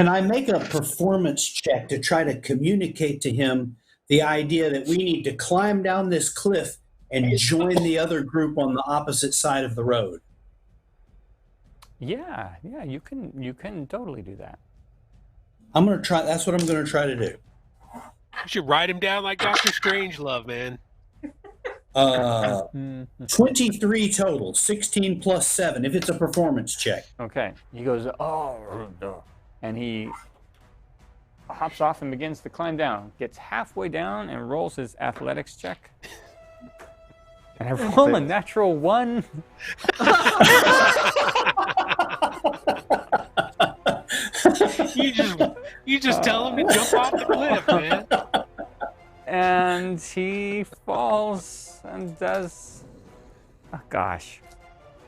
I make a performance check to try to communicate to him the idea that we need to climb down this cliff and join the other group on the opposite side of the road? Yeah, you can totally do that. I'm gonna try. That's what I'm gonna try to do. You should write him down like Dr. Strangelove, man. 23 total, 16 plus 7, if it's a performance check. Okay. He goes, oh, and he hops off and begins to climb down. Gets halfway down and rolls his athletics check. And I roll a natural 1. You just tell him to jump off the cliff, man. And he falls and does. Oh gosh.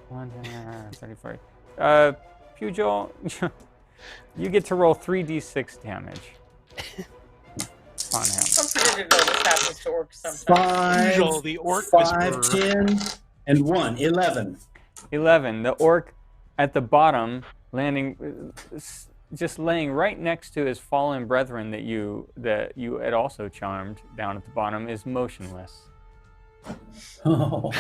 134. Pugil, you get to roll 3d6 damage on him. I'm pretty good at passes to orcs sometimes. Pugil, the orc 5, 10, and 1, 11. 11. The orc at the bottom, landing, just laying right next to his fallen brethren that you had also charmed down at the bottom, is motionless. Oh.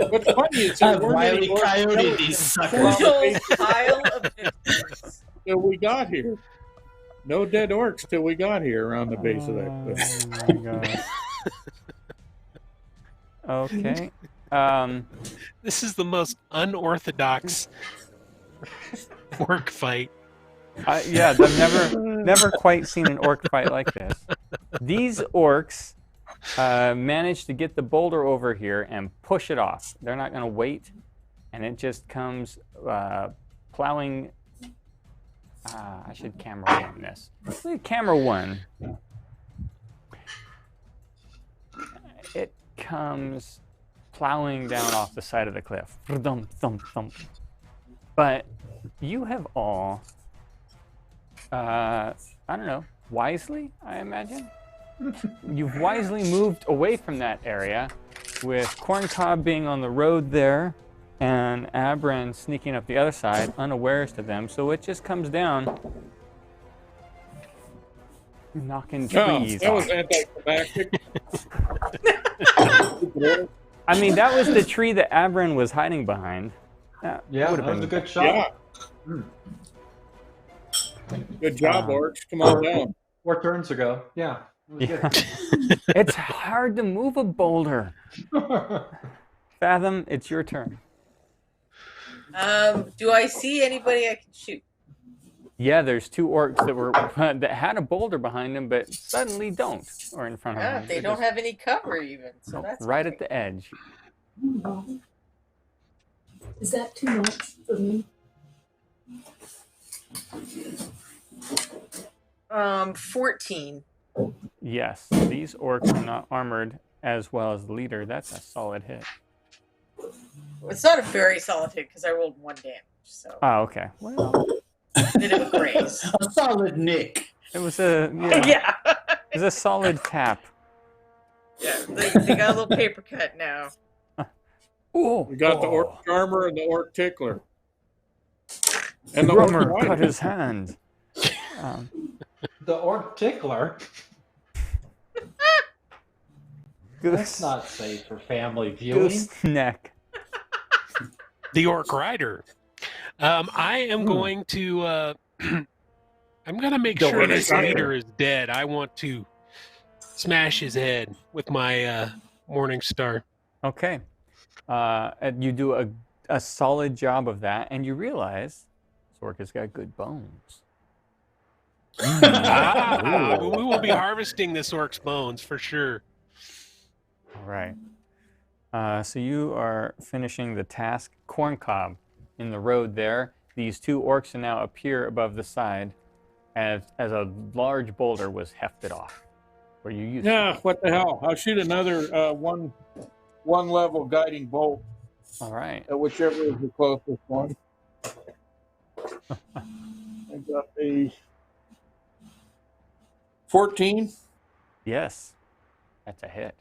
What's funny is there weren't any orcs Coyote, these suckers. Pugel's pile of victims. till we got here. No dead orcs till we got here around the base of that cliff. Oh my god. Okay. This is the most unorthodox orc fight. Yeah, I've never quite seen an orc fight like this. These orcs managed to get the boulder over here and push it off. They're not going to wait, and it just comes plowing. I should camera one this. Camera 1. It comes plowing down off the side of the cliff. But you have all, I don't know, wisely, I imagine? You've wisely moved away from that area, with Corncob being on the road there and Abram sneaking up the other side, unawares to them. So it just comes down, knocking trees That off. was anticlimactic. I mean, that was the tree that Abran was hiding behind. That was a good shot. Yeah. Good job, Orcs. Come on down. 4 turns ago. Yeah. Good. It's hard to move a boulder. Fathom, it's your turn. Do I see anybody I can shoot? Yeah, there's 2 orcs that had a boulder behind them, but suddenly don't, or in front of them. They don't have any cover even, so that's right at the edge. Is that too much for me? 14. Yes, these orcs are not armored as well as the leader. That's a solid hit. It's not a very solid hit because I rolled 1 damage. So. Oh, okay. Well, did it with grace. A solid nick. It was a yeah. It was a solid tap. Yeah, they got a little paper cut now. We got the orc charmer and the orc tickler. And the drummer cut his hand. The orc tickler. That's not safe for family viewing. Neck. The orc rider. I am going to. I'm going to make sure this leader is dead. I want to smash his head with my Morning Star. Okay. And you do a solid job of that, and you realize this orc has got good bones. We will be harvesting this orc's bones for sure. All right. So you are finishing the task. Corncob in the road there. These 2 orcs now appear above the side as a large boulder was hefted off. Where you used what the hell? I'll shoot another one level guiding bolt. All right. Whichever is the closest one. I got a 14. Yes. That's a hit.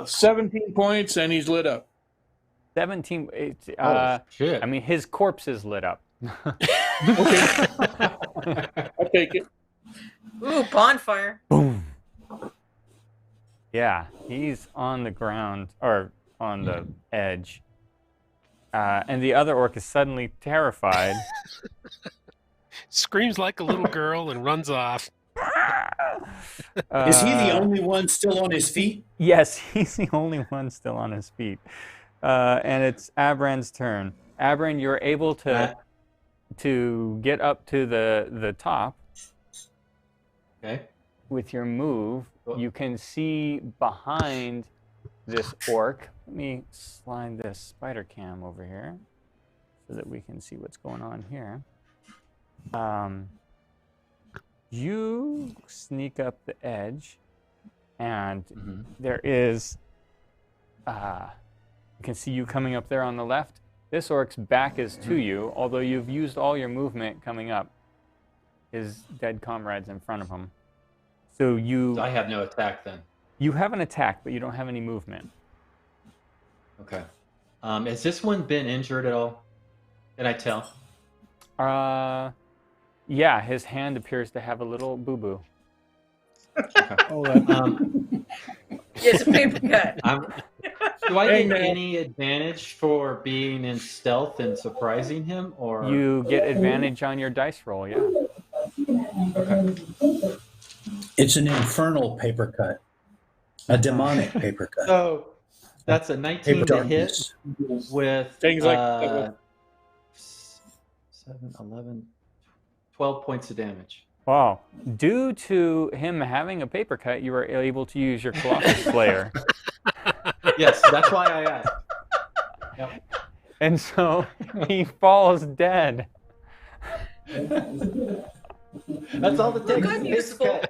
17 points, and he's lit up. 17. Shit. I mean, his corpse is lit up. Okay. I'll take it. Ooh, bonfire. Boom. Yeah, he's on the ground, or on the edge. And the other orc is suddenly terrified. Screams like a little girl and runs off. Is he the only one still on his feet? Yes, he's the only one still on his feet. And it's Abran's turn. Abran, you're able to get up to the top. Okay. With your move, you can see behind this orc. Let me slide this spider cam over here so that we can see what's going on here. You sneak up the edge, and there is, you can see you coming up there on the left. This orc's back is to you, although you've used all your movement coming up. His dead comrade's in front of him. So I have no attack then. You have an attack, but you don't have any movement. Okay. Has this one been injured at all? Can I tell? Yeah, his hand appears to have a little boo-boo. Okay. It's a paper cut. Do I get any advantage for being in stealth and surprising him, or you get advantage on your dice roll? Yeah. Okay. It's an infernal paper cut, a demonic paper cut. So that's a 19 to hit with things like 7, 11, 12 points of damage. Wow. Due to him having a paper cut, you were able to use your Colossus Slayer. Yes, that's why I asked. Yep. And so he falls dead. That's all it takes. Look, I'm useful.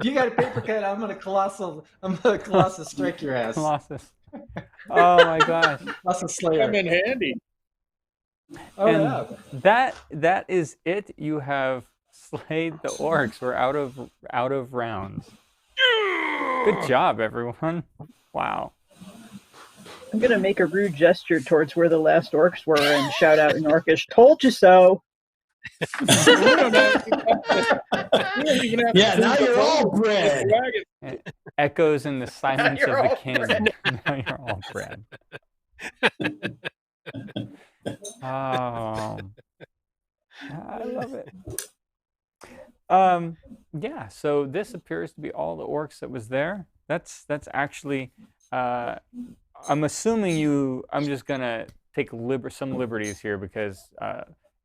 You got a paper cut. I'm gonna Colossus strike your ass. Colossus. Oh my gosh. Colossus Slayer. I'm in handy. Oh, and yeah. that is it. You have slayed the orcs. We're out of rounds. Good job, everyone. Wow. I'm going to make a rude gesture towards where the last orcs were and shout out in Orcish, "Told you so." Yeah, now you're all bread. It echoes in the silence of you're the all king. Now you're all bread. Oh, I love it. Yeah, so this appears to be all the orcs that was there. That's actually, I'm assuming I'm just gonna take some liberties here because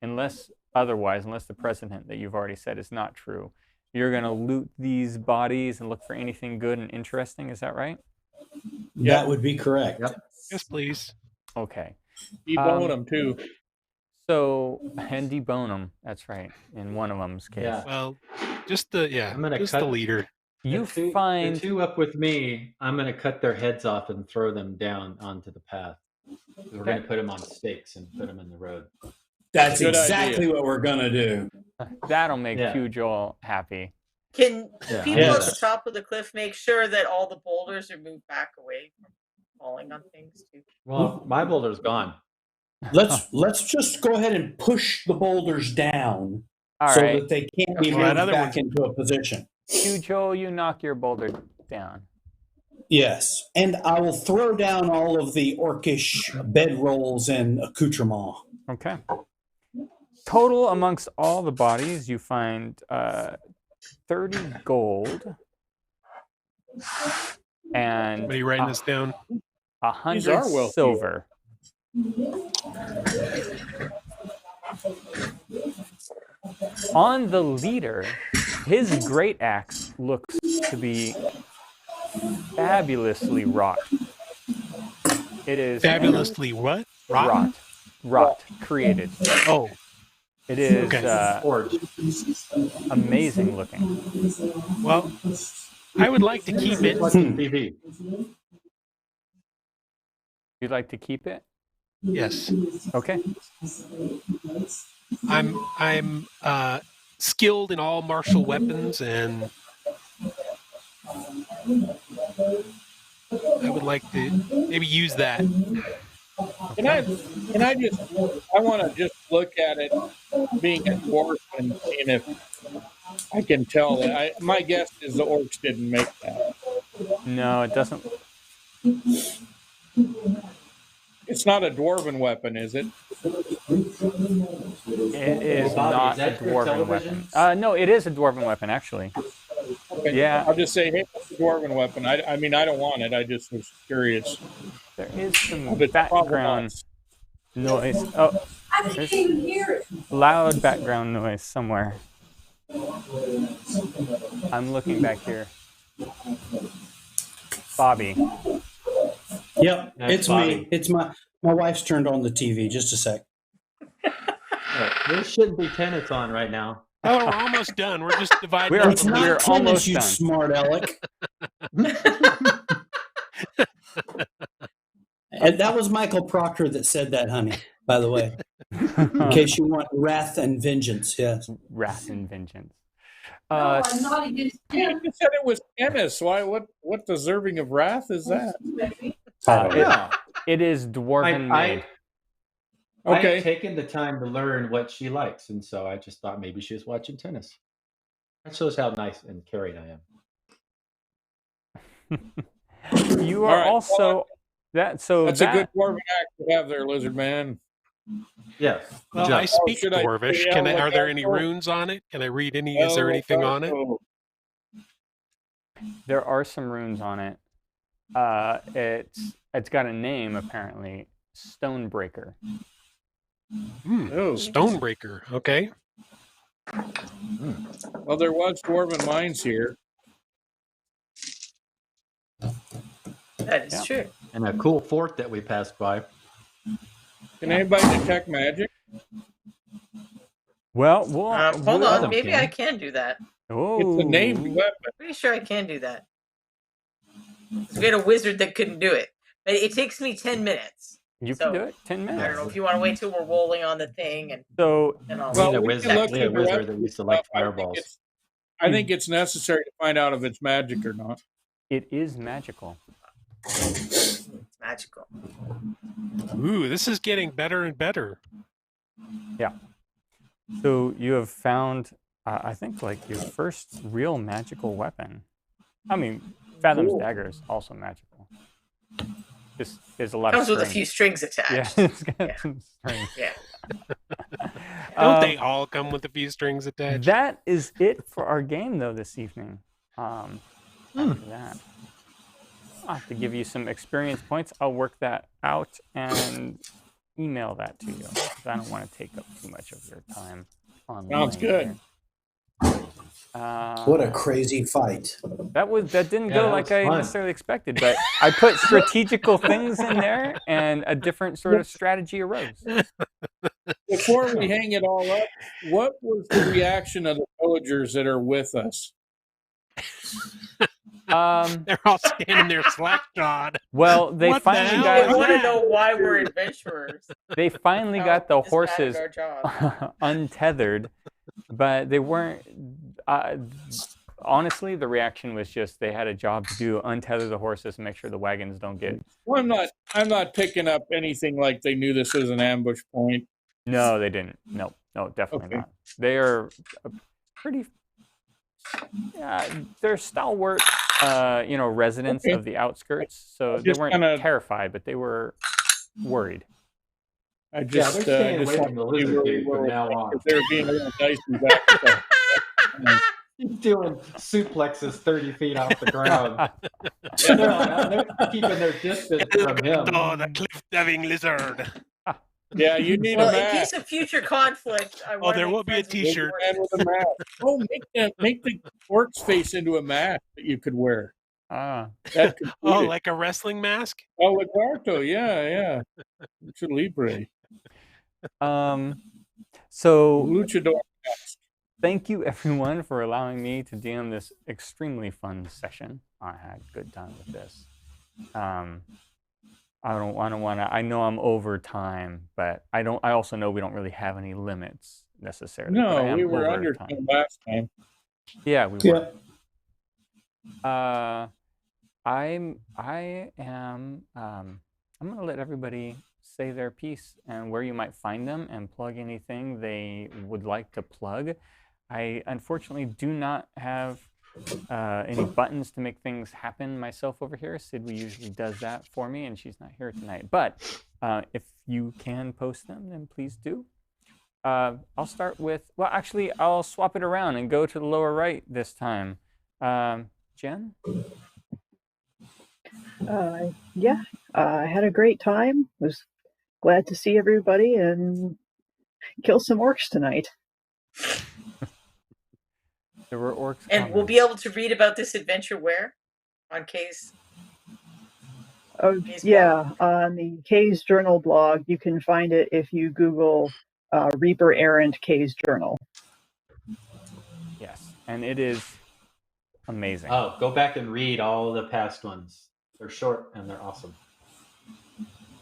unless the precedent that you've already said is not true, you're gonna loot these bodies and look for anything good and interesting. Is that right? That would be correct. Yep. Yes, please. Okay. Debone them too. So, and debone them. That's right. In one of them's case. Yeah. Well, just the I'm gonna just cut the leader. the two up with me. I'm gonna cut their heads off and throw them down onto the path. We're gonna put them on stakes and put them in the road. That's exactly what we're gonna do. That'll make Pugh Joel happy. Can people at the top of the cliff make sure that all the boulders are moved back away from falling on things too? Well, my boulder's gone. Let's just go ahead and push the boulders down that they can't be moved back into a position. Pugh Joel, you knock your boulder down. Yes, and I will throw down all of the orcish bedrolls and accoutrements. Okay. Total amongst all the bodies, you find 30 gold. And are you writing this down? 100 silver. On the leader, his great axe looks to be fabulously wrought. It is fabulously what? Wrought. Created. Oh. It is amazing looking. Well, I would like to keep it. You'd like to keep it? Yes. Okay. I'm skilled in all martial weapons, and I would like to maybe use that. Can I want to just look at it being a dwarf and seeing if I can tell that. My guess is the orcs didn't make that. No, it doesn't. It's not a dwarven weapon, is it? It is not a dwarven weapon. No, it is a dwarven weapon, actually. Okay. Yeah. I'll just say, hey, it's a dwarven weapon. I mean, I don't want it. I just was curious. There is some background noise. Oh, there's loud background noise somewhere. I'm looking back here. Bobby. Yep, it's Bobby. Me. It's my wife's turned on the TV. Just a sec. There shouldn't be tenants on right now. Oh, we're almost done. We're just dividing. We're almost done. Smart aleck. And that was Michael Proctor that said that, honey, by the way. In case you want wrath and vengeance, yes. Wrath and vengeance. No, I'm not against you said it was tennis. Why? What deserving of wrath is that? It is dwarven made. Okay. I've taken the time to learn what she likes, and so I just thought maybe she was watching tennis. That shows how nice and caring I am. You are also that's a good dwarven act to have there, lizard man. Yes. Well, I speak Dwarvish. Are there any runes on it? Can I read any? Is there anything on it? There are some runes on it. It's got a name apparently, Stonebreaker. Stonebreaker. Okay. Well, there was dwarven mines here. That is true. And a cool fort that we passed by. Can anybody detect magic? Well, hold on. Maybe I can do that. Oh, it's a named weapon. Pretty sure I can do that. We had a wizard that couldn't do it, but it takes me 10 minutes. You can do it 10 minutes. I don't know if you want to wait till we're rolling on the thing and so. And all a wizard that used to like fireballs. I think it's necessary to find out if it's magic or not. It is magical. It's magical. Ooh, this is getting better and better. Yeah. So you have found, I think, like your first real magical weapon. I mean, Fathom's dagger is also magical. Just there's a lot Comes of with a few strings attached. Yeah, it's got some strings. Yeah. Don't they all come with a few strings attached? That is it for our game, though, this evening. After that, I'll have to give you some experience points. I'll work that out and email that to you, because I don't want to take up too much of your time online. Sounds good. What a crazy fight. That didn't go like I necessarily expected, but I put strategical things in there, and a different sort of strategy arose. Before we hang it all up, what was the reaction of the villagers that are with us? They're all standing there slack-jawed. Well, they What finally the got. hell I want to is know why we're adventurers. They finally got the Just bad at horses our job. untethered, but they weren't. Honestly, the reaction was just they had a job to do: untether the horses and make sure the wagons don't get. Well, I'm not picking up anything like they knew this was an ambush point. No, they didn't. No, definitely not. They are pretty. They're stalwart, residents of the outskirts, so they weren't terrified, but they were worried. I just, they're staying away from the lizard dude from now on. They're being a little dicey back. He's doing suplexes 30 feet off the ground. They're keeping their distance from him. Oh, the cliff-diving lizard. Yeah, you need Well, a mask. in case of future conflict, there will be a T-shirt. With a mask. Oh, make the orc's face into a mask that you could wear. Like a wrestling mask? Oh, Lagarto, yeah. Lucha Libre. So Luchador mask. Thank you, everyone, for allowing me to DM this extremely fun session. I had a good time with this. I don't want to. I know I'm over time, but I also know we don't really have any limits necessarily. No, we were under time last time. Yeah, we were. I'm going to let everybody say their piece and where you might find them and plug anything they would like to plug. I unfortunately do not have any buttons to make things happen myself over here. Sid usually does that for me, and she's not here tonight. But if you can post them, then please do. I'll start with, well, actually, I'll swap it around and go to the lower right this time. Jen? I had a great time. Was glad to see everybody and kill some orcs tonight. There were orcs. And we'll be able to read about this adventure where? On Kay's? Kay's blog? On the Kay's Journal blog. You can find it if you Google Reaper Errant Kay's Journal. Yes, and it is amazing. Oh, go back and read all the past ones. They're short and they're awesome.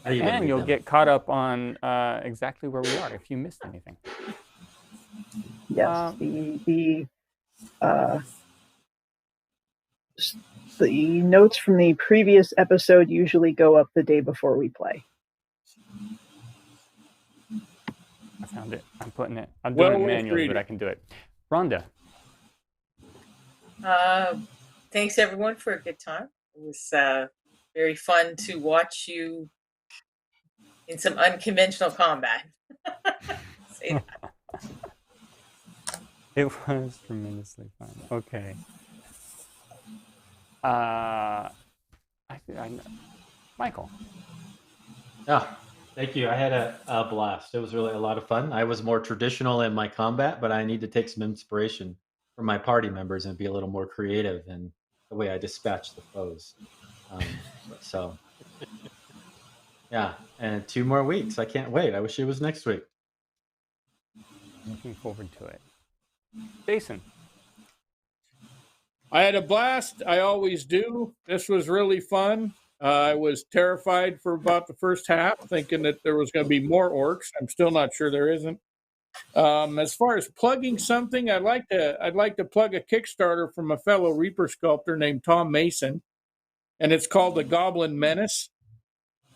And you'll get caught up on exactly where we are if you missed anything. Yes, the notes from the previous episode usually go up the day before we play. I found it. I'm putting it. I'm doing it manually, but I can do it. Rhonda. Thanks everyone for a good time. It was very fun to watch you in some unconventional combat. Say that. It was tremendously fun. Okay. Michael. Oh, thank you. I had a blast. It was really a lot of fun. I was more traditional in my combat, but I need to take some inspiration from my party members and be a little more creative in the way I dispatch the foes. Yeah, and 2 more weeks. I can't wait. I wish it was next week. Looking forward to it. Jason. I had a blast. I always do. This was really fun. I was terrified for about the first half, thinking that there was going to be more orcs. I'm still not sure there isn't. As far as plugging something, I'd like to plug a Kickstarter from a fellow Reaper sculptor named Tom Mason, and it's called The Goblin Menace.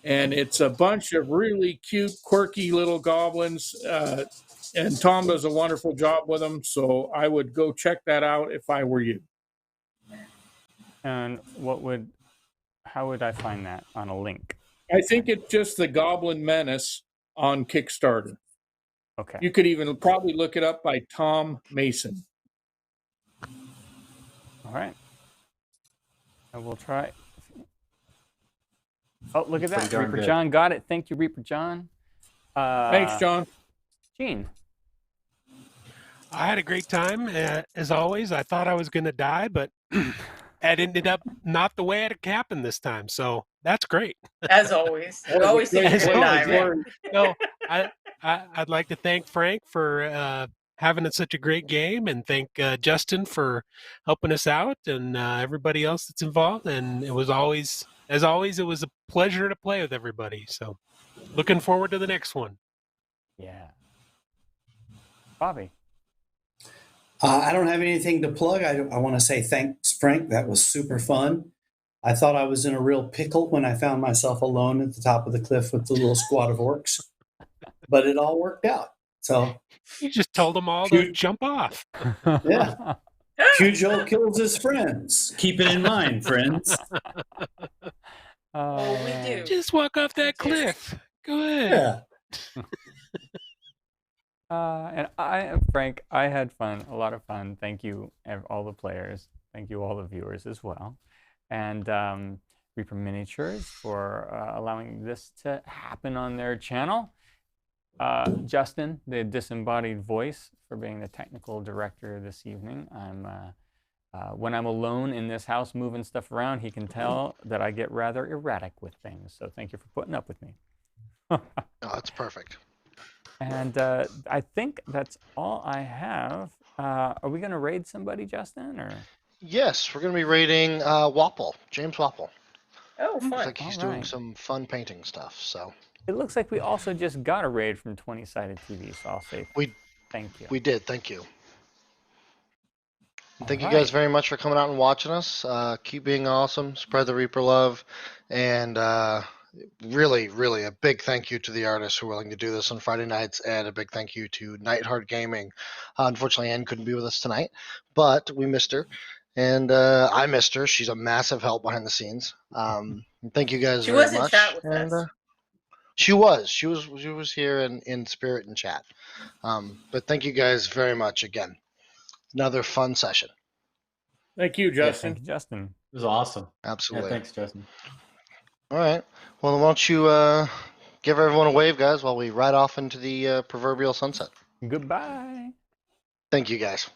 and it's a bunch of really cute, quirky little goblins. And Tom does a wonderful job with them, so I would go check that out if I were you. And how would I find that on a link? I think it's just the Goblin Menace on Kickstarter. Okay. You could even probably look it up by Tom Mason. All right. I will try. Oh, look at that. Reaper John got it. Thank you, Reaper John. Thanks, John. Gene. I had a great time. As always, I thought I was going to die, but it ended up not the way it happened this time. So that's great. As always. You always think you're going to die, right? No, I'd like to thank Frank for having such a great game, and thank Justin for helping us out, and everybody else that's involved. And it was always, as always, it was a pleasure to play with everybody. So looking forward to the next one. Yeah. Bobby. I don't have anything to plug. I want to say thanks, Frank. That was super fun. I thought I was in a real pickle when I found myself alone at the top of the cliff with the little squad of orcs, but it all worked out. So you just told them all to jump off. Yeah. Pugh kills his friends. Keep it in mind, friends. Oh, we do. Just walk off that cliff. Go ahead. Yeah. And Frank, I had fun, a lot of fun. Thank you, all the players. Thank you, all the viewers as well. And Reaper Miniatures for allowing this to happen on their channel. Justin, the disembodied voice, for being the technical director this evening. When I'm alone in this house moving stuff around, he can tell that I get rather erratic with things. So thank you for putting up with me. No, that's perfect. And I think that's all I have. Are we going to raid somebody, Justin? Or yes, we're going to be raiding Wapple, James Wapple. Oh, fun! I think he's doing some fun painting stuff. So it looks like we also just got a raid from 20-sided TV. So I'll say thank you. We did. Thank you. Thank you guys very much for coming out and watching us. Keep being awesome. Spread the Reaper love, and really, really a big thank you to the artists who are willing to do this on Friday nights, and a big thank you to Nightheart Gaming. Unfortunately, Ann couldn't be with us tonight, but we missed her, and I missed her. She's a massive help behind the scenes. Thank you guys very much. She was in chat with us. She was here in spirit and chat. But thank you guys very much again. Another fun session. Thank you, Justin. Yeah, thank you, Justin. It was awesome. Absolutely. Yeah, thanks, Justin. All right. Well, why don't you give everyone a wave, guys, while we ride off into the proverbial sunset. Goodbye. Thank you, guys.